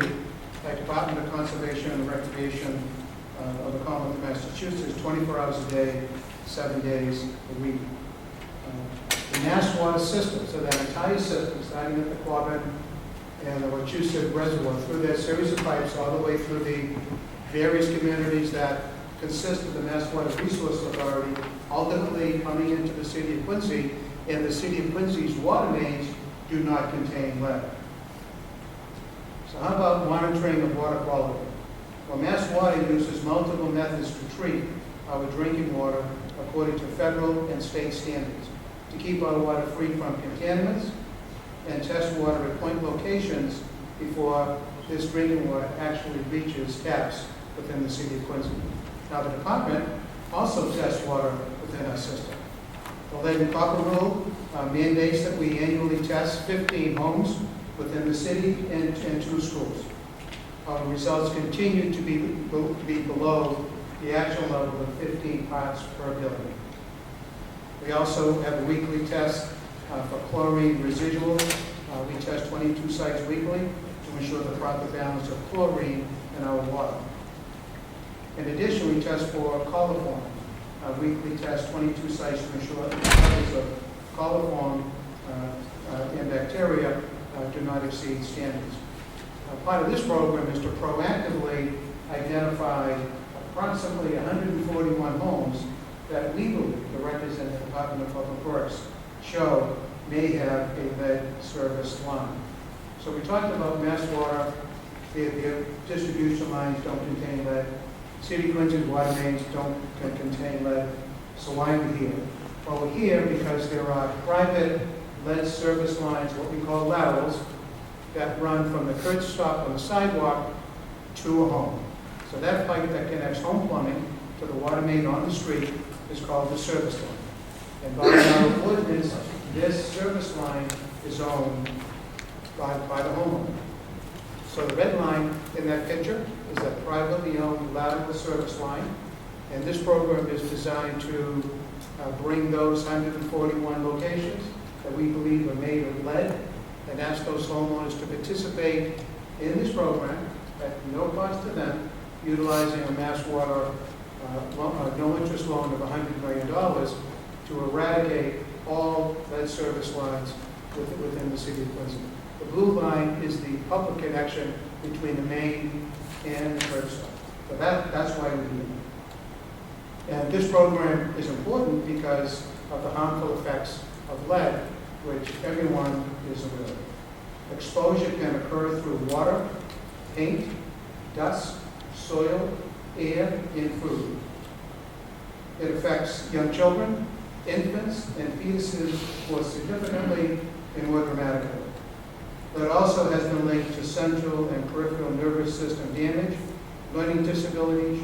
by Department of Conservation and Recreation of the Commonwealth of Massachusetts, 24 hours a day, 7 days a week. The Mass Water system, so that entire system, starting at the Quabbin and the Wachusett Reservoir, through that series of pipes all the way through the various communities that consist of the Mass Water Resource Authority, ultimately coming into the city of Quincy, and the city of Quincy's water mains do not contain lead. So how about monitoring of water quality? Well, Mass Water uses multiple methods to treat our drinking water according to federal and state standards to keep our water free from contaminants and test water at point locations before this drinking water actually reaches taps within the city of Quincy. Now, the department also tests water within our system. The lead and copper rule mandates that we annually test 15 homes within the city and 2 schools. Our results continue to be below the actual level of 15 parts per billion. We also have a weekly test for chlorine residual. We test 22 sites weekly to ensure the proper balance of chlorine in our water. In addition, we test for coliform. Weekly test 22 sites to ensure that the levels of coliform and bacteria do not exceed standards. Part of this program is to proactively identify approximately 141 homes that we believe, the records in the Department of Public Works show, may have a lead service line. So we talked about Mass Water, their distribution lines don't contain lead. City of Quincy's water mains can contain lead. So why are we here? Well, we're here because there are private lead service lines, what we call laterals, that run from the curb stop on the sidewalk to a home. So that pipe that connects home plumbing to the water main on the street is called the service line. And by our ordinance, this service line is owned by the homeowner. So the red line in that picture is a privately owned lateral service line. And this program is designed to bring those 141 locations that we believe are made of lead and ask those homeowners to participate in this program at no cost to them, utilizing a Mass Water no-interest loan of $100 million to eradicate all lead service lines within the city of Quincy. The blue line is the public connection between the main and the curb stop. So that's why we're doing it. And this program is important because of the harmful effects of lead, which everyone is aware of. Exposure can occur through water, paint, dust, soil, air, and food. It affects young children, infants, and fetuses more significantly and more dramatically. But it also has been linked to central and peripheral nervous system damage, learning disabilities,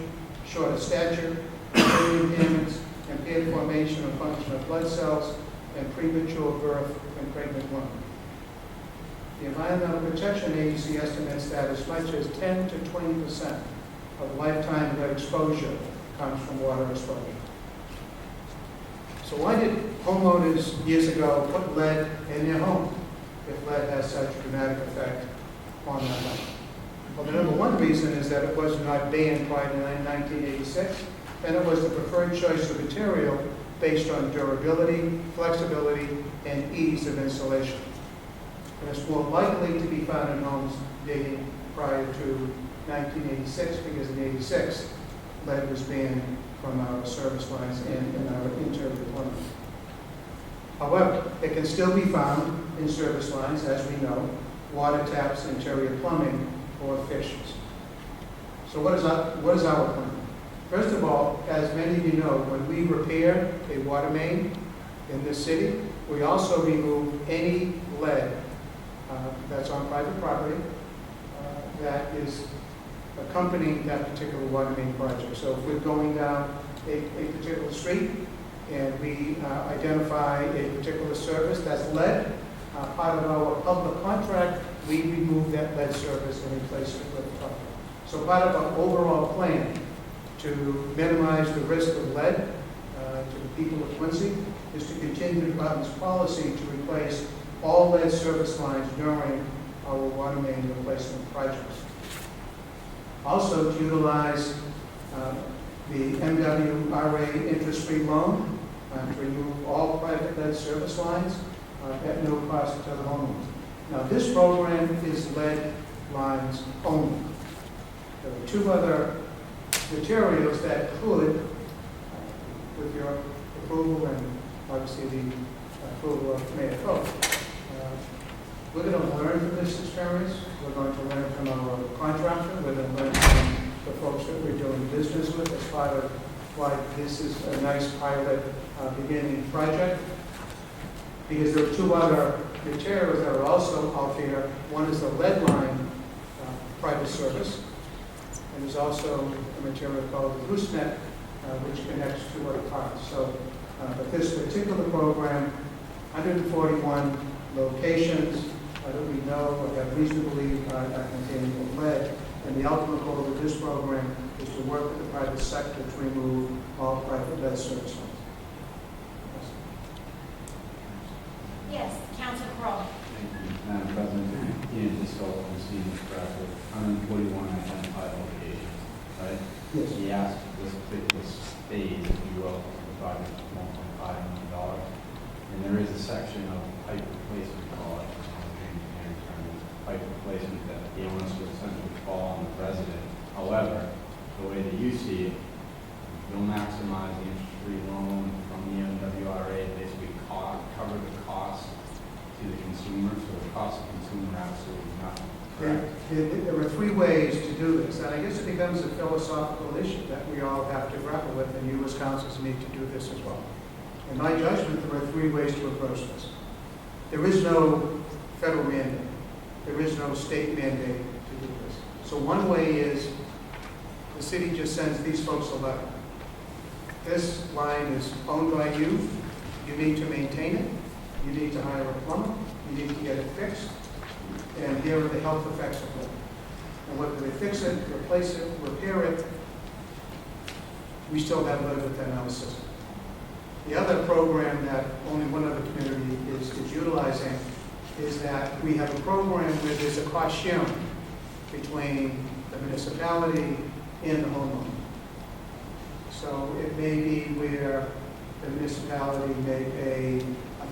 shorter stature, brain impairments, impaired formation and function of blood cells, and premature birth in pregnant women. The Environmental Protection Agency estimates that as much as 10 to 20% of lifetime lead exposure comes from water exposure. So why did homeowners years ago put lead in their home if lead has such a dramatic effect on their home? Well, the number one reason is that it was not banned prior to 1986, and it was the preferred choice of material based on durability, flexibility, and ease of installation. And it's more likely to be found in homes dating prior to 1986 because in 86, lead was banned from our service lines and in our interior plumbing. However, it can still be found in service lines, as we know, water taps, interior plumbing, or fixtures. So what is our plan? First of all, as many of you know, when we repair a water main in this city, we also remove any lead that's on private property that is accompanying that particular water main project. So if we're going down a particular street and we identify a particular service that's lead, part of our public contract, we remove that lead service and replace it with copper. So part of our overall plan to minimize the risk of lead to the people of Quincy is to continue the department's policy to replace all lead service lines during our water main replacement projects. Also, to utilize the MWRA interest-free loan to remove all private lead service lines at no cost to the homeowners. Now, this program is lead lines only. There are two other materials that could, with your approval and obviously the approval of Mayor Coe, we're going to learn from this experience. We're going to learn from our contractor. We're going to learn from the folks that we're doing business with as part of why this is a nice pilot beginning project. Because there are two other materials that are also out there. One is the lead line private service, and there's also a material called the gooseneck, which connects two other parts. So, but this particular program, 141 locations that we know or have reason to believe are containing lead, and the ultimate goal of this program is to work with the private sector to remove all private lead service lines. Yes, Councilor Crowe. Thank you, Madam President. Ian Disco from Stevens Bradford, 141 identified locations, right? Yes. He asked this particular phase, if you will, of the project, $1.5 million. And there is a section of pipe replacement, call it, pipe replacement that the onus would essentially fall on the resident. However, the way that you see it, you'll maximize the interest-free loan from the MWRA, basically cover the cost to the consumer, so the cost of the consumer absolutely nothing. Correct? There are three ways to do this, and I guess it becomes a philosophical issue that we all have to grapple with, and you as councils need to do this as well. In my judgment, there are three ways to approach this. There is no federal mandate. There is no state mandate to do this. So one way is the city just sends these folks a letter. This line is owned by you. You need to maintain it. You need to hire a plumber. You need to get it fixed. And here are the health effects of it. And whether they fix it, replace it, repair it, we still have lead within our system. The other program that only one other community is utilizing is that we have a program where there's a cost sharing between the municipality and the homeowner. So it may be where the municipality may pay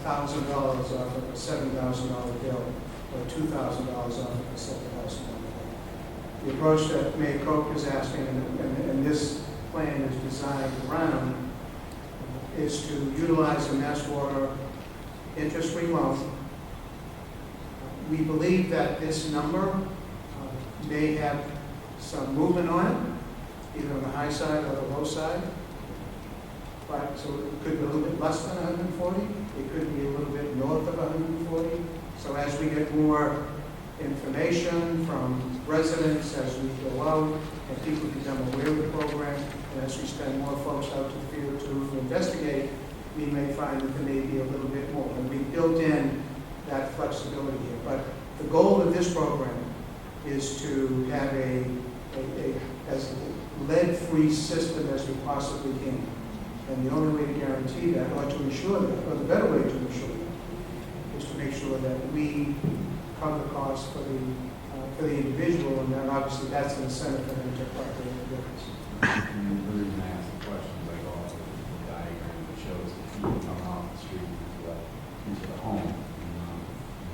$1,000 off of a $7,000 bill or $2,000 off of a $7,000 bill. The approach that Mayor Coe is asking, and this plan is designed around, is to utilize the Mass Water interest-free loan. We believe that this number may have some movement on it, either on the high side or the low side. But so it could be a little bit less than 140. It could be a little bit north of 140. So as we get more information from residents, as we go out, and people become aware of the program, and as we send more folks out to the field to investigate, we may find that there may be a little bit more. And we built in that flexibility here. But the goal of this program is to have as lead-free system as we possibly can. And the only way to guarantee that, or to ensure that, or the better way to ensure that, is to make sure that we cover the cost for the individual, and then obviously that's an incentive for them to properly do this. And the reason I ask the question is I go off the diagram that shows the people come off the street into the home. And,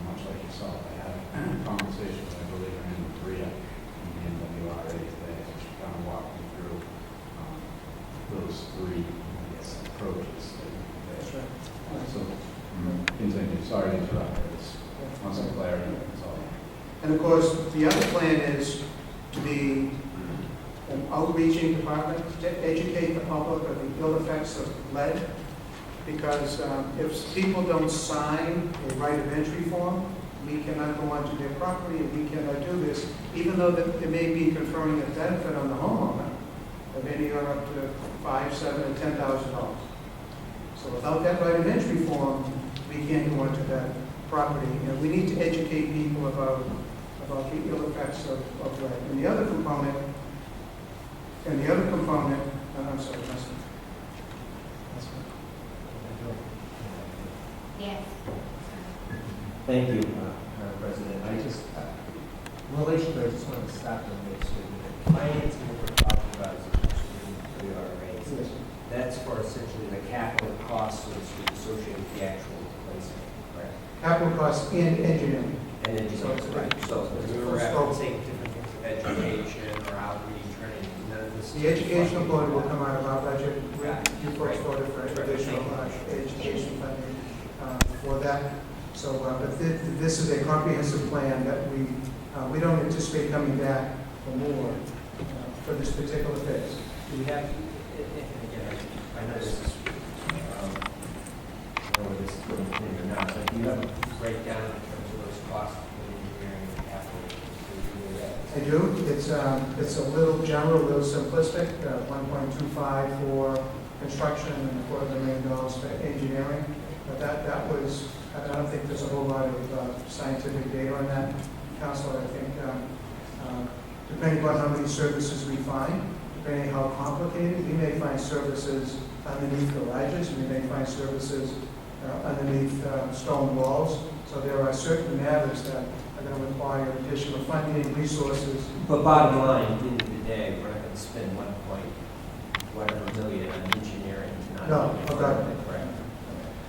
much like yourself, I had a conversation with, I believe, her name was Maria from the MWRA today, so she kind of walked me through those three, I guess, approaches. That's right. So, continue. Sorry to interrupt. I just want some clarity. That's all. And of course, the other plan is to be an outreaching department to educate the public of the ill effects of lead, because if people don't sign a right of entry form, we cannot go onto their property, and we cannot do this, even though that it may be conferring a benefit on the homeowner, of anywhere up to $5,000, $7,000, and $10,000. So without that right of entry form, we can't go onto that property, and we need to educate people about the ill effects of lead. And the other component, I'm sorry, that's Yes. Thank you, Madam President. In relation to, I just want to stop and make sure that the financing that we're talking about is actually we are raised. That's for essentially the capital costs, so to speak, associated with the actual replacement, correct? capital costs and engineering. And then just, right, so if we were to take different things of education or outreach or anything, none of this. The educational board will come out of our budget. You folks Right. voted for additional education funding for that. So, but this is a comprehensive plan that we don't anticipate coming back for more for this particular phase. Do we have, and again, I know this is, I don't know whether this is put in clear or not, but do you have a breakdown in terms of those costs for engineering and capital? I do. It's a little general, a little simplistic. 1.25 for construction and $250,000 for engineering. But that was, I don't think there's a whole lot of scientific data on that, Counselor. I think depending on how many services we find, depending how complicated, we may find services underneath garages, we may find services underneath stone walls. So there are certain matters that are going to require additional funding, resources. But bottom line, at the end of the day, we're not going to spend whatever million on engineering. No, okay. Correct.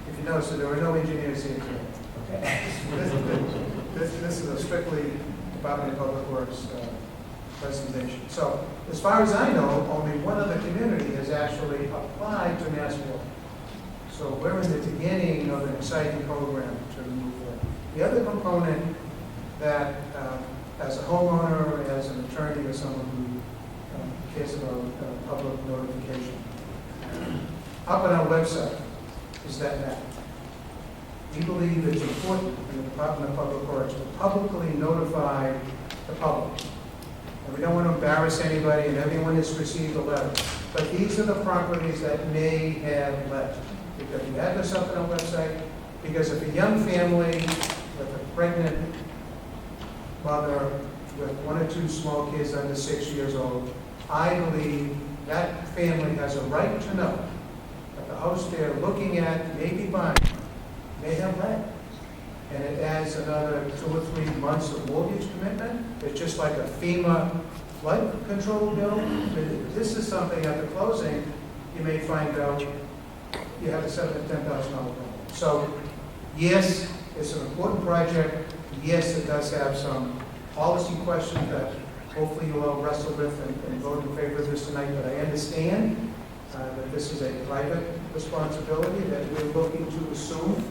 If you notice, there are no engineers here today. Okay. This is a strictly Department of Public Works presentation. So, as far as I know, only one other community has actually applied to Nashville. So we're in the beginning of an exciting program to move forward. The other component that, as a homeowner, as an attorney, or someone who cares about public notification, up on our website is that map. We believe it's important in the Department of Public Works to publicly notify the public. And we don't want to embarrass anybody, and everyone has received a letter. But these are the properties that may have lead. We've got the address up on our website, because if a young family with a pregnant mother with 1 or 2 small kids under 6 years old, I believe that family has a right to know that the house they're looking at, maybe buying, may have lead. And it adds another 2 or 3 months of mortgage commitment. It's just like a FEMA flood control bill. This is something at the closing, you may find out you have a $7,000 to $10,000 bill. So, yes, it's an important project. Yes, it does have some policy questions that hopefully you'll all wrestle with and vote in favor of this tonight. But I understand that this is a private responsibility that we're looking to assume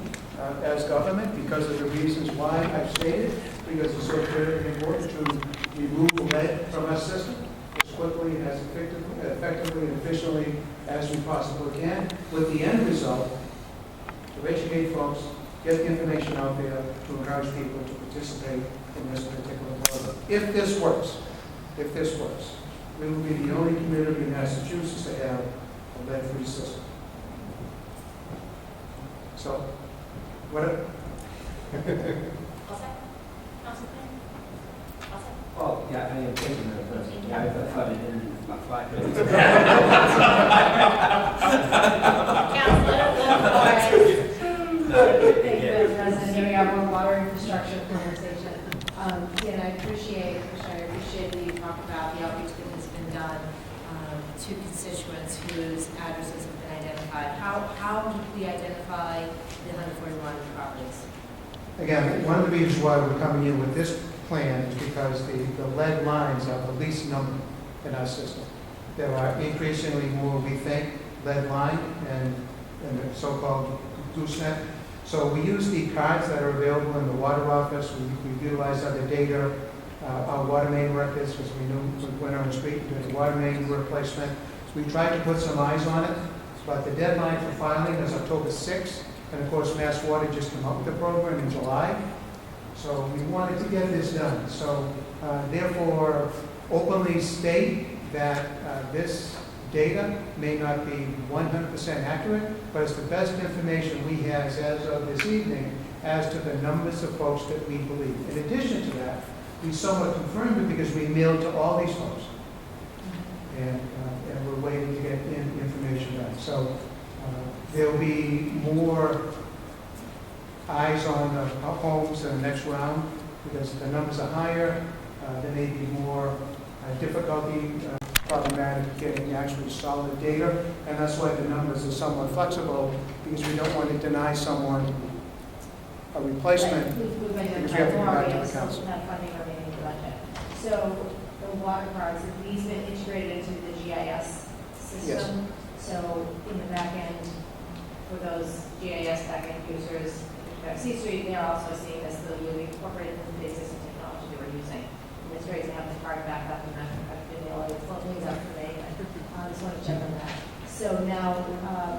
as government because of the reasons why I've stated, because it's so critically important to remove lead from our system as quickly and as effectively and efficiently as we possibly can, with the end result to educate folks, get the information out there, to encourage people to participate in this particular program. If this works, we will be the only community in Massachusetts to have a lead-free system. So, what? All set? Council Plan? All set? Oh, yeah, I am thinking of this. Yeah, I thought it ended in about 5 minutes. Thank you, Madam President. Here we have more water infrastructure conversation. And I appreciate that you talk about the outreach that has been done to constituents whose addresses have been identified. How did we identify the 141 properties? Again, one of the reasons why we're coming in with this plan is because the lead lines are the least number in our system. There are increasingly more, we think, lead line and the so-called gooseneck. So we use the cards that are available in the water office. We utilize other data our water main workers, because we knew we went on the street and did a water main replacement. We tried to put some eyes on it, but the deadline for filing is October 6th, and of course, Mass Water just came up with the program in July. So we wanted to get this done. So therefore, openly state that this data may not be 100% accurate, but it's the best information we have as of this evening as to the numbers of folks that we believe. In addition to that, we somewhat confirmed it because we mailed to all these folks. And we're waiting to get information done. So there'll be more eyes on the homes in the next round because the numbers are higher. There may be more difficulty, problematic getting actually solid data, and that's why the numbers are somewhat flexible because we don't want to deny someone a replacement We've because we have to go back to the still council. have funding remaining in the budget. So the water cards, have these been integrated into the GIS system? So in the back end, for those GIS back-end users, C-Suite, they're also seeing this, so you'll be incorporated into the existing technology that we're using. And it's great to have the card back up and I've been able to float things up for me. I just want to check on that. So now,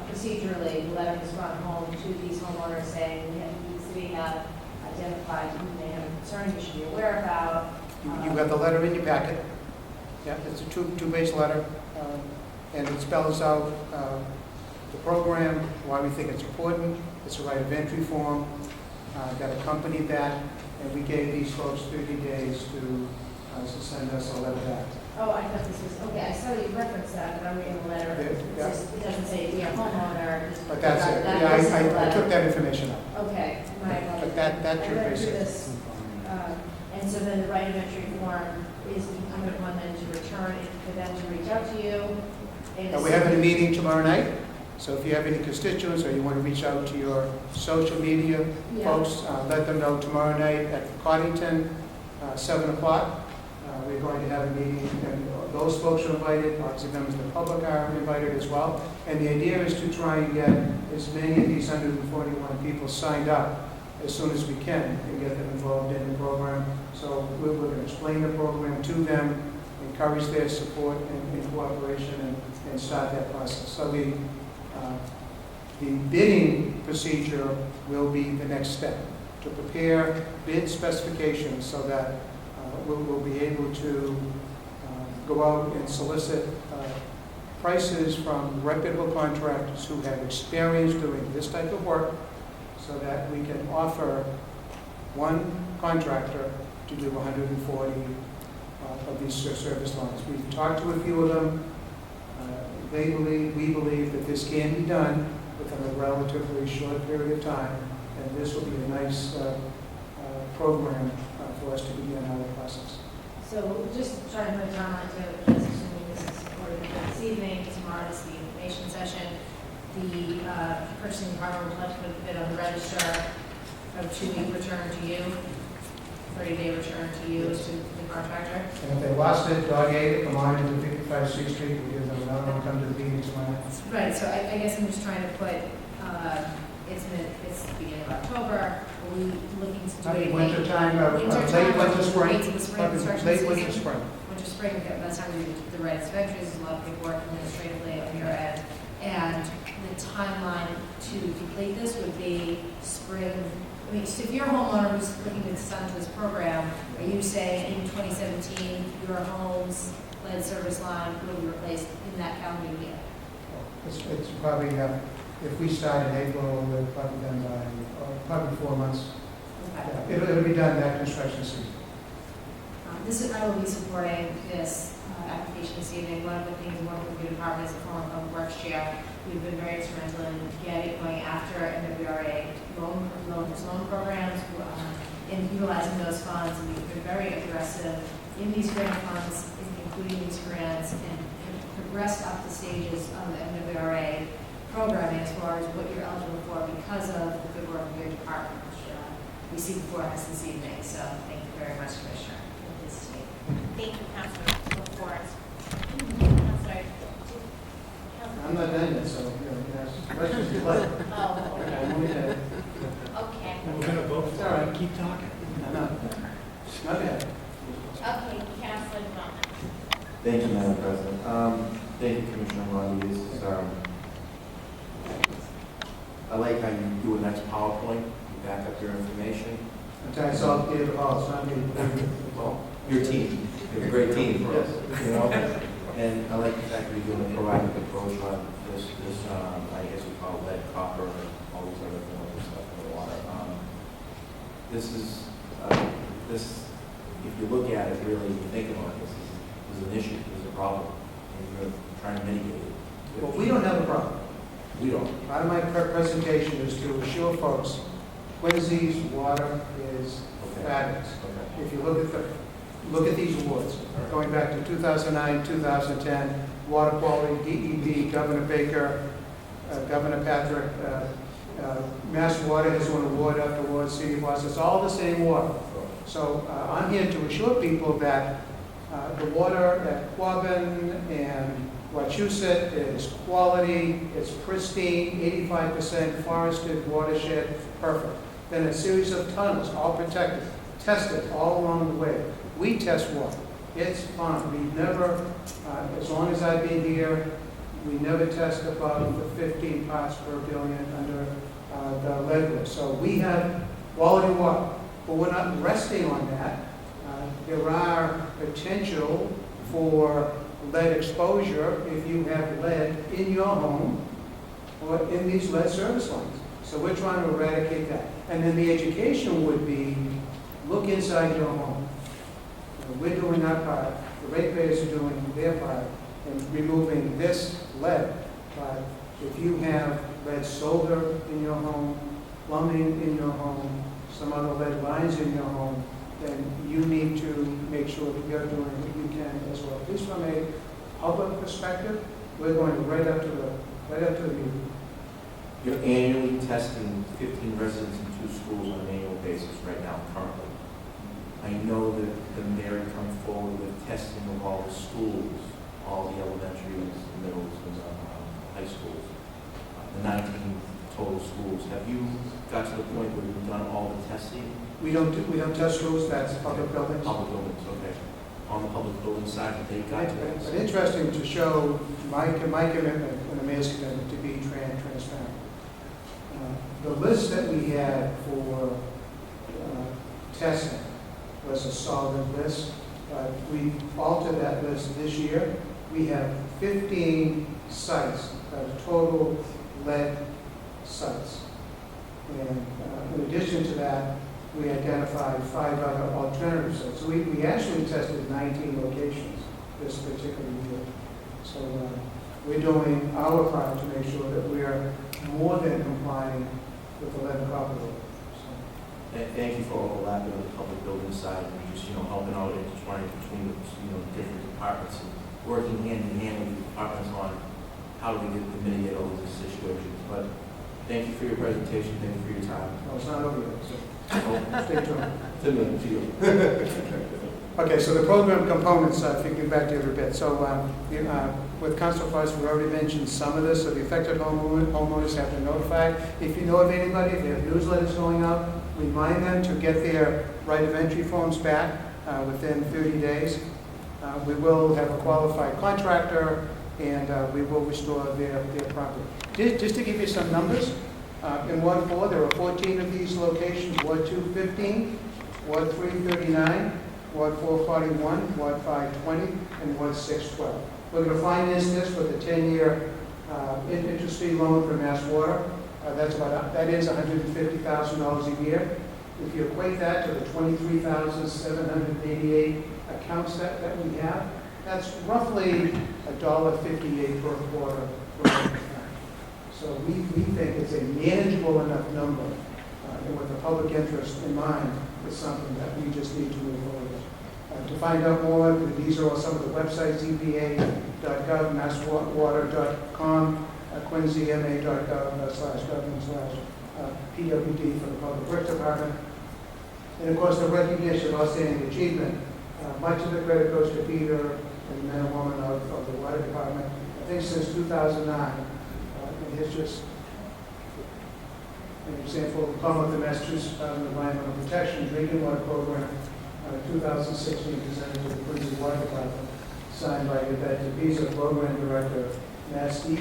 procedurally, the letter is run home to these homeowners saying, we have identified who may have a concern you should be aware about. You got the letter in your packet. Yeah, it's a two-page letter, and it spells out the program, why we think it's important. It's a right of entry form that accompanied that, and we gave these folks 30 days to send us a letter back. Oh, I thought this was, okay, I saw you referenced that, but I'm reading the letter. Yeah. It doesn't say we are homeowner. But that's it. Yeah, I took that information out. Okay, my apologies. But that's your I read through basic. this, and so then the right of entry form is incumbent upon them to return for them to reach out to you. We're having a meeting tomorrow night, so if you have any constituents or you want to reach out to your social media folks, let them know tomorrow night at Coddington, 7 o'clock. We're going to have a meeting, and those folks are invited, obviously members of the public are invited as well. And the idea is to try and get as many of these 141 people signed up as soon as we can and get them involved in the program. So we're going to explain the program to them, encourage their support and cooperation, and start that process. So the bidding procedure will be the next step, to prepare bid specifications so that we'll be able to go out and solicit prices from reputable contractors who have experience doing this type of work so that we can offer one contractor to do 140 of these service lines. We've talked to a few of them. We believe that this can be done within a relatively short period of time, and this will be a nice program for us to begin our process. So just trying to put a timeline together, because assuming this is recorded this evening, tomorrow is the information session. The purchasing department would like to put a bid on the register of 2-week return to you, 30-day return to you as to the contractor. And if they lost it, dog ate it, come on into 55 C Street, we give them another one, come to the meeting tomorrow. Right, so I guess I'm just trying to put, it's the beginning of October, are we looking to do anything? Winter time, late winter, spring. Late winter, spring. Winter, spring, by the time we do the right of entries, there's a lot of paperwork administratively on your end. And the timeline to complete this would be spring. I mean, so if you're a homeowner who's looking to sign to this program, are you saying in 2017, your home's lead service line will be replaced in that calendar year? It's probably, if we start in April, we're probably done by probably 4 months. Okay. It'll be done that construction season. I will be supporting this application this evening. One of the things working with the department as a former public works chair, we've been very instrumental in going after NWRA loan programs, in utilizing those funds, and we've been very aggressive in these grant funds, including these grants, and progressed up the stages of the NWRA programming as far as what you're eligible for because of the good work of your department, which we see before us this evening. So thank you very much, Commissioner. Thank you, Councilor. Look forward. Councilor. I'm not done yet, so, let's just play. Oh, Okay, I'm only done. okay. We're going to vote. It's all right. Keep talking. No, it's not bad. Okay, Councilor Devon. Thank you, Madam President. Thank you, Commissioner Rondi. This is, I like how you do a nice PowerPoint, you back up your information. Sometimes I'll give it all, it's not me. Well, your team, you have a great team, Yes. you know? And I like the fact that you're doing a proactive approach on this, I guess we call it lead, copper, and all these other forms of stuff in the water. This, if you look at it really, you think about it, this is an issue, this is a problem, and you're trying to mitigate it. Well, we don't have a problem. We don't. Part of my presentation is to assure folks, Quincy's water is fabulous. Okay. If you look at these awards, going back to 2009, 2010, water quality, DEP, Governor Baker, Governor Patrick, Mass Water has won award after award, City of Boston, it's all the same water. So I'm here to assure people that the water at Quabbin and Wachusett is quality, it's pristine, 85% forested watershed, perfect. Then a series of tunnels, all protected, tested all along the way. We test water. It's fine. We've never, as long as I've been here, we never test above the 15 parts per billion under the lead list. So we have quality water, but we're not resting on that. There are potential for lead exposure if you have lead in your home or in these lead service lines. So we're trying to eradicate that. And then the education would be, look inside your home. We're doing our part, the ratepayers are doing their part in removing this lead. But if you have lead solder in your home, plumbing in your home, some other lead lines in your home, then you need to make sure that you're doing what you can as well. At least from a public perspective, we're going right up to the meeting. You're annually testing 15 residents in 2 schools on an annual basis right now, currently. I know that the mayor comes forward with testing of all the schools, all the elementaries, middles, and high schools, the 19 total schools. Have you got to the point where you've done all the testing? We don't test schools, that's public buildings. Public buildings, okay. On the public building side, they got to that. But interesting to show my commitment and the mayor's commitment to be transparent. The list that we had for testing was a solid list, but we altered that list this year. We have 15 sites that are total lead sites. And in addition to that, we identified 5 other alternative sites. So we actually tested 19 locations this particular year. So we're doing our part to make sure that we're more than complying with the lead and copper law. Thank you for overlapping on the public building side and just, helping out and just running between the, different departments and working hand in hand with the departments on how do we get to mitigate all these situations. But thank you for your presentation. Thank you for your time. No, it's not over yet, so stay tuned. To you. Okay, so the program components, if you can get back to every bit. So with Council Price, we already mentioned some of this. So the affected homeowners have been notified. If you know of anybody, if they have newsletters going out, remind them to get their right of entry forms back within 30 days. We will have a qualified contractor, and we will restore their property. Just to give you some numbers, in Ward 4, there are 14 of these locations, Ward 2, 15, Ward 3, 39, Ward 4, 41, Ward 5, 20, and Ward 6, 12. We're going to finance this with a 10-year interest-free loan from Mass Water. That is $150,000 a year. If you equate that to the 23,788 accounts that we have, that's roughly $1.58 per quarter. So we think it's a manageable enough number, and with the public interest in mind, it's something that we just need to move forward with. To find out more, these are all some of the websites: epa.gov, masswater.com, quincyma.gov/government/PWD for the Public Works Department. And of course, the recognition of outstanding achievement. Much of the credit goes to Peter and the men and women of the Water Department. I think since 2009, and it's just an example of the Commonwealth of Massachusetts Department of Environmental Protection Drinking Water Program. 2016, presented to the Quincy Water Department, signed by Yvette DePisa, Program Director, Mass DEP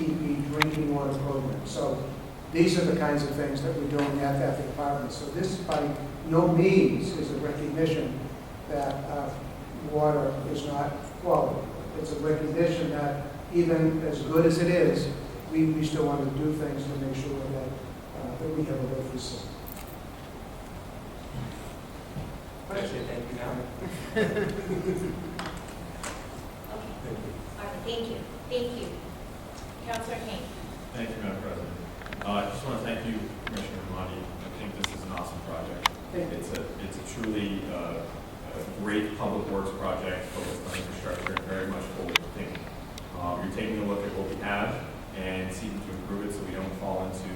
Drinking Water Program. So these are the kinds of things that we're doing at the department. So this by no means is a recognition that water is not quality. It's a recognition that even as good as it is, we still want to do things to make sure that we have a good system. Thank you, now. Okay. All right, thank you. Thank you. Councilor King. Thank you, Madam President. I just want to thank you, Commissioner Ramadi. I think this is an awesome project. It's a truly a great public works project focused on infrastructure and very much forward thinking. You're taking a look at what we have and seeking to improve it so we don't fall into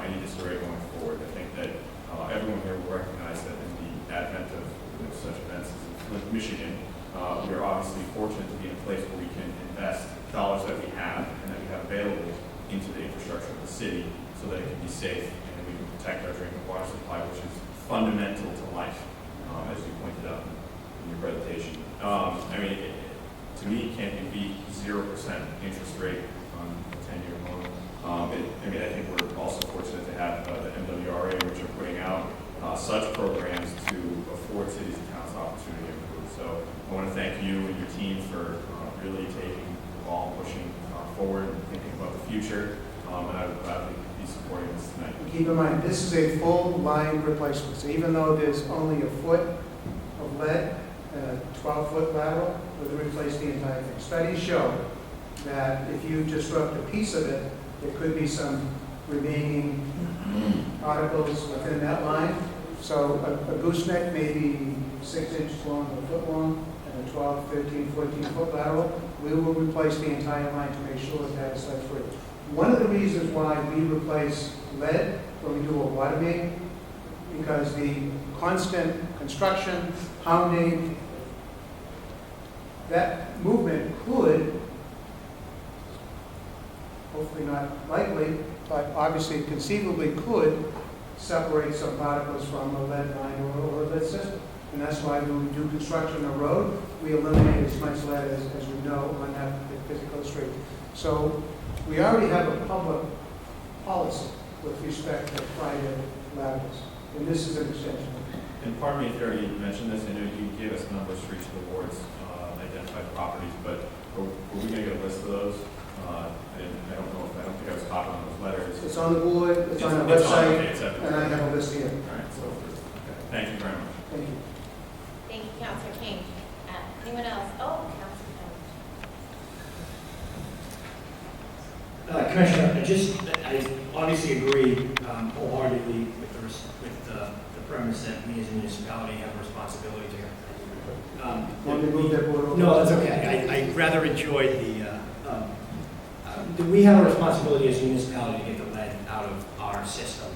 any disarray going forward. I think that everyone here will recognize that in the advent of such events as in Flint, Michigan, we are obviously fortunate to be in a place where we can invest dollars that we have and that we have available into the infrastructure of the city so that it can be safe and we can protect our drinking water supply, which is fundamental to life, as you pointed out in your presentation. I mean, to me, it can't be 0% interest rate on a 10-year loan. I think we're also fortunate to have the MWRA, which are putting out such programs to afford cities and towns the opportunity to improve. So I want to thank you and your team for really taking the ball and pushing forward and thinking about the future. And I would gladly be supporting this tonight. Keep in mind, this is a full line replacement. So even though there's only a foot of lead and a 12-foot lateral, we're going to replace the entire thing. Studies show that if you disrupt a piece of it, there could be some remaining particles within that line. So a gooseneck may be 6 inches long, a foot long, and a 12, 13, 14-foot lateral. We will replace the entire line to make sure that it's lead-free. One of the reasons why we replace lead when we do a water main, because the constant construction, pounding, that movement could, hopefully not likely, but obviously conceivably could separate some particles from a lead line or a lead system. And that's why when we do construction on a road, we eliminate as much lead as we know on that particular street. So we already have a public policy with respect to private laterals, and this is an extension. And pardon me if you already mentioned this, I know you gave us numbers for each of the wards, identified properties, but were we going to get a list of those? I don't think I was copied on those letters. It's on the board, it's on the website, okay, and I have a list here. All right, so, okay. Thank you very much. Thank you. Thank you, Councilor King. Anyone else? Oh, Councilor Jones. Commissioner, I obviously agree wholeheartedly with the premise that we as a municipality have a responsibility here. Want me to move that board over? No, that's okay. I rather enjoyed we have a responsibility as a municipality to get the lead out of our system.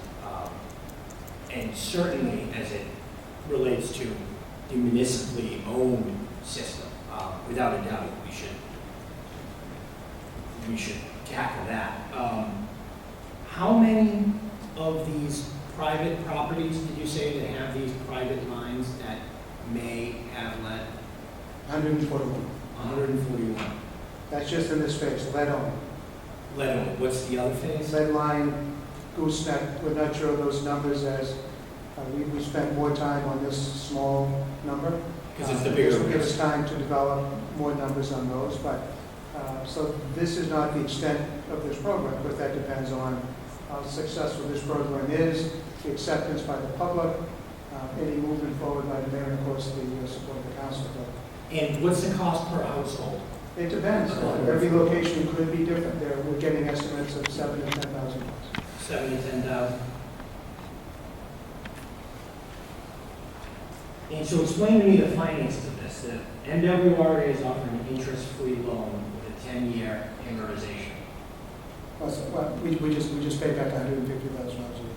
And certainly as it relates to the municipally owned system, without a doubt, we should tackle that. How many of these private properties did you say that have these private lines that may have lead? 141. 141. That's just in this phase, lead only. Lead only. What's the other phase? Lead line, gooseneck, we're not sure of those numbers as we spent more time on this small number. Because it's the bigger This will one. give us time to develop more numbers on those, but so this is not the extent of this program, but that depends on how successful this program is, the acceptance by the public, any movement forward by the mayor, and of course the support of the council. And what's the cost per household? It depends. Every location could be different. We're getting estimates of $7,000 to $10,000. 7,000 to 10,000. And so explain to me the finances of this. The MWRA is offering an interest-free loan with a 10-year amortization. Well, we just paid back $150,000 a year.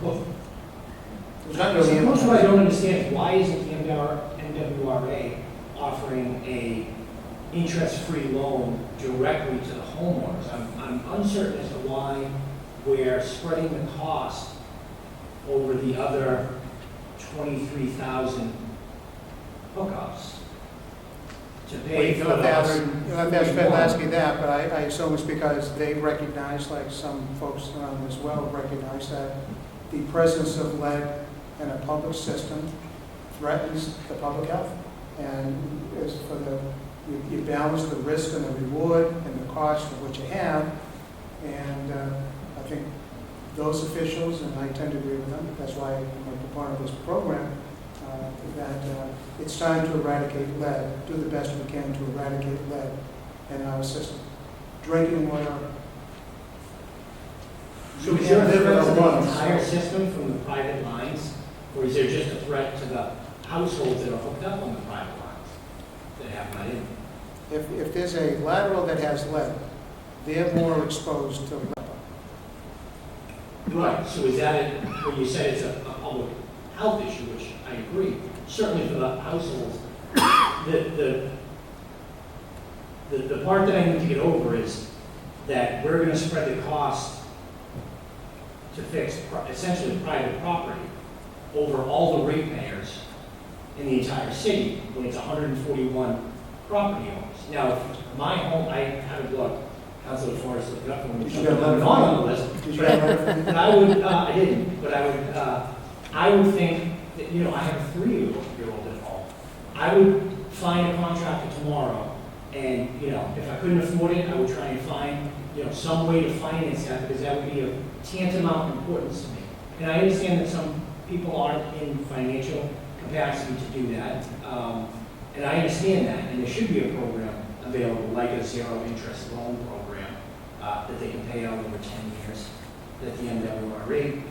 Well, So most of what I don't understand is why isn't the MWRA offering a interest-free loan directly to the homeowners? I'm uncertain as to why we're spreading the cost over the other 23,000 hookups to pay for You'll have the to ask 141. Fedlasky that, but I assume it's because they recognize, like some folks around as well recognize, that the presence of lead in a public system threatens the public health. And as for you balance the risk and the reward and the cost of what you have. And I think those officials, and I tend to agree with them, that's why I'm a part of this program, that it's time to eradicate lead, do the best we can to eradicate lead in our system. Drinking water. So is there a threat to the entire system from the private lines? Or is there just a threat to the households that are hooked up on the private lines that have lead in? If there's a lateral that has lead, they're more exposed to lead. Right, so is that, when you say it's a public health issue, which I agree, certainly for the households, the part that I need to get over is that we're going to spread the cost to fix essentially private property over all the ratepayers in the entire city when it's 141 property owners. Now, my home, I haven't looked, Councilor Forrest looked up for me. Did you get a letter not from on the list. Did you get a letter from But I would, I didn't, but I would think that, you know, I have a 3-year-old at home. I would find a contractor tomorrow, and, you know, if I couldn't afford it, I would try and find, you know, some way to finance that, because that would be of tantamount importance to me. And I understand that some people aren't in financial capacity to do that, and I understand that, and there should be a program available, like a zero-interest loan program, that they can pay out over 10 years, that the MWRA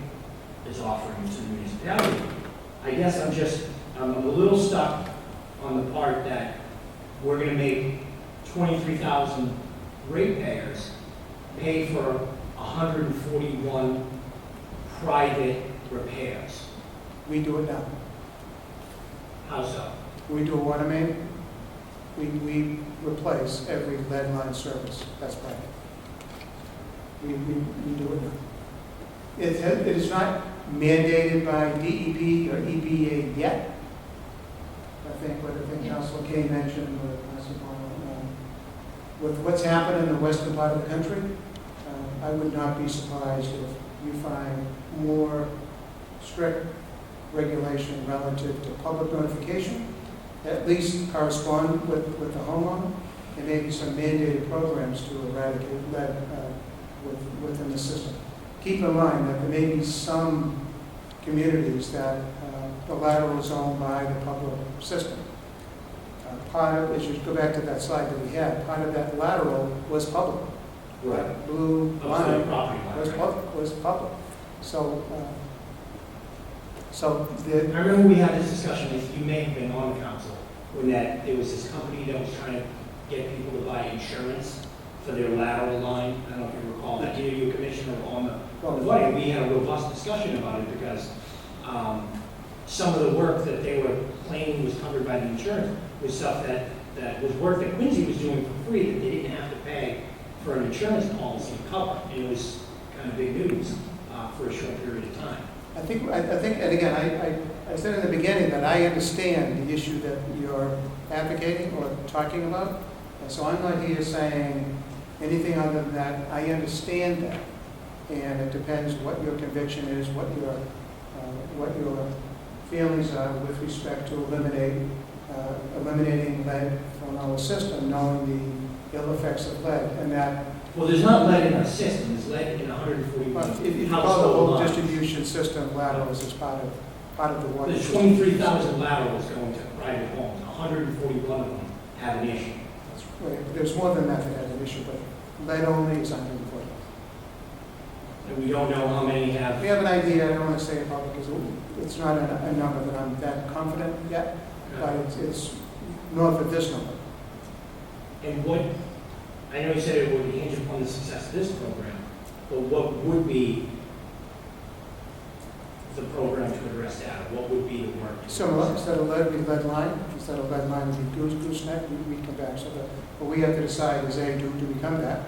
is offering to the municipality. I guess I'm a little stuck on the part that we're going to make 23,000 ratepayers pay for 141 private repairs. We do it now. How so? We do a water main. We replace every lead line service. That's private. We do it now. It is not mandated by DEP or EPA yet. I think Councilor Kane mentioned, with what's happened in the western part of the country, I would not be surprised if you find more strict regulation relative to public notification, at least correspond with the homeowner, and maybe some mandated programs to eradicate lead within the system. Keep in mind that there may be some communities that the lateral is owned by the public system. Part of, as you go back to that slide that we had, part of that lateral was public. Right. That blue line was public. So, I remember we had this discussion, you may have been on the council, when there was this company that was trying to get people to buy insurance for their lateral line. I don't know if you recall that, either you commissioner or on the body. We had a robust discussion about it because some of the work that they were claiming was covered by the insurance was stuff that was work that Quincy was doing for free, that they didn't have to pay for an insurance policy to cover. And it was kind of big news for a short period of time. I think, and again, I said in the beginning that I understand the issue that you're advocating or talking about. And so I'm not here saying anything other than that. I understand that. And it depends what your conviction is, what your feelings are with respect to eliminating lead from our system, knowing the ill effects of lead. And that, well, there's not lead in our system, there's lead in 141 if you call the whole distribution system laterals as part of the water. There's 23,000 laterals going to private homes, 141 of them have an issue. Right. There's more than that has an issue, but lead only is 140. And we don't know how many have. We have an idea, I don't want to say it publicly, because it's not a number that I'm that confident yet, but it's north of this number. And what, I know you said it would hinge upon the success of this program, but what would be the program to address that? What would be the work? Similar, instead of lead, we lead line. Instead of lead line, we gooseneck, we come back. So what we have to decide is, A, do we come back?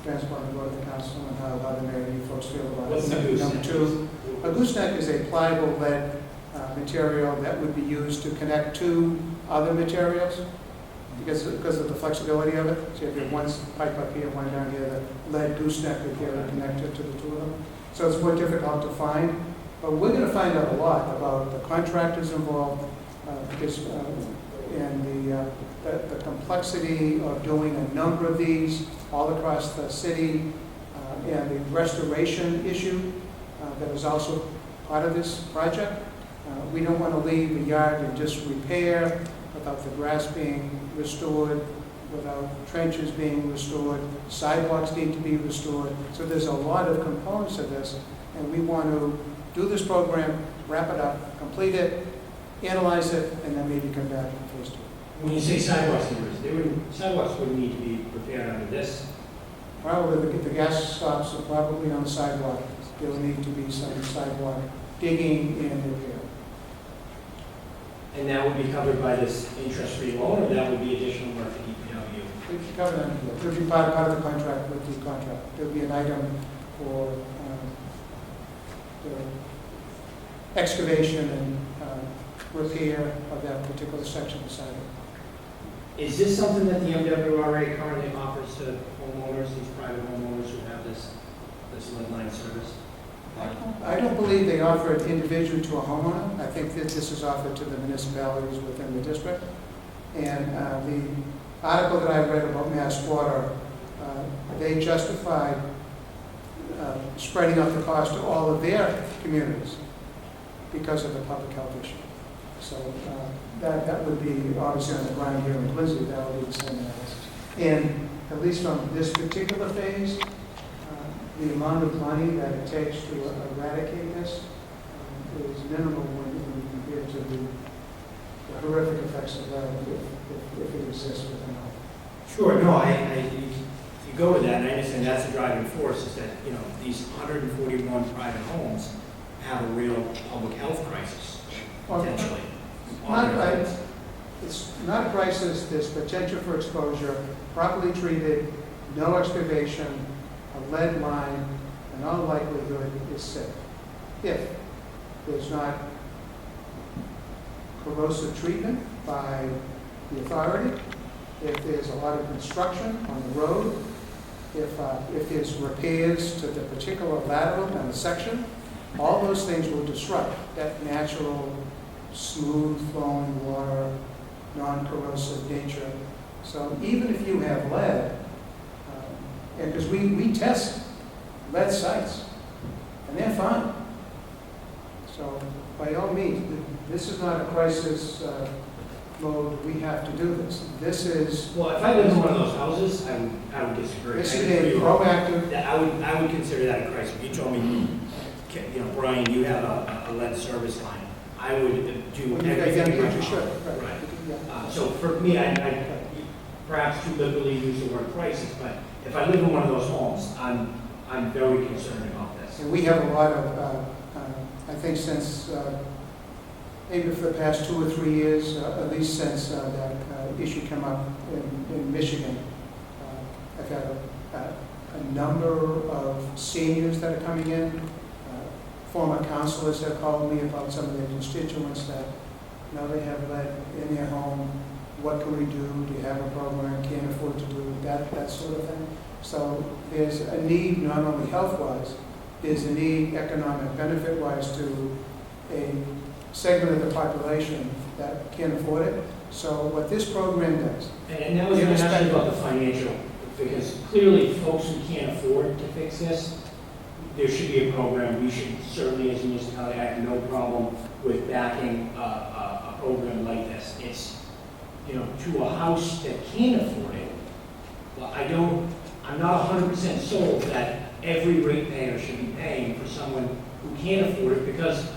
transport and go to the council and how the mayor and you folks feel about What's it. a gooseneck? Number two, a gooseneck is a pliable lead material that would be used to connect two other materials because of the flexibility of it. So if you have one pipe up here, one down here, the lead gooseneck would be able to connect it to the two of them. So it's more difficult to find. But we're going to find out a lot about the contractors involved and the complexity of doing a number of these all across the city and the restoration issue that is also part of this project. We don't want to leave the yard and just repair without the grass being restored, without trenches being restored, sidewalks need to be restored. So there's a lot of components of this, and we want to do this program, wrap it up, complete it, analyze it, and then maybe come back in phase two. When you say sidewalks, sidewalks would need to be prepared under this. Probably the gas stops are probably on the sidewalk. There'll need to be some sidewalk digging and repair. And that would be covered by this interest-free loan, or that would be additional work for DPW? It's covered under that. It'll be part of the contract with the contract. There'll be an item for the excavation and repair of that particular section of sidewalk. Is this something that the MWRA currently offers to homeowners, these private homeowners who have this lead line service? I don't believe they offer it individually to a homeowner. I think that this is offered to the municipalities within the district. And the article that I read about Mass Water, they justified spreading out the cost to all of their communities because of the public health issue. So that would be obviously on the ground here in Quincy, that would be the same analysis. And at least on this particular phase, the amount of money that it takes to eradicate this is minimal when compared to the horrific effects of that if it exists within our. Sure, no, you go with that, and I understand that's the driving force, is that, these 141 private homes have a real public health crisis, potentially. It's not a crisis, there's potential for exposure, properly treated, no excavation, a lead line, in all likelihood is safe. If there's not corrosive treatment by the authority, if there's a lot of construction on the road, if there's repairs to the particular lateral and the section, all those things will disrupt that natural, smooth flowing water, non-corrosive nature. So even if you have lead, and because we test lead sites, and they're fine. So by all means, this is not a crisis mode. We have to do this. This is. Well, if I lived in one of those houses, I would disagree. This is a proactive. I would consider that a crisis. If you told me, Brian, you have a lead service line, I would do everything in my power. Right. So for me, I perhaps too liberally use the word crisis, but if I live in one of those homes, I'm very concerned about this. And we have a lot of, I think since maybe for the past 2 or 3 years, at least since that issue came up in Michigan, I've had a number of seniors that are coming in. Former counselors have called me about some of their constituents that now they have lead in their home. What can we do? Do you have a program? Can't afford to do that sort of thing. So there's a need, not only health-wise, there's a need economic benefit-wise to a segment of the population that can't afford it. So what this program does. And that was actually about the financial, because clearly folks who can't afford to fix this, there should be a program. We should certainly, as a municipality, I have no problem with backing a program like this. It's, to a house that can't afford it. Well, I'm not 100% sold that every ratepayer should be paying for someone who can't afford it, because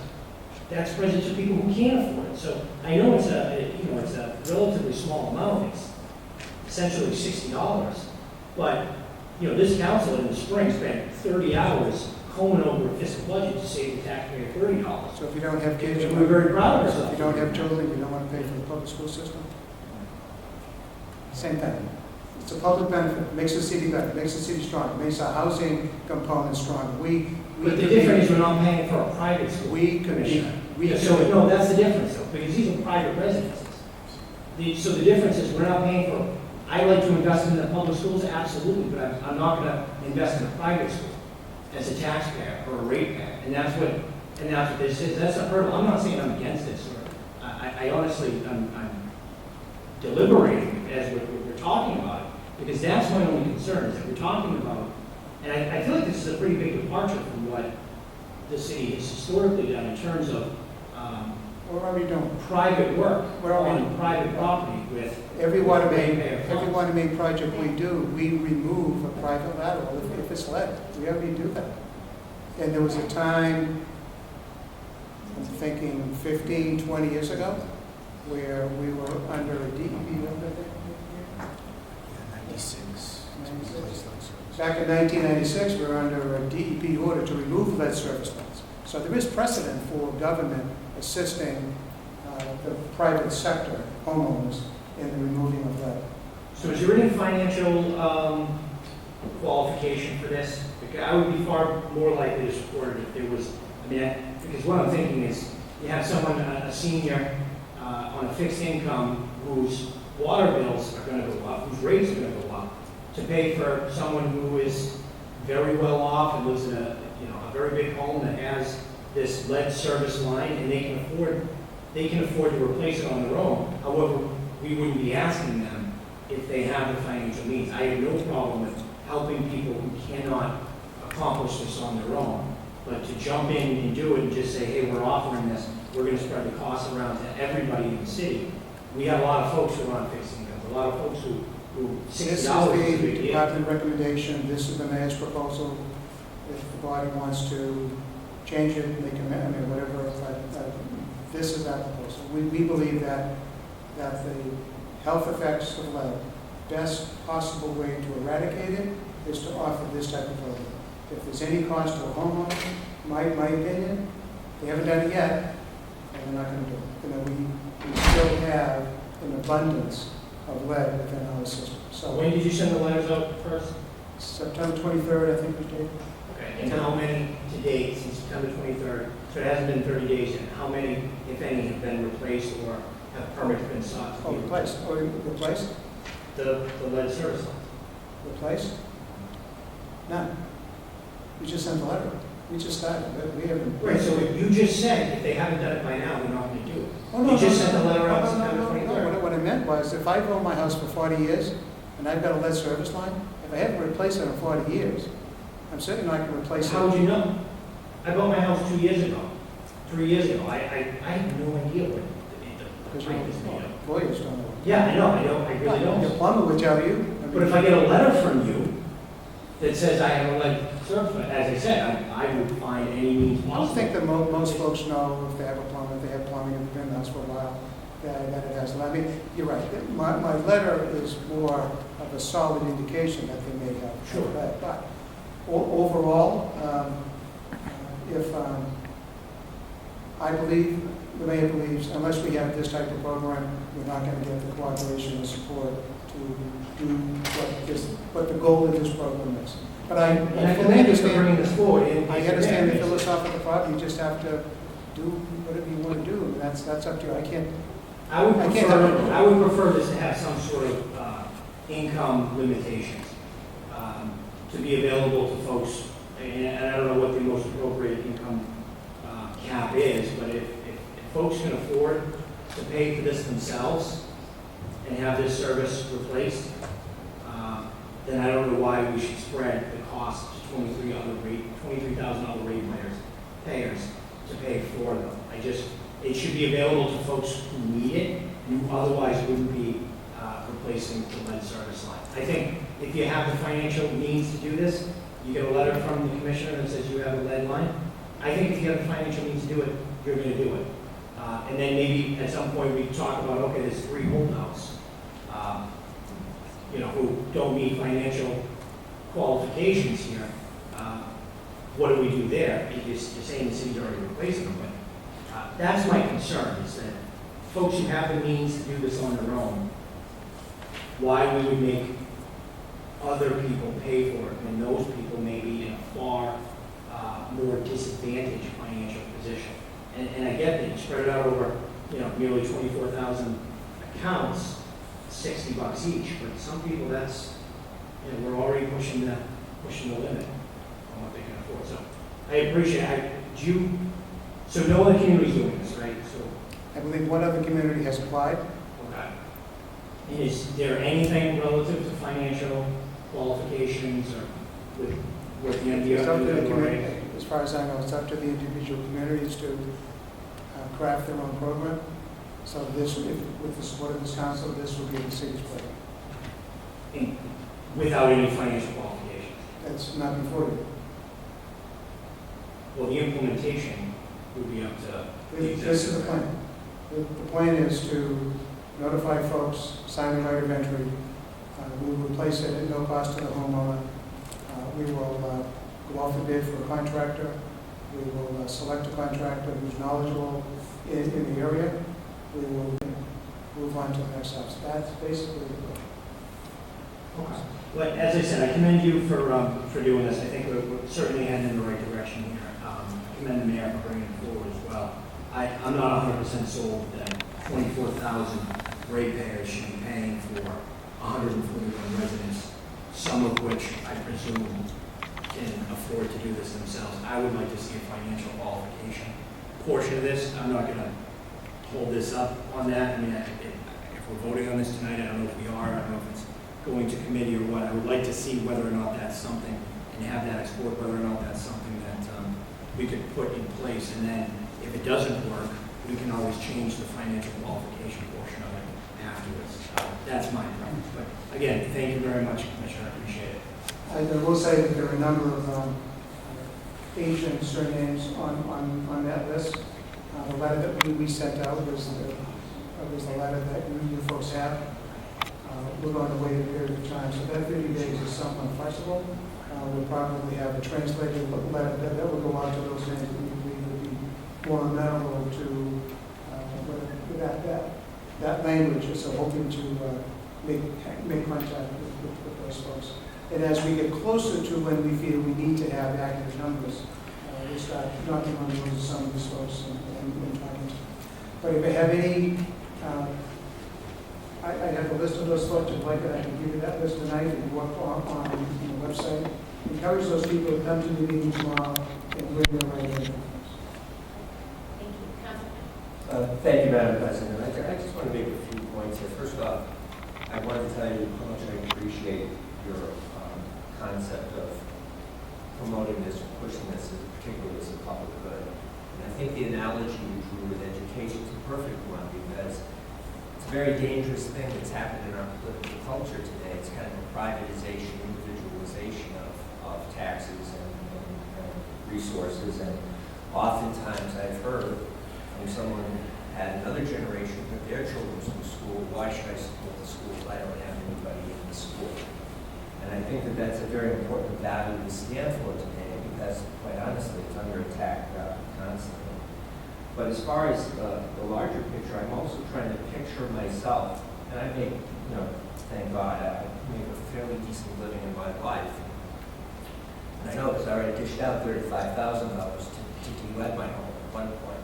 that's present to people who can't afford it. So I know it's a relatively small amount. It's essentially $60, but this council in the spring spent 30 hours combing over a fiscal budget to save the taxpayer $30. So if you don't have kids, we're very proud of ourselves. If you don't have children, you don't want to pay for the public school system. Same thing. It's a public benefit, it makes the city better, it makes the city stronger, it makes our housing component stronger. But the difference is we're not paying for a private school. We could be, So, no, that's the difference though, because these are private residences. So the difference is we're not paying for, I like to invest in the public schools, absolutely, but I'm not gonna invest in a private school as a taxpayer or a ratepayer. And that's what this is. That's a hurdle. I'm not saying I'm against this, or I honestly, I'm deliberating as we're talking about it, because that's my only concern, is that we're talking about, and I feel like this is a pretty big departure from what the city has historically done in terms of what are we doing? private work Where are we? on private property with Every water main, ratepayer every funds. water main project we do, we remove a private lateral if it's lead. We already do that. And there was a time, I'm thinking 15, 20 years ago, where we were under a DEP, remember that? 96. Back in 1996, we were under a DEP order to remove lead surface lines. So there is precedent for government assisting the private sector homeowners in the removing of lead. So is there any financial qualification for this? Because I would be far more likely to support it if there was, because what I'm thinking is, you have someone, a senior, on a fixed income, whose water bills are gonna go up, whose rates are gonna go up, to pay for someone who is very well off and lives in a very big home that has this lead service line, and they can afford to replace it on their own. However, we wouldn't be asking them if they have the financial means. I have no problem with helping people who cannot accomplish this on their own, but to jump in and do it and just say, hey, we're offering this, we're gonna spread the cost around to everybody in the city. We have a lot of folks who are on fixed incomes, a lot of folks who This $60 is is a big the deal. department recommendation, this is the mayor's proposal. If the body wants to change it, make an amendment, whatever, this is our proposal. We believe that the health effects of lead, best possible way to eradicate it is to offer this type of program. If there's any cost to a homeowner, my opinion, they haven't done it yet, and they're not going to do it. We still have an abundance of lead within our system. So when did you send the letters out first? September 23rd, I think we did. Okay, and how many to date since September 23rd? So it hasn't been 30 days yet. How many, if any, have been replaced or have permits been sought to be Replaced. Replaced? The lead service line? Replaced? None. We just sent a letter. We just started. We haven't. Right, so you just said if they haven't done it by now, they're not going to do it. Oh, no, You just no, sent no, the letter out no, September no, no, 23rd. no. What I meant was, if I've owned my house for 40 years, and I've got a lead service line, if I haven't replaced it in 40 years, I'm certainly not going to replace it. How would you know? I bought my house 2 years ago, 3 years ago. I have no idea what the Because pipe is made of. lawyers don't know. Yeah, I really don't. Your plumber would tell you. But if I get a letter from you that says I have a lead service line, as I said, I would find any means I don't possible. think that most folks know if they have a plumber, if they have plumbing in their house for a while, that it has lead. I mean, you're right. My letter is more of a solid indication that they may have Sure. lead. But overall, if I believe, the mayor believes, unless we have this type of program, we're not going to get the cooperation and support to do what the goal of this program is. But I fully thank you for bringing understand. this forward. I understand the philosophical part. You just have to do whatever you want to do. And that's up to you. I would can't tell you. prefer this to have some sort of income limitations, to be available to folks, and I don't know what the most appropriate income cap is, but if folks can afford to pay for this themselves and have this service replaced, then I don't know why we should spread the cost to 23,000 other payers to pay for them. It should be available to folks who need it, who otherwise wouldn't be replacing the lead service line. I think if you have the financial means to do this, you get a letter from the commissioner that says you have a lead line. I think if you have the financial means to do it, you're going to do it. And then maybe at some point we talk about, okay, there's 3 holdouts, who don't meet financial qualifications here. What do we do there? You're saying the city's already replacing them, but that's my concern, is that folks who have the means to do this on their own, why we would make other people pay for it when those people may be in a far more disadvantaged financial position. And I get that you spread it out over, nearly 24,000 accounts, $60 each, but some people that's, we're already pushing the limit on what they can afford. So I appreciate it. So no other community's doing this, right? So, I believe one other community has applied. okay. Is there anything relative to financial qualifications or with the It's up to the MDO? community. As far as I know, it's up to the individual communities to craft their own program. So this, with the support of this council, this will be the city's program. Without any financial qualifications? That's not before you. Well, the implementation would be up to the This is the executive. plan. The plan is to notify folks, sign a right of entry. We will place it at no cost to the homeowner. We will go off the bid for a contractor. We will select a contractor who's knowledgeable in the area. We will move on to the next house. That's basically the plan. Okay. But as I said, I commend you for doing this. I think we're certainly heading in the right direction here. I commend the mayor for bringing it forward as well. I'm not 100% sold that 24,000 ratepayers should be paying for 141 residents, some of which I presume can afford to do this themselves. I would like to see a financial qualification portion of this. I'm not going to hold this up on that. I mean, if we're voting on this tonight, I don't know if we are. I don't know if it's going to committee or what. I would like to see whether or not that's something, and have that explored, whether or not that's something that we could put in place. And then if it doesn't work, we can always change the financial qualification portion of it afterwards. That's my preference. But again, thank you very much, Commissioner. I appreciate it. I will say that there are a number of Asian surnames on that list. The letter that we sent out was the letter that you folks have. We're going to wait a period of time, so that 30 days is somewhat flexible. We'll probably have a translated letter that will go out to those names that we believe would be more amenable to that language. So hoping to make contact with those folks. And as we get closer to when we feel we need to have accurate numbers, we'll start knocking on the doors of some of these folks and talking to them. But if they have any, I have a list of those folks, if like it, I can give you that list tonight and work on the website. Encourage those people to come to the meeting tomorrow and bring their right in. Thank you. Councilman? Thank you, Madam President. I just want to make a few points here. First off, I want to tell you how much I appreciate your concept of promoting this, pushing this, particularly as a public good. And I think the analogy you drew with education is a perfect one, because it's a very dangerous thing that's happened in our political culture today. It's kind of a privatization, individualization of taxes and resources. And oftentimes I've heard from someone who had another generation put their children through school, why should I support the school if I don't have anybody in the school? And I think that that's a very important value to stand for today, because quite honestly, it's under attack constantly. But as far as the larger picture, I'm also trying to picture myself, and I make, thank God, I make a fairly decent living in my life. And I know because I already dished out $35,000 to de-lead my home at one point.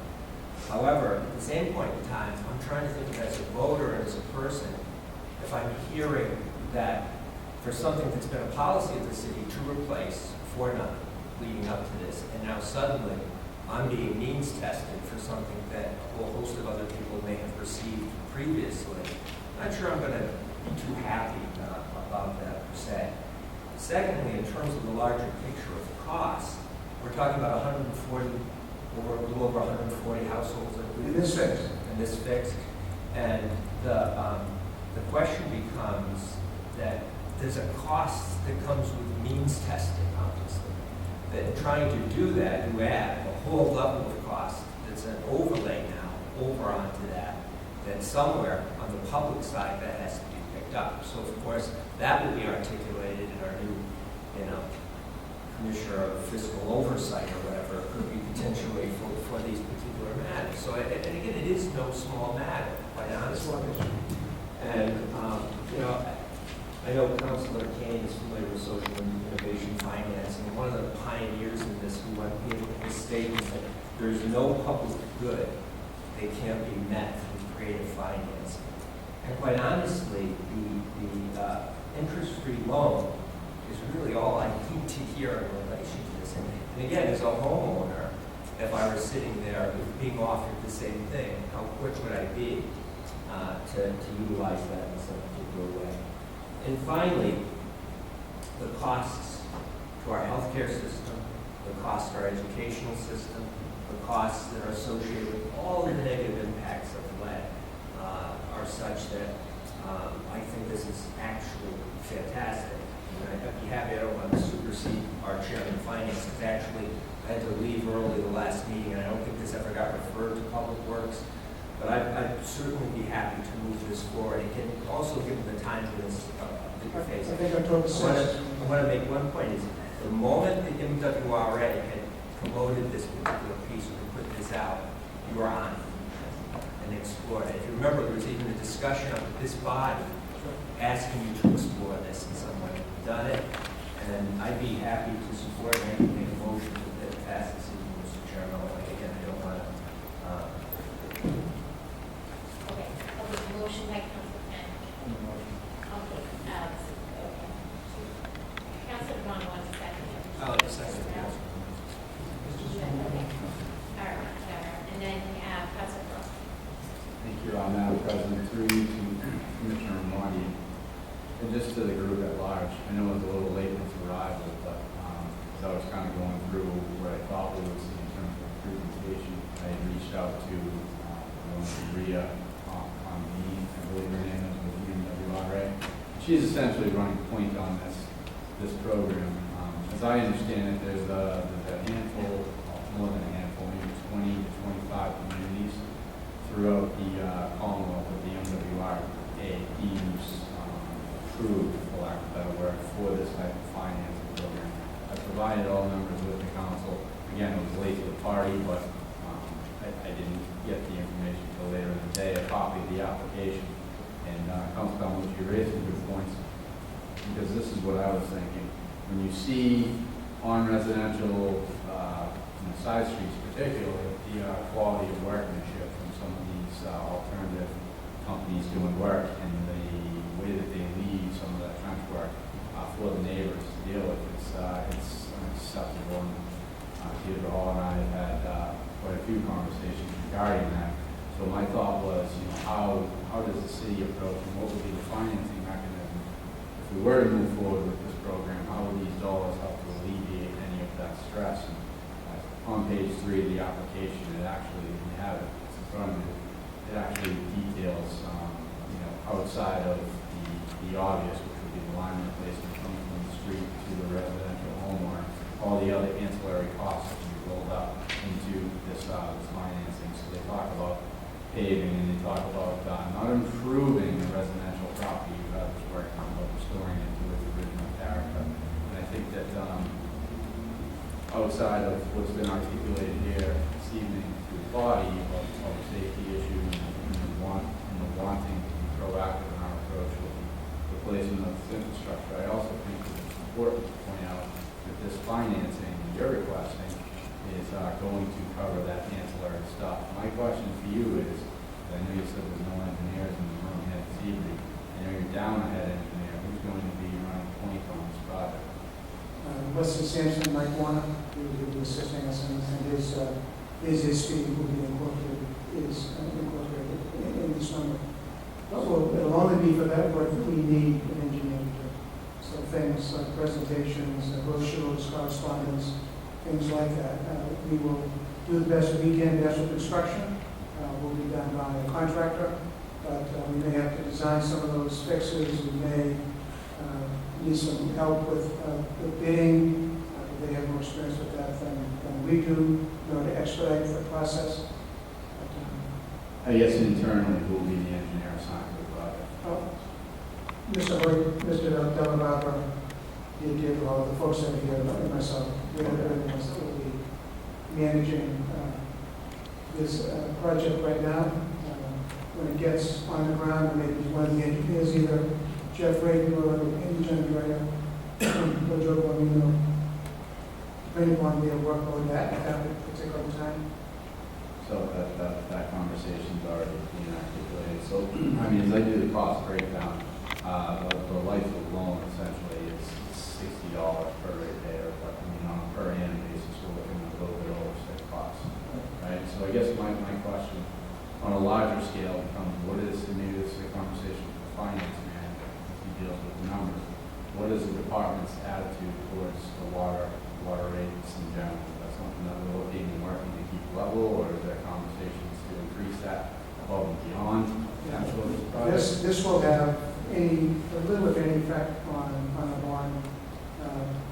However, at the same point in time, I'm trying to think of as a voter and as a person, if I'm hearing that for something that's been a policy of the city to replace for nothing leading up to this, and now suddenly I'm being means tested for something that a whole host of other people may have received previously. I'm not sure I'm going to be too happy about that per se. Secondly, in terms of the larger picture of cost, we're talking about 140, or a little over 140 households, I believe. And this fixed. And this fixed. And the question becomes that there's a cost that comes with means testing, obviously. That in trying to do that, you add a whole level of cost that's an overlay now over onto that, then somewhere on the public side that has to be picked up. So of course, that will be articulated in our new, Commissioner of Fiscal Oversight or whatever, it could be potentially for these particular matters. So, and again, it is no small matter, quite honestly. And, I I know Councilor Kane is familiar with social innovation financing, and one of the pioneers in this who went in his statement that there's no public good that can't be met through creative financing. And quite honestly, the interest-free loan is really all I need to hear in relation to this. And again, as a homeowner, if I were sitting there being offered the same thing, how quick would I be to utilize that in some particular way? And finally, the costs to our healthcare system, the costs to our educational system, the costs that are associated with all of the negative impacts of lead are such that I think this is actually fantastic. And I'd be happy, I don't want to supersede our chairman of finance, because actually I had to leave early the last meeting, and I don't think this ever got referred to Public Works. But I'd certainly be happy to move this forward. It can also give them the time for this bigger phase. I think October 6th. I want to make one point is, the moment the MWRA had promoted this particular piece, when we put this out, you were on it and explored it. If you remember, there was even a discussion of this body asking you to explore this in some way. You've done it, and I'd be happy to support it and make a motion that pass this evening, Mr. Chairman. Again, I don't want to. Okay, motion by Councilor Penn. Okay, Councilor Vaughn wants a second. Oh, the second. Okay. All right, and then Councilor Crowe. Thank you, Madam President. Through you to Commissioner Marty, and just to the group at large. I know it was a little late in its arrival, but as I was kind of going through what I thought we would see in terms of presentation, I had reached out to Rita on I believe her name is, with the MWRA. She's essentially running point on this program. As I understand it, there's a handful, more than a handful, maybe 20 to 25 communities throughout the Commonwealth of the MWRA deems approved, for lack of a better word, for this type of financing program. I provided all members with the council. Again, it was late to the party, but I didn't get the information until later in the day, a copy of the application. And Councilman, you raised some good points, because this is what I was thinking. When you see on residential side streets particularly, the quality of workmanship from some of these alternative companies doing work, and the way that they leave some of that trench work for the neighbors to deal with, it's unacceptable. And Peter Hall and I have had quite a few conversations regarding that. So my thought was, how does the city approach, and what would be the financing mechanism if we were to move forward with this program? How would these dollars help to alleviate any of that stress? And on page 3 of the application, it actually, we have it, it's in front of you, it actually details, outside of the obvious, which would be the line replacement coming from the street to the residential homeowner, all the other ancillary costs that can be rolled up into this financing. So they talk about paving, and they talk about not improving the residential property you have is working on, but restoring it to its original character. And I think that outside of what's been articulated here this evening to the body of public safety issues and the wanting to be proactive in our approach with the replacement of this infrastructure, I also think that it's important to point out that this financing you're requesting is going to cover that ancillary stuff. My question for you is, I know you said there's no engineers in the room here this evening. I know you're down ahead engineer. Who's going to be running point on this project? Wesley Sampson, Mike Warner, who will be assisting us, and his fee will be incorporated in this number. So it'll only be for that work that we need an engineer to do. So things like presentations, brochures, correspondence, things like that. We will do the best we can. The actual construction will be done by a contractor, but we may have to design some of those fixes. We may need some help with bidding. They have more experience with that than we do, in order to expedite the process. I guess internally, who will be the engineer assigned to the project? Mr. Hoyt, Mr. Delabarbera, the folks that are here, and myself, we're the ones that will be managing this project right now. When it gets on the ground, maybe one of the engineers, either Jeff Ravenberg, Andy Generator, Joe Bonino, depending on their workload at that particular time. So that conversation's already being articulated. So, I mean, as I do the cost breakdown, the life of the loan essentially is $60 per ratepayer, but I mean, on a per annum basis, we're looking at a little bit over $6, right? So I guess my question on a larger scale becomes, what is, and maybe this is a conversation with the finance manager, as he deals with the numbers, what is the department's attitude towards the water rates in general? Is that something that we're looking and working to keep level, or is there conversations to increase that above and beyond the actual project? This will have a little of any effect on the bond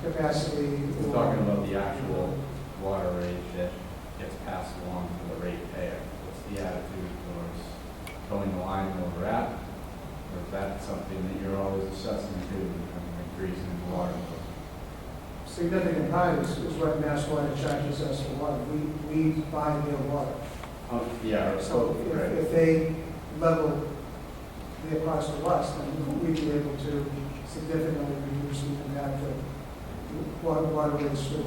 capacity. We're talking about the actual water rate that gets passed along to the ratepayer. What's the attitude towards towing the line where we're at? Or is that something that you're always assessing too, and increasing the water bill? Significant part is what Mass Water charges us for water. We buy their water. Oh, yeah. So if they level their cost to us, then we'd be able to significantly reduce the impact of water rates to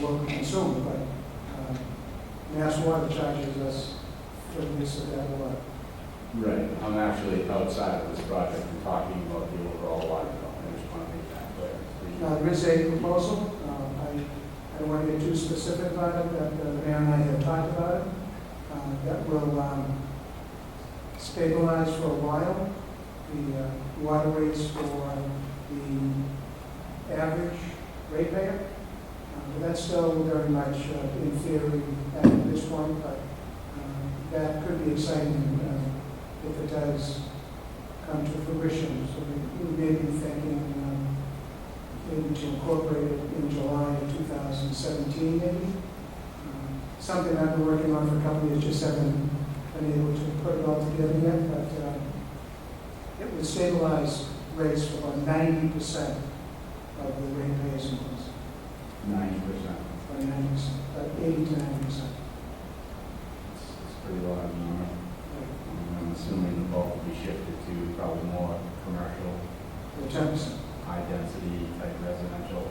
local consumer. But Mass Water charges us for the use of that water. Right. I'm actually outside of this project and talking about the overall water bill. I just want to make that clear. There is a proposal. I don't want to get too specific about it, but the mayor and I have talked about it. That will stabilize for a while the water rates for the average ratepayer. But that's still very much in theory at this point, but that could be exciting if it does come to fruition. So we may be thinking maybe to incorporate it in July of 2017, maybe. Something I've been working on for a couple of years, just haven't been able to put it all together yet, but it would stabilize rates for about 90% of the ratepayers in place. 90%. By 90%, about 80 to 90%. It's pretty large number. I'm assuming the bulk will be shifted to probably more commercial, 10%. high density type residential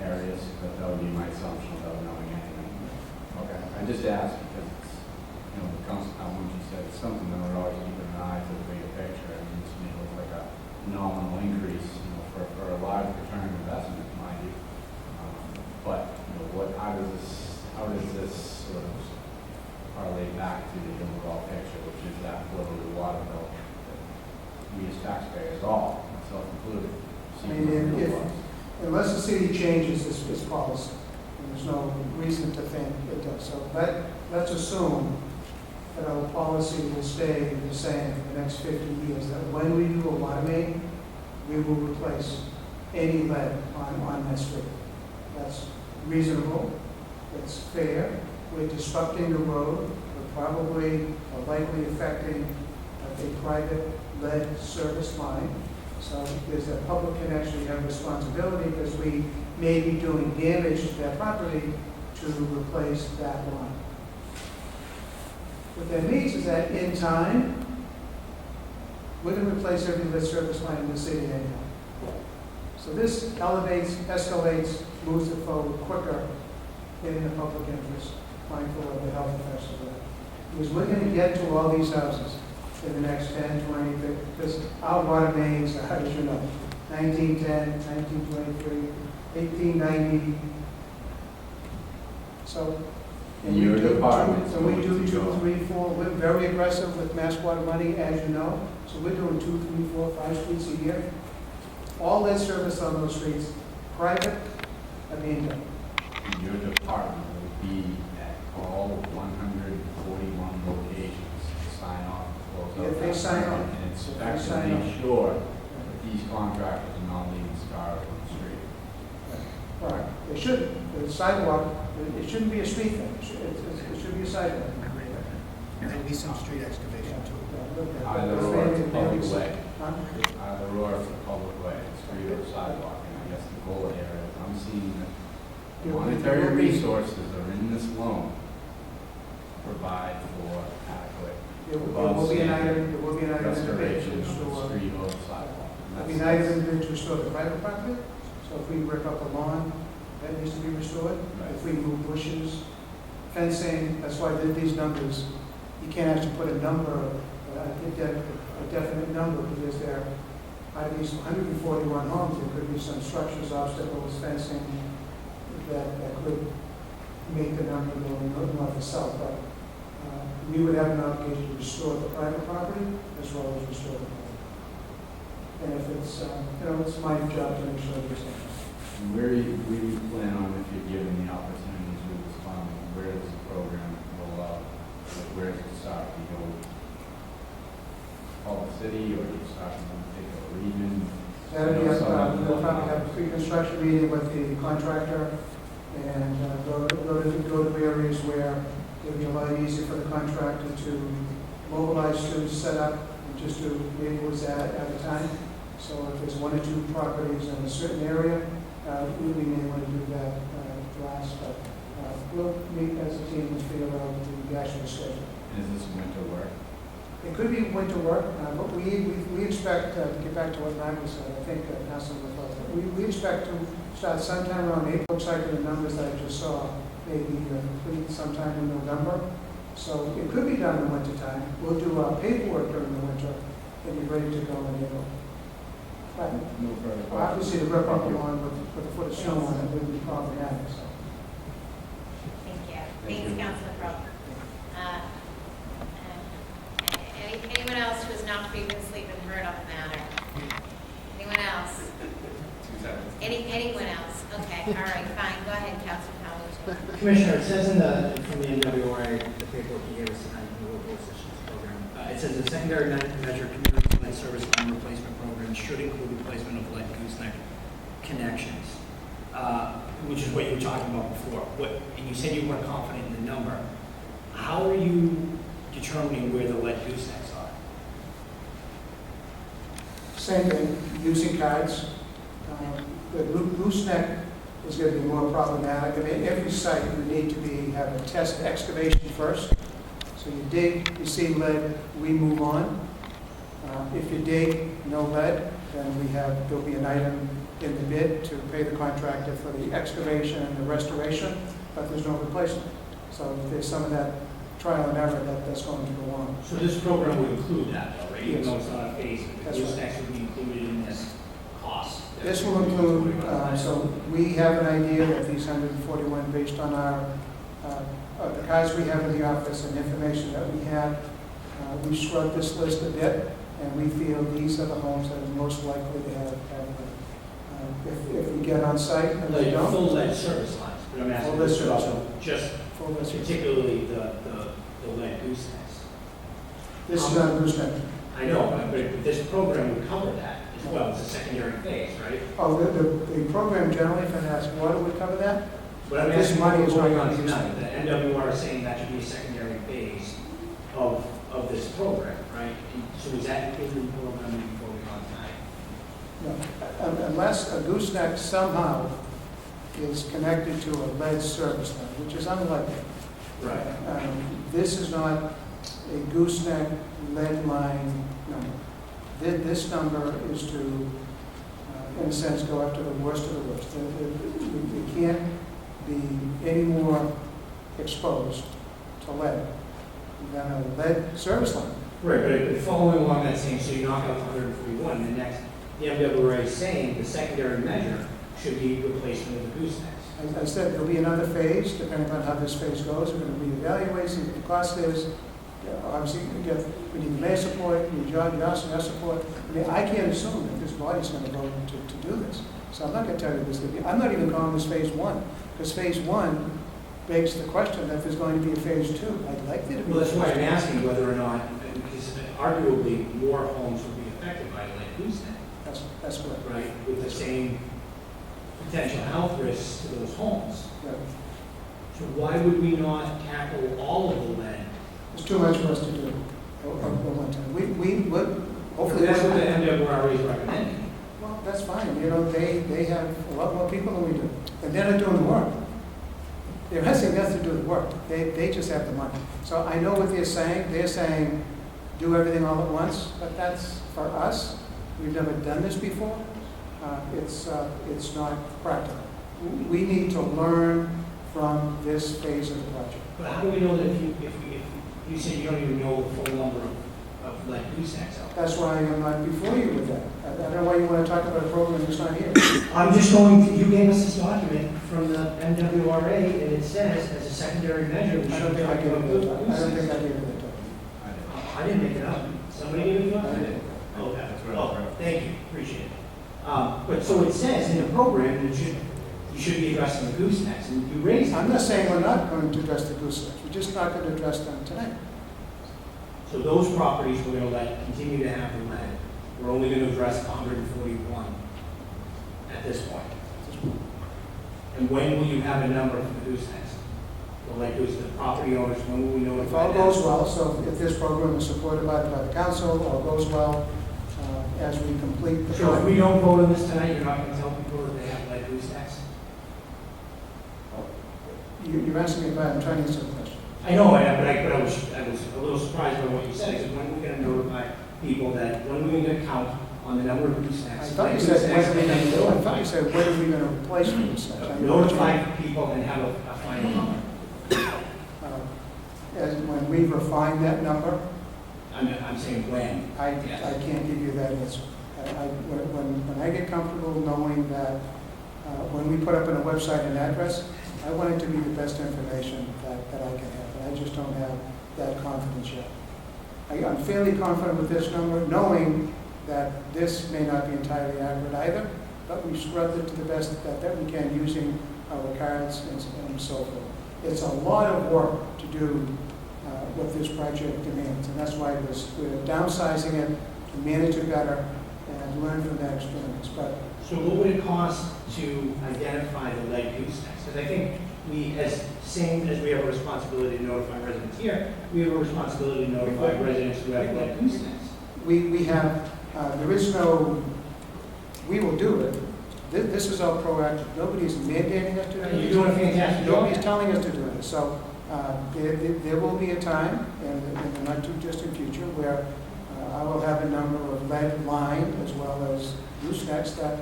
areas, but that would be my assumption without knowing anything. Okay, I just asked because it's, the council, what you said, it's something that we're always keeping an eye to the bigger picture. I mean, to me, it looks like a nominal increase, for a large return on investment, mind you. But, how does this sort of parlay back to the overall picture, which is that quarterly water bill that we as taxpayers, all, myself included, I mean, unless the city changes this policy, and there's no reason to think it does. So let's assume that our policy will stay the same for the next 50 years, that when we do a water main, we will replace any lead on that street. That's reasonable, it's fair, we're disrupting the road, we're probably or likely affecting a private lead service line. So there's a public connection, we have responsibility because we may be doing damage to that property to replace that line. What that means is that in time, we're going to replace every lead service line in the city anyhow. So this elevates, escalates, moves it forward quicker in the public interest, mindful of the health effects of that. Because we're going to get to all these houses in the next 10, 20, 50, because our water mains are, as you know, 1910, 1923, 1890. So, And your department. So we do 2, 3, 4. We're very aggressive with Mass Water money, as you know. So we're doing 2, 3, 4, 5 streets a year. All that service on those streets, private, are being done. Your department will be at all 141 locations to sign off. If they sign off. And inspect to make sure that these contractors are not leaving scars on the street. Right. They shouldn't. The sidewalk, it shouldn't be a street thing. It should be a sidewalk. There'll be some street excavation too. Either or it's a public way. Huh? Either or it's a public way, street or sidewalk. And I guess the goal here is I'm seeing that monetary resources are in this loan to provide for adequate There will be an item, restoration of to the street or sidewalk. It'd be nice to restore the private property, so if we rip up a lawn, that needs to be restored. Right. If we move bushes, fencing, that's why I did these numbers. You can't actually put a number, a definite number, because there are these 141 homes, there could be some structures, obstacles, fencing, that could make the number go north or south, but we would have an obligation to restore the private property as well as restore the public. And if it's, it's my job to make sure these things. Where do you plan on, if you're given the opportunity to respond, where does the program roll out? Where does it start? Do you go all the city, or do you start in one particular region? Saturday, we'll probably have a pre-construction meeting with the contractor and go to areas where it'll be a lot easier for the contractor to mobilize students, set up, and just do neighborhoods at a time. So if there's 1 or 2 properties in a certain area, we may want to do that last, but we'll meet as a team and figure out the actual schedule. Is this winter work? It could be winter work, but we expect, to get back to what Nigel said, I think Councilman LaFleur, we expect to start sometime around April. Looks like the numbers that I just saw, maybe complete sometime in November. So it could be done in winter time. We'll do paperwork during the winter and be ready to go in April. But No further questions. obviously, the rip up along with a foot of snow on it would be problematic, so. Thank you. Thanks, Councilor Crowe. Anyone else who has not previously been heard on the matter? Anyone else? 2 seconds. Anyone else? Okay, all right, fine. Go ahead, Councilor Calhoun. Commissioner, it says from the NWRA, the paperwork you gave us tonight, in the local assistance program, it says the secondary measure community lead service line replacement program should include replacement of lead gooseneck connections, which is what you were talking about before. And you said you weren't confident in the number. How are you determining where the lead goosenecks are? Same thing, using cards. The gooseneck is going to be more problematic. I mean, every site you need to have a test excavation first. So you dig, you see lead, we move on. If you dig, no lead, then there'll be an item in the bid to pay the contractor for the excavation and the restoration, but there's no replacement. So there's some of that trial and error that's going to go on. So this program would include that, though, right? Even Yes. though it's not a phase, but the That's right. goosenecks would be included in this cost. This will include, so we have an idea that these 141, based on the cards we have in the office and information that we have, we scrubbed this list a bit, and we feel these are the homes that are most likely to have if we get on site and they Like don't. full lead service lines, but I'm asking Full lead this service also line. just Full lead service. particularly the lead goosenecks. This is not gooseneck. I know, but this program would cover that as well. It's a secondary phase, right? Oh, the program generally for mass water would cover that? But I'm This asking money what's is not going going on to be tonight. The NWR is saying that should be a secondary phase of this program, right? So is that included in the program before we go on tonight? No, unless a gooseneck somehow is connected to a lead service line, which is unlikely. Right. This is not a gooseneck lead line number. This number is to, in a sense, go after the worst of the worst. It can't be any more exposed to lead than a lead service line. Right, but following along that same, so you knock out 141, the next, the MWRA is saying the secondary measure should be replacement of the goosenecks. I said there'll be another phase, depending on how this phase goes. We're going to reevaluate, see what the cost is. Obviously, we need mayor support, we need your support. I mean, I can't assume that this body's going to vote to do this. So I'm not going to tell you this. I'm not even calling this phase 1, because phase 1 begs the question that there's going to be a phase 2. I'd like there to be. Well, that's a why phase I'm 2. asking whether or not, because arguably more homes would be affected by lead gooseneck, That's correct. right? With the same potential health risks to those homes. Right. So why would we not tackle all of the lead? There's too much for us to do at one time. We would, hopefully. That's what the MWRA is recommending. Well, that's fine. You know, they have a lot more people than we do. And they're not doing the work. They're asking us to do the work. They just have the money. So I know what they're saying. They're saying, do everything all at once, but that's, for us, We've never done this before. It's not practical. We need to learn from this phase of the project. But how do we know that if you said you don't even know the full number of lead goosenecks out there? That's why I'm not before you with that. I don't know why you want to talk about a program that's not here. I'm just going to, you gave us this document from the MWRA, and it says, as a secondary measure, we I don't should think I talk gave about it that. I don't think I goosenecks. gave it that document. I didn't make it up. Somebody gave it to us? I did. Okay. That's right. Oh, thank you, appreciate it. But so it says in the program that you should be addressing the goosenecks, and you raised. I'm not saying we're not going to address the goosenecks. We're just not going to address them tonight. So those properties we're going to continue to have the lead. We're only going to address 141 at this point. And when will you have a number for the goosenecks? The lead goose, the property owners, when will we know If all goes well, so if this program is supported by the council, all goes well, as we complete the So if we don't vote on this tonight, you're not going to tell people that they have lead goosenecks? You're asking me if I'm trying to answer the question. I know, but I was a little surprised by what you said. I said, when are we going to notify people that, when are we going to count on the number of goosenecks? I thought you said, when are we going to do it? I thought you said, when are we going to replace the goosenecks? Notify people and have a final number. As when we refine that number, I'm saying when. I Yes. can't give you that answer. When I get comfortable knowing that when we put up on a website an address, I want it to be the best information that I can have, and I just don't have that confidence yet. I'm fairly confident with this number, knowing that this may not be entirely accurate either, but we've scrubbed it to the best that we can using our cards and so forth. It's a lot of work to do what this project demands, and that's why we're downsizing it to manage it better and learn from that experience. But So what would it cost to identify the lead goosenecks? Because I think same as we have a responsibility to notify residents here, we have a responsibility to notify residents who have lead goosenecks. we have, there is no, we will do it. This is all proactive. Nobody's mandating us to do it. You're doing a fantastic job. Nobody's telling us to do it. So there will be a time in the not too distant future where I will have a number of lead lined as well as goosenecks that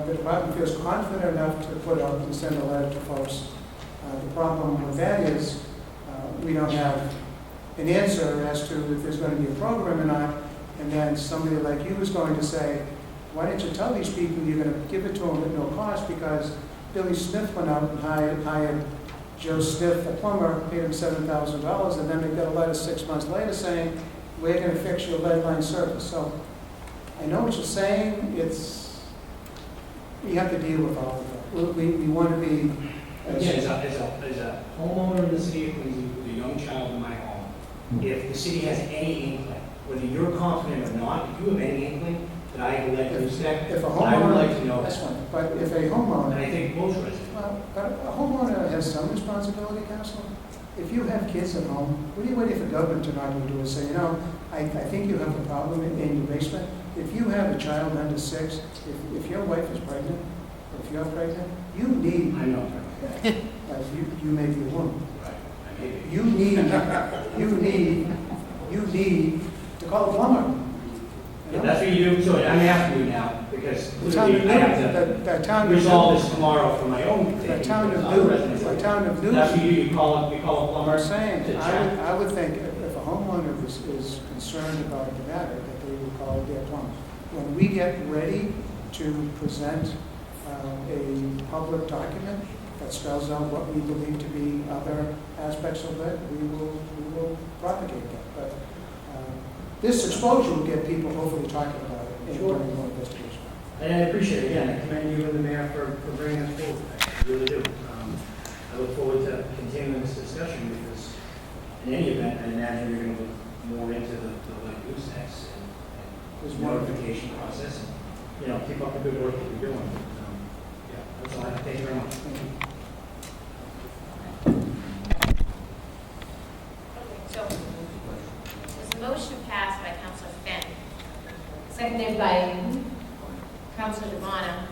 the department feels confident enough to put out and send a letter to folks. The problem with that is we don't have an answer as to if there's going to be a program or not, and then somebody like you is going to say, why didn't you tell these people you're going to give it to them at no cost? Because Billy Smith went out and hired Joe Smith, the plumber, paid him $7,000, and then they got a letter 6 months later saying, we're going to fix your lead line service. So I know what you're saying. You have to deal with all of that. We want to be Again, as a homeowner in the city of Quincy with a young child in my home, if the city has any inkling, whether you're confident or not, if you have any inkling that I have a lead gooseneck, if a I would homeowner, like to know that's that. fine. But if a And homeowner, I think most residents. well, but a homeowner has some responsibility, Counselor. If you have kids at home, what are you waiting for government to not do is say, you know, I think you have a problem in your basement. If you have a child under 6, if your wife is pregnant, or if you're pregnant, you need, I'm not. you may be a woman. Right. I may be. You need to call a plumber. You know? That's what you do, so I'm asking you now, because The town of clearly I have the town to of resolve this tomorrow for my own The thinking. town because of other Newton, residents- the town of That's what Newton. you call a plumber. I'm saying, to check. I would think if a homeowner is concerned about the matter, that they would call their plumber. When we get ready to present a public document that spells out what we believe to be other aspects of it, we will propagate that. But this exposure will get people hopefully talking about it Sure. during the investigation. And I appreciate it, again, I commend you and the mayor for bringing us forward, I really do. I look forward to continuing this discussion, because in any event, I imagine you're going to look more into the lead goosenecks and There's the notification process, and, keep up the good work that you're doing. Yeah, that's all I have, thank you very much. Thank you. So, there's a motion passed by Councilor Finn, seconded by Councilor Devon.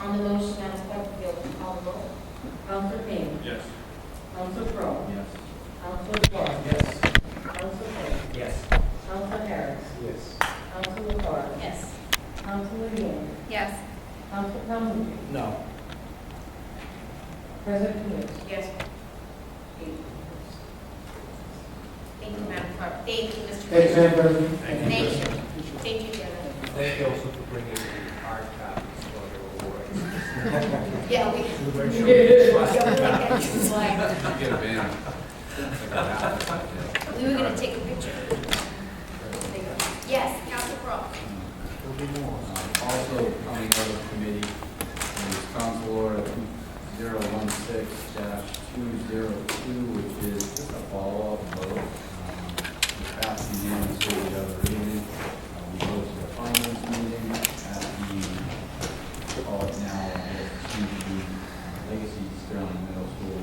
On the motion, Madam Clerk, if you'll call the roll. Counselor Payne. Yes. Counselor Crowe. Yes. Counselor Dwight. Yes. Counselor Payne. Yes. Counselor Harris. Yes. Counselor LaFarge. Yes. Councilor Yang. Yes. Councilor Calhoun. No. President Hughes. Yes. 8. Thank you, Madam Clerk. Thank you, Mr. Thanks, Chairman. Madam President. Thank you. Thank you, Chairman. Thank you also for bringing the hard copies for your awards. Yeah, we. We're sure we trust Yeah, you. we'll get you flag. Get a banner. We were gonna take a picture. There you go. Yes, Council Crowe. Also coming out of committee is Council Order 2016-202, which is just a follow-up vote. We passed unanimously the other evening. We go to the finance meeting at the, call it now, Legacy Sterling Middle School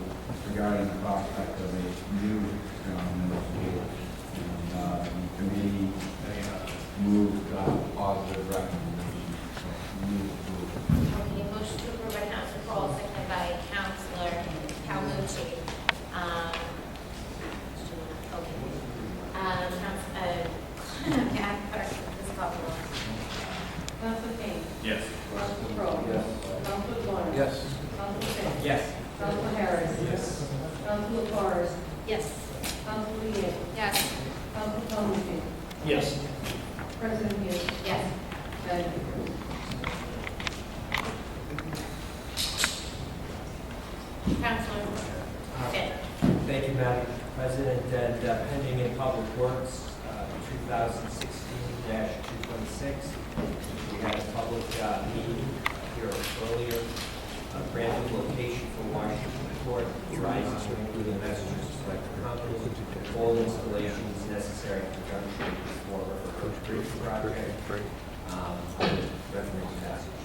regarding the prospect of a new Sterling Middle School. And the committee moved positive recommendation. So move approval. Okay, motion to approve by Councilor Crowe, seconded by Councilor Calmucci. Okay. Madam Clerk, please call the roll. Councilor King. Yes. Councilor Crowe. Yes. Councilor Vaughn. Yes. Councilor Finn. Yes. Councilor Harris. Yes. Councilor Forrest. Yes. Councilor Yang. Yes. Councilor Calhoun. Yes. President Hughes. Yes. Madam President. Councilor Finn. Thank you, Madam President, and pending in Public Works, 2016-226. We had a public meeting here earlier, granted location for Washington Court, Verizon, including Massachusetts Electric Company, all installations necessary in conjunction for the bridge project. Recommend passage.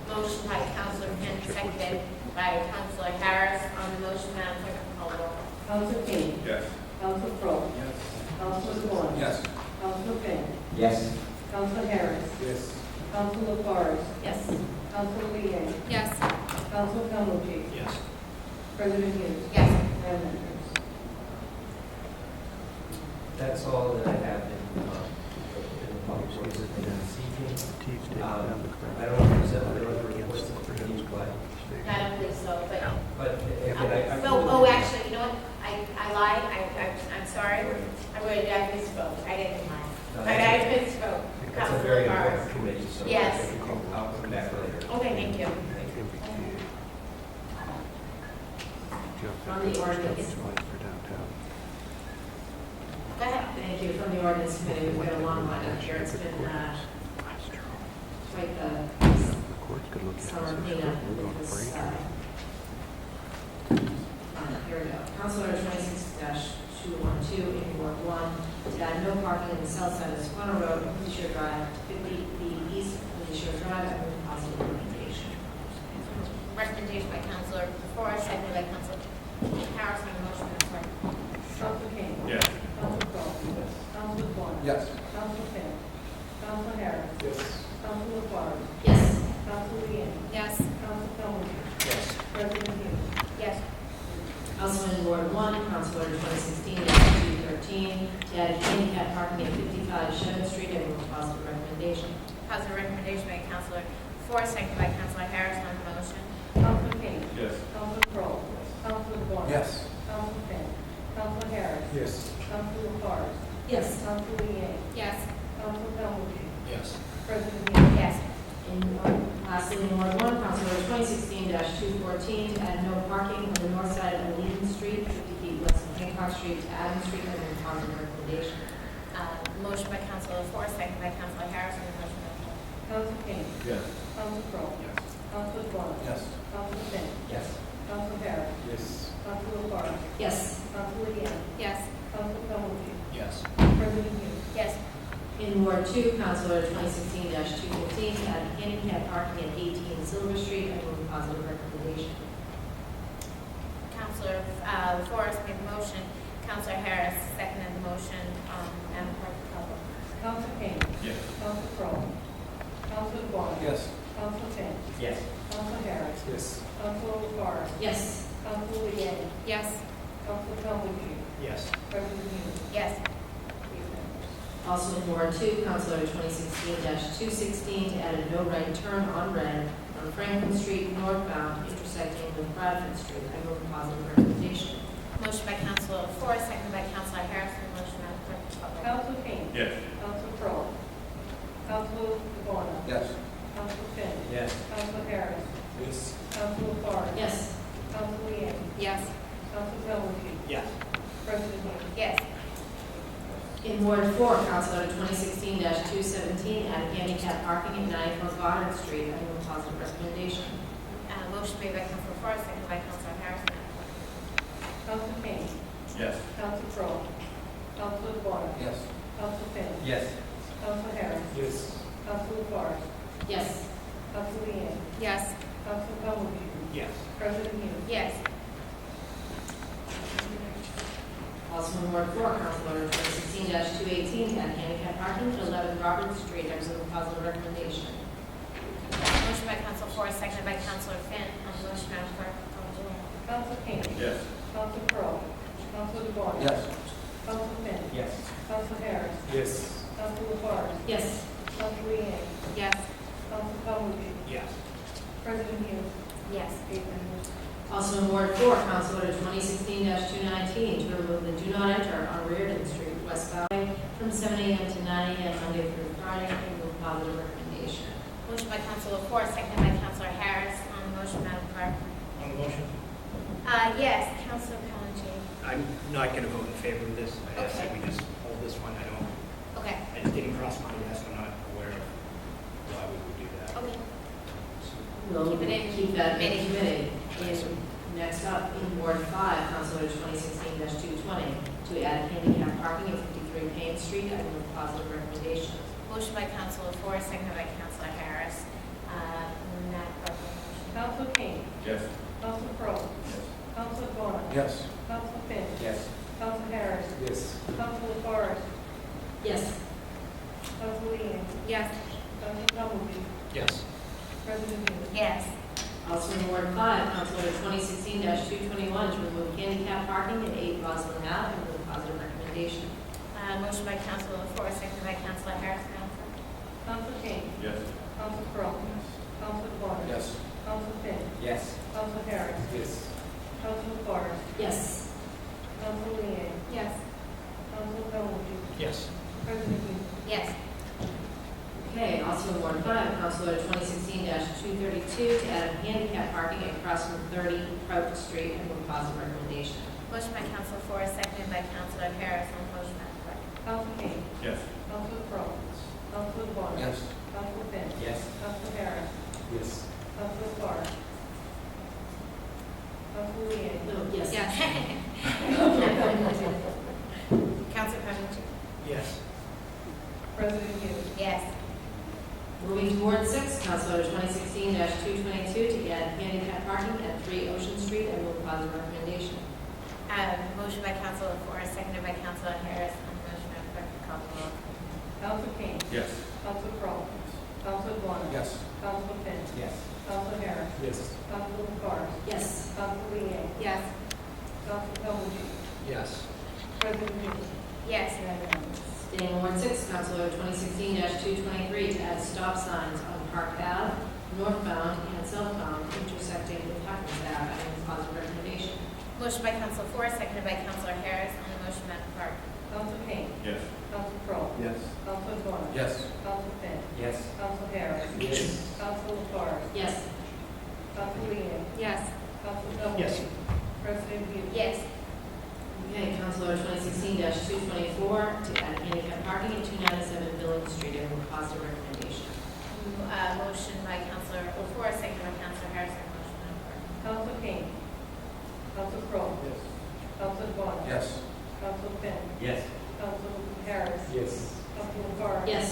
Motion by Councilor Finn, seconded by Councilor Harris. On the motion, Madam Clerk, call the roll. Councilor King. Yes. Councilor Crowe. Yes. Councilor Vaughn. Yes. Councilor Finn. Yes. Councilor Harris. Yes. Councilor Forrest. Yes. Councilor Yang. Yes. Councilor Calhoun. Yes. President Hughes. Yes. Madam President. That's all that I have in the public works this evening. I don't know if there's other reports that were needed, I don't believe so, but again, I. Actually, you know what? I lied. I'm sorry. I misspoke. I didn't lie. No, I misspoke. That's a very important committee, so. Yes. I'll come back later. Okay, thank you. Thank you. From the ordinance. Go ahead. Thank you. From the ordinance committee, we've got a long line up here. It's been quite the summer cleanup with this. Here we go. Council Order 26-212 in Ward 1 to add no parking on the south side of Squanah Road, Glacier Drive, 50 feet east of Glacier Drive, and with possible recommendation. Recommendation by Councilor Forrest, seconded by Councilor Harris. On the motion, Madam Clerk. Councilor King. Yes. Councilor Crowe. Councilor Vaughn. Yes. Councilor Finn. Councilor Harris. Yes. Councilor Forrest. Yes. Councilor Yang. Yes. Councilor Calhoun. Yes. President Hughes. Yes. Also in Ward 1, Council Order 2016-213 to add handicap parking at 55 Shevin Street. I move positive recommendation. Positive recommendation by Councilor Forrest, seconded by Councilor Harris. On the motion. Councilor King. Yes. Councilor Crowe. Councilor Vaughn. Yes. Councilor Finn. Councilor Harris. Yes. Councilor Forrest. Yes. Councilor Yang. Yes. Councilor Calhoun. Yes. President Hughes. Yes. Lastly, in Ward 1, Council Order 2016-214 to add no parking on the north side of Eden Street, 50 feet west of Hancock Street to Adams Street. I move positive recommendation. Motion by Councilor Forrest, seconded by Councilor Harris. On the motion, Madam Clerk. Councilor King. Yes. Councilor Crowe. Yes. Councilor Vaughn. Yes. Councilor Finn. Yes. Councilor Harris. Yes. Councilor Forrest. Yes. Councilor Yang. Yes. Councilor Calhoun. Yes. President Hughes. Yes. In Ward 2, Council Order 2016-215 to add handicap parking at 18 Silver Street. I move positive recommendation. Councilor Forrest made the motion. Councilor Harris seconded the motion. Madam Clerk, call the roll. Councilor King. Yes. Councilor Crowe. Councilor Vaughn. Yes. Councilor Finn. Yes. Councilor Harris. Yes. Councilor Forrest. Yes. Councilor Yang. Yes. Councilor Calhoun. Yes. President Hughes. Yes. Eight members. Also in Ward 2, Council Order 2016-216 to add a no right turn on red on Franklin Street northbound intersecting with Bradford Street. I move a positive recommendation. Motion by Councilor LaFors, seconded by Councilor Harrison. Motion, Madam Clerk, please call the roll. Council King. Yes. Council Crowe. Council DeBona. Yes. Council Finn. Yes. Council Harris. Yes. Council LaFars. Yes. Council Leeang. Yes. Council Calhoun. Yes. President Hughes. Yes. In Ward 4, Council Order 2016-217 add handicap parking at 94 Goddard Street. I move a positive recommendation. Motion made by Councilor LaFors, seconded by Councilor Harrison. Madam Clerk. Council King. Yes. Council Crowe. Council DeBona. Yes. Council Finn. Yes. Council Harris. Yes. Council LaFars. Yes. Council Leeang. Yes. Council Calhoun. Yes. President Hughes. Yes. Also in Ward 4, Council Order 2016-218 add handicap parking at 11 Robert Street. I move a positive recommendation. Motion by Councilor LaFors, seconded by Councilor Finn. On the motion, Madam Clerk, call the roll. Council King. Yes. Council Crowe. Council DeBona. Yes. Council Finn. Yes. Council Harris. Yes. Council LaFars. Yes. Council Leeang. Yes. Council Calhoun. Yes. President Hughes. Yes. 8 members. Also in Ward 4, Council Order 2016-219 to remove the do not enter on Reardon Street westbound from 7 a.m. to 9 a.m. Monday through Friday. I move a positive recommendation. Motion by Councilor LaFors, seconded by Councilor Harris. On the motion, Madam Clerk. On the motion? Yes. Councilor Calhoun. I'm not going to vote in favor of this. I ask that Okay. we just hold this one. I don't, Okay. it didn't cross my desk. I'm not aware of why we would do that. Okay. We'll Keep it in keep that in committee. committee. Next up, in Ward 5, Council Order 2016-220 to add handicap parking at 53 Payne Street. I move a positive recommendation. Motion by Councilor LaFors, seconded by Councilor Harris. Madam Clerk. Council King. Yes. Council Crowe. Yes. Council DeBona. Yes. Council Finn. Yes. Council Harris. Yes. Council LaFars. Yes. Council Leeang. Yes. Council Calhoun. Yes. President Hughes. Yes. Also in Ward 5, Council Order 2016-221 to remove handicap parking at 8 Roslyn Ave. I move a positive recommendation. Motion by Councilor LaFors, seconded by Councilor Harris. Madam Clerk. Council King. Yes. Council Crowe. Council DeBona. Yes. Council Finn. Yes. Council Harris. Yes. Council LaFars. Yes. Council Leeang. Yes. Council Calhoun. Yes. President Hughes. Yes. Okay, also in Ward 5, Council Order 2016-232 to add handicap parking across from 30 Prout Street. I move a positive recommendation. Motion by Councilor LaFors, seconded by Councilor Harris. On the motion, Madam Clerk. Council King. Yes. Council Crowe. Council DeBona. Yes. Council Finn. Yes. Council Harris. Yes. Council LaFars. Council Leeang. No, yes. Yes. Councilor Calhoun. Yes. President Hughes. Yes. Moving to Ward 6, Council Order 2016-222 to add handicap parking at 3 Ocean Street. I move a positive recommendation. Motion by Councilor LaFors, seconded by Councilor Harris. On the motion, Madam Clerk, call the roll. Council King. Yes. Council Crowe. Council DeBona. Yes. Council Finn. Yes. Council Harris. Yes. Council LaFars. Yes. Council Leeang. Yes. Council Calhoun. Yes. President Hughes. Yes. Staying in Ward 6, Council Order 2016-223 to add stop signs on Park Ave, northbound and southbound, intersecting with Hutchins Ave. I move a positive recommendation. Motion by Councilor LaFors, seconded by Councilor Harris. On the motion, Madam Clerk. Council King. Yes. Council Crowe. Yes. Council DeBona. Yes. Council Finn. Yes. Council Harris. Yes. Council LaFars. Yes. Council Leeang. Yes. Council Calhoun. Yes. President Hughes. Yes. Okay, Council Order 2016-224 to add handicap parking at 297 Billings Street. I move a positive recommendation. Motion by Councilor LaFors, seconded by Councilor Harris. On the motion, Madam Clerk. Council King. Council Crowe. Yes. Council DeBona. Yes. Council Finn. Yes. Council Harris. Yes. Council LaFars. Yes.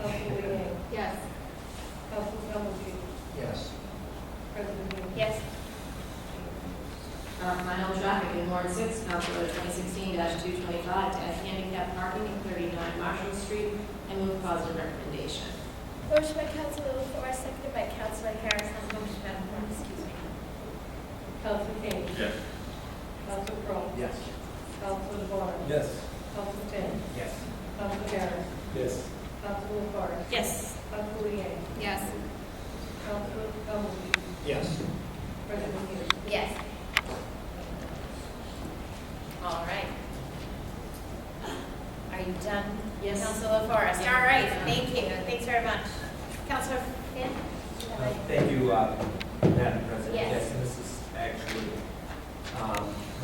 Council Leeang. Yes. Council Calhoun. Yes. President Hughes. Yes. Final traffic in Ward 6, Council Order 2016-225 to add handicap parking at 39 Marshall Street. I move a positive recommendation. Motion by Councilor LaFors, seconded by Councilor Harris. On the motion, Madam Clerk. Excuse me. Council King. Yes. Council Crowe. Yes. Council DeBona. Yes. Council Finn. Yes. Counselor Garrett. Yes. Counselor LaFarge. Yes. Counselor Liang. Yes. Counselor Bumblebee. Yes. President Hughes. Yes. All right. Are you done? Yes. Councilor Forrest? Yeah. All right, thank you. Thanks very much. Councilor Finn? Thank you, Madam President. Yes. And this is actually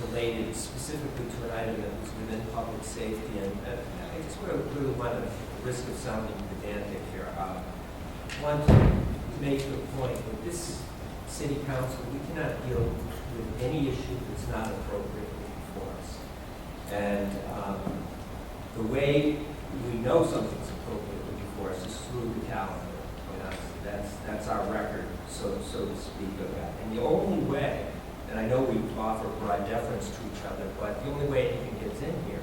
related specifically to an item that was within public safety, and I just really want to, at the risk of sounding pedantic here, want to make the point that this city council, we cannot deal with any issue that's not appropriately before us. And the way we know something's appropriately before us is through the calendar. That's our record, so to speak, of that. And the only way, and I know we offer broad deference to each other, but the only way anything gets in here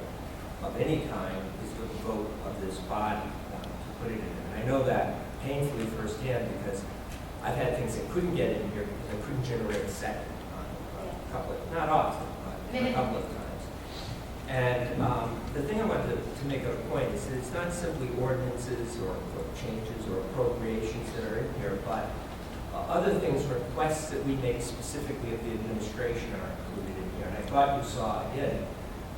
of any kind is with the vote of this body to put it in. And I know that painfully firsthand because I've had things that couldn't get in here because I couldn't generate a second on a couple of, not often, but a couple of times. And the thing I wanted to make a point is that it's not simply ordinances or changes or appropriations that are in here, but other things, requests that we make specifically of the administration are included in here. And I thought you saw, again,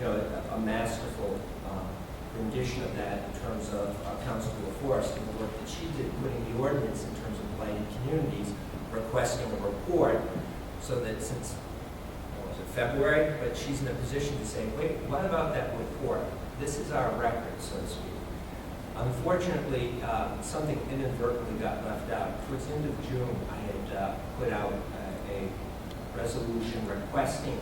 a masterful rendition of that in terms of Councilor Forrest and the work that she did, putting the ordinance in terms of blighted communities, requesting a report, so that since February, but she's in a position to say, wait, what about that report? This is our record, so to speak. Unfortunately, something inadvertently got left out. Towards the end of June, I had put out a resolution requesting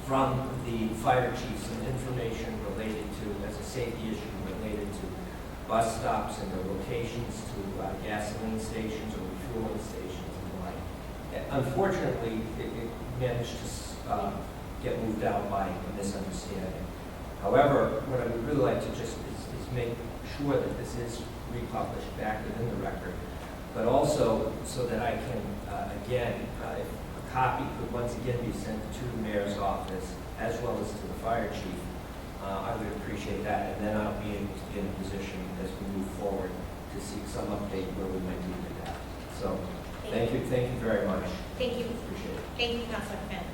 from the fire chiefs some information related to, as a safety issue, related to bus stops and their locations to gasoline stations or refueling stations and the like. Unfortunately, it managed to get moved out by a misunderstanding. However, what I would really like to just is make sure that this is republished back within the record, but also so that I can, again, if a copy could once again be sent to the mayor's office as well as to the fire chief, I would appreciate that, and then I'll be able to get in a position as we move forward to seek some update where we might be with that. So, thank you very much. Thank you. Appreciate it. Thank you, Councilor Finn.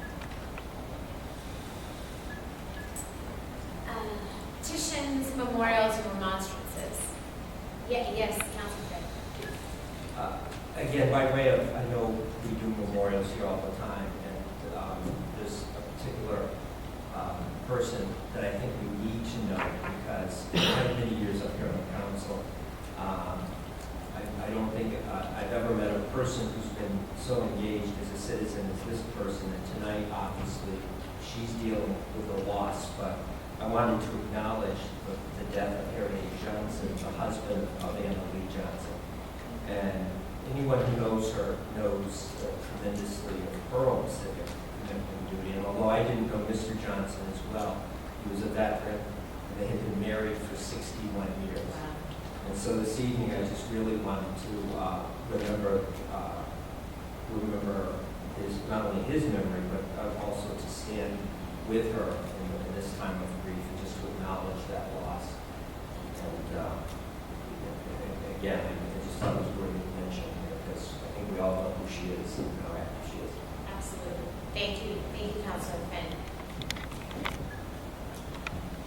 Petitions, memorials, and remonstrances. Yes, Councilor Finn. Again, by way of, I know we do memorials here all the time, and there's a particular person that I think we need to know because I have many years up here on the council. I don't think I've ever met a person who's been so engaged as a citizen as this person, and tonight, obviously, she's dealing with a loss, but I wanted to acknowledge the death of Harry Johnson, the husband of Anna Lee Johnson. And anyone who knows her knows tremendously of her own civic commitment and duty. And although I didn't know Mr. Johnson as well, he was a veteran, and they had been married for 61 years. And so this evening, I just really wanted to remember his, not only his memory, but also to stand with her in this time of grief and just to acknowledge that loss. And again, I just thought it was worthy of mention here because I think we all know who she is and how active she is. Absolutely. Thank you, Councilor Finn.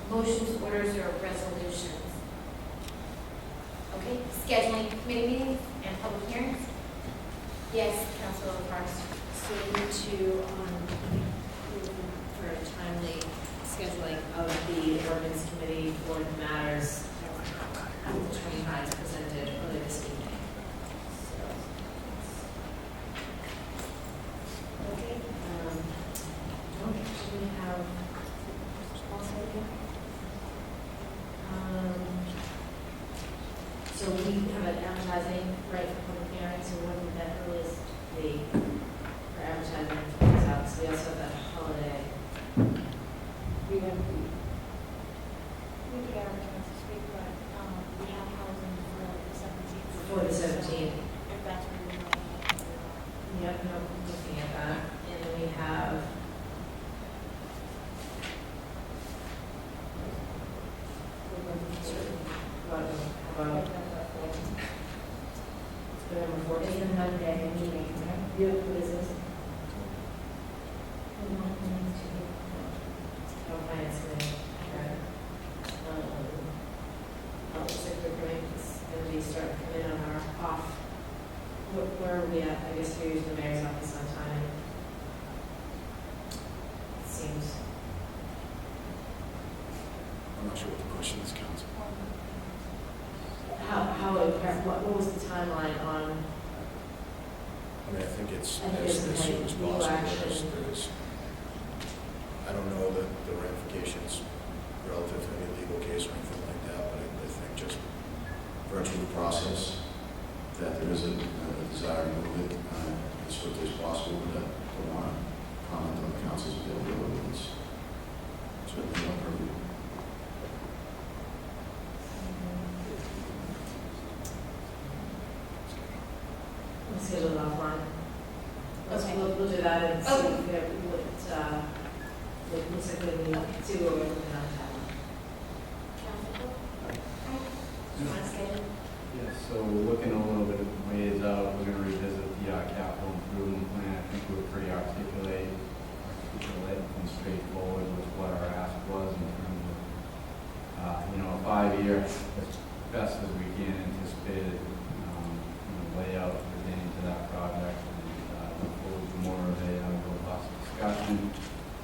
Motions, orders, or resolutions? Okay, scheduling committee meetings and public hearings? Yes, Councilor Parks. So we need to, for timely scheduling of the ordinance committee for the matters the 25 presented earlier this evening. Okay, do we have also here? So we have an advertising right for public hearings, so when would that earliest be for advertising comes out? So we also have that holiday. We could advertise this week, but we have housing for this I think it's as soon as possible. action. I don't know the ramifications relative to any legal case or anything like that, but I think just virtual process, that there is a desire to move it as swiftly as possible, but I don't want to comment on the council's availability. It's certainly not purview. We'll schedule it offline. Okay. We'll do that and see Okay. if we have what looks like we need, see what we're looking at. Council? You want to schedule? Yes, so looking a little bit of ways out, we're gonna revisit the capital improvement plan. I think we were pretty articulate and straightforward with what our ask was in terms of, a 5-year, as best as we can, anticipated, layout pertaining to that project. And look forward to more of a robust discussion.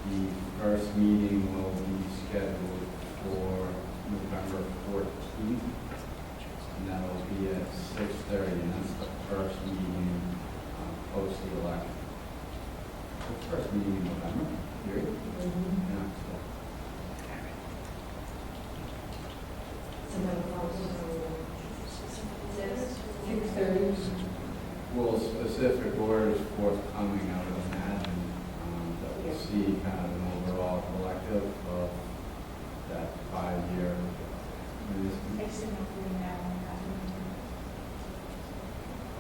The first meeting will be scheduled for November 14th. And that will be at 6:30, and that's the first meeting post the election. The first meeting in November, period. Yeah, so. Well, specific orders forthcoming, I would imagine, that we'll see kind of an overall collective of that 5-year.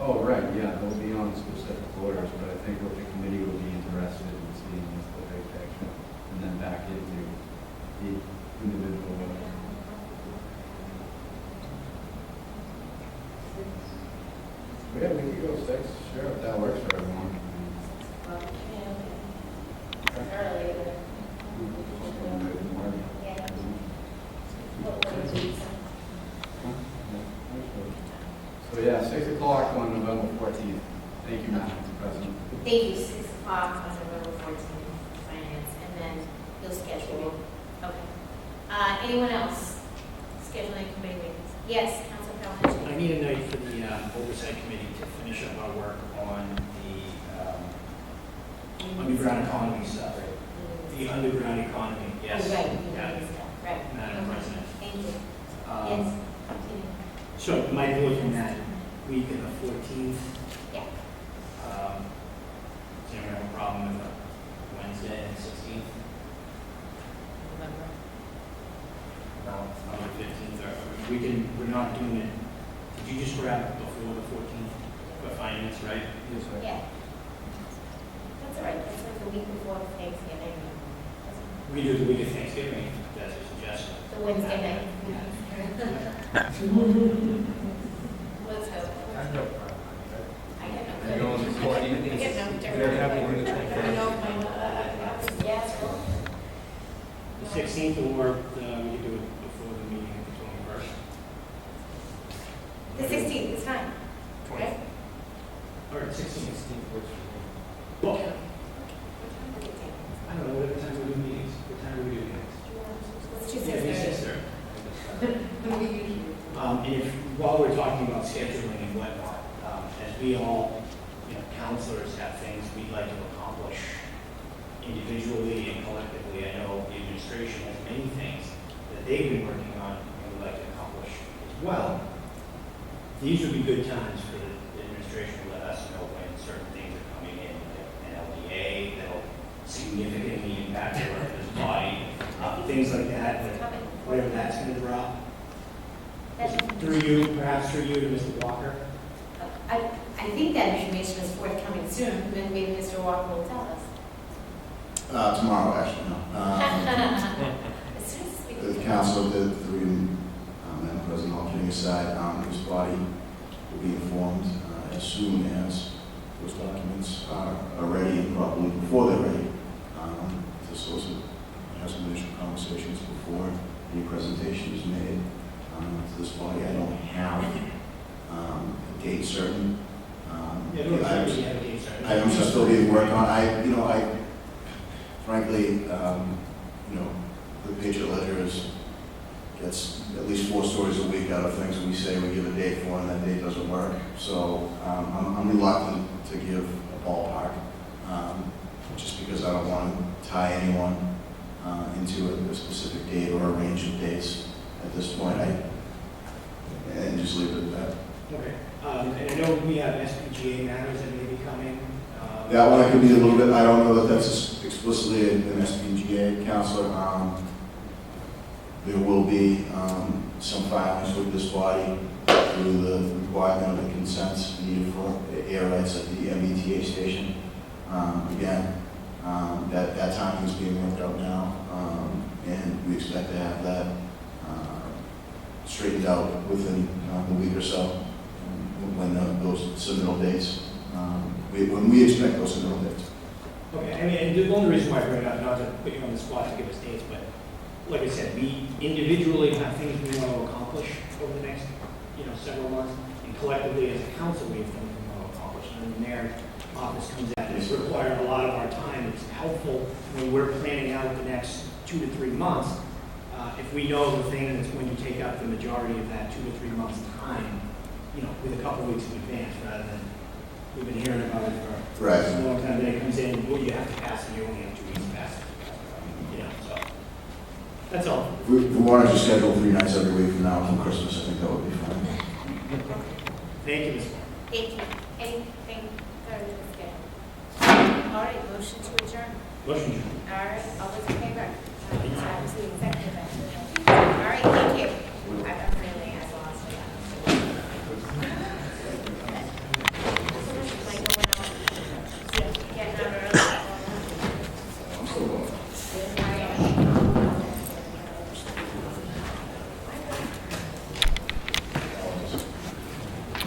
Oh, right, yeah, they'll be on specific orders, but I think what the committee will be interested in seeing is the big picture, and then back into the individual orders. Yeah, we could go 6, sure, if that works for everyone. So yeah, 6 o'clock on November 14th. Thank you, Madam President. Thank you, 6 o'clock on November 14th, finance, and then you'll schedule. Okay. Anyone else? Scheduling committee meetings? Yes, Council Calhoun. I need a night for the oversight committee to finish up our work on the underground economy stuff. The underground economy, yes. Oh, right, Yeah. right. Madam President. Thank you. Um, Yes, continue. So my vote from that week of the 14th. Yeah. Does anyone have a problem with Wednesday and 16th? No. On the 15th, or we're not doing it. Did you just grab it before the 14th for finance, right? Yes, sir. Yeah. That's all right, that's like the week before Thanksgiving. We do the week of Thanksgiving, if that's a suggestion. The Wednesday night. Let's hope. I have no problem. I get no. You're going to the 14th? I get no. They're having the 25th. I know, my, Yes, well. The 16th, or we could do it before the meeting of the 21st. The 16th is fine, right? All right, 16th. 16th works for me. Well, I don't know, what time we do meetings? What time do we do meetings? Let's do Yeah, 6:30. 6:30. And if, while we're talking about scheduling and whatnot, as we all, counselors have things we'd like to accomplish individually and collectively, I know the administration has many things that they've been working on and would like to accomplish as well. These would be good times for the administration to let us know when certain things are coming in, like an LDA that'll significantly impact the work of this body, things like that, but whatever that's going to drop. Through you, perhaps through you to Mr. Walker. I think that information is forthcoming soon, then maybe Mr. Walker will tell us. Tomorrow, actually, no. As soon as we The can. council, the three, Madam President, all kidding aside, this body will be informed as soon as those documents are ready, and probably before they're ready, to solicit, have some initial conversations before any presentation is made to this body. I don't have a date certain. Items are still being worked on. I frankly, the Patriot Ledger gets at least 4 stories a week out of things we say we give a date for, and that date doesn't work. So I'm reluctant to give a ballpark, just because I don't want to tie anyone into a specific date or a range of dates at this point. And just leave it at that. Okay. And I know we have SPGA matters that may be coming. That one I could be a little bit, I don't know that that's explicitly an SPGA counselor. There will be some filings with this body through the requirement of the consents needed for air rights at the MBTA station. Again, that timing is being worked out now, and we expect to have that straightened out within a week or so when those submittal dates, when we expect those submittal dates. Okay, I mean, and the only reason why I bring it up, not to put you on the spot to give us dates, but like I said, we individually have things we want to accomplish over the next, several months, and collectively as a council, we have things we want to accomplish. And when their office comes out, it's required a lot of our time. It's helpful when we're planning out the next 2 to 3 months. If we know the thing that's going to take up the majority of that 2 to 3 months' time, with a couple of weeks in advance, rather than we've been hearing about it for a long time. Then it comes in, well, you have to pass it, you only have 2 weeks to pass it. So that's all. If we wanted to schedule 3 nights every week from now until Christmas, I think that would be fine. Thank you, Ms. Moore. Thank you. Anything further to schedule? All right, motion to adjourn. Motion adjourned. All right, all those in favor? That was the executive action. All right, thank you. I'm really at a loss for that. Michael went out. Getting out early.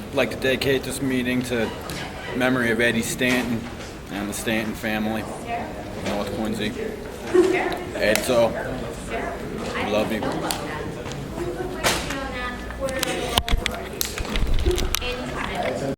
I'd like to dedicate this meeting to memory of Eddie Stanton and the Stanton family, North Quincy. Edzo, we love you.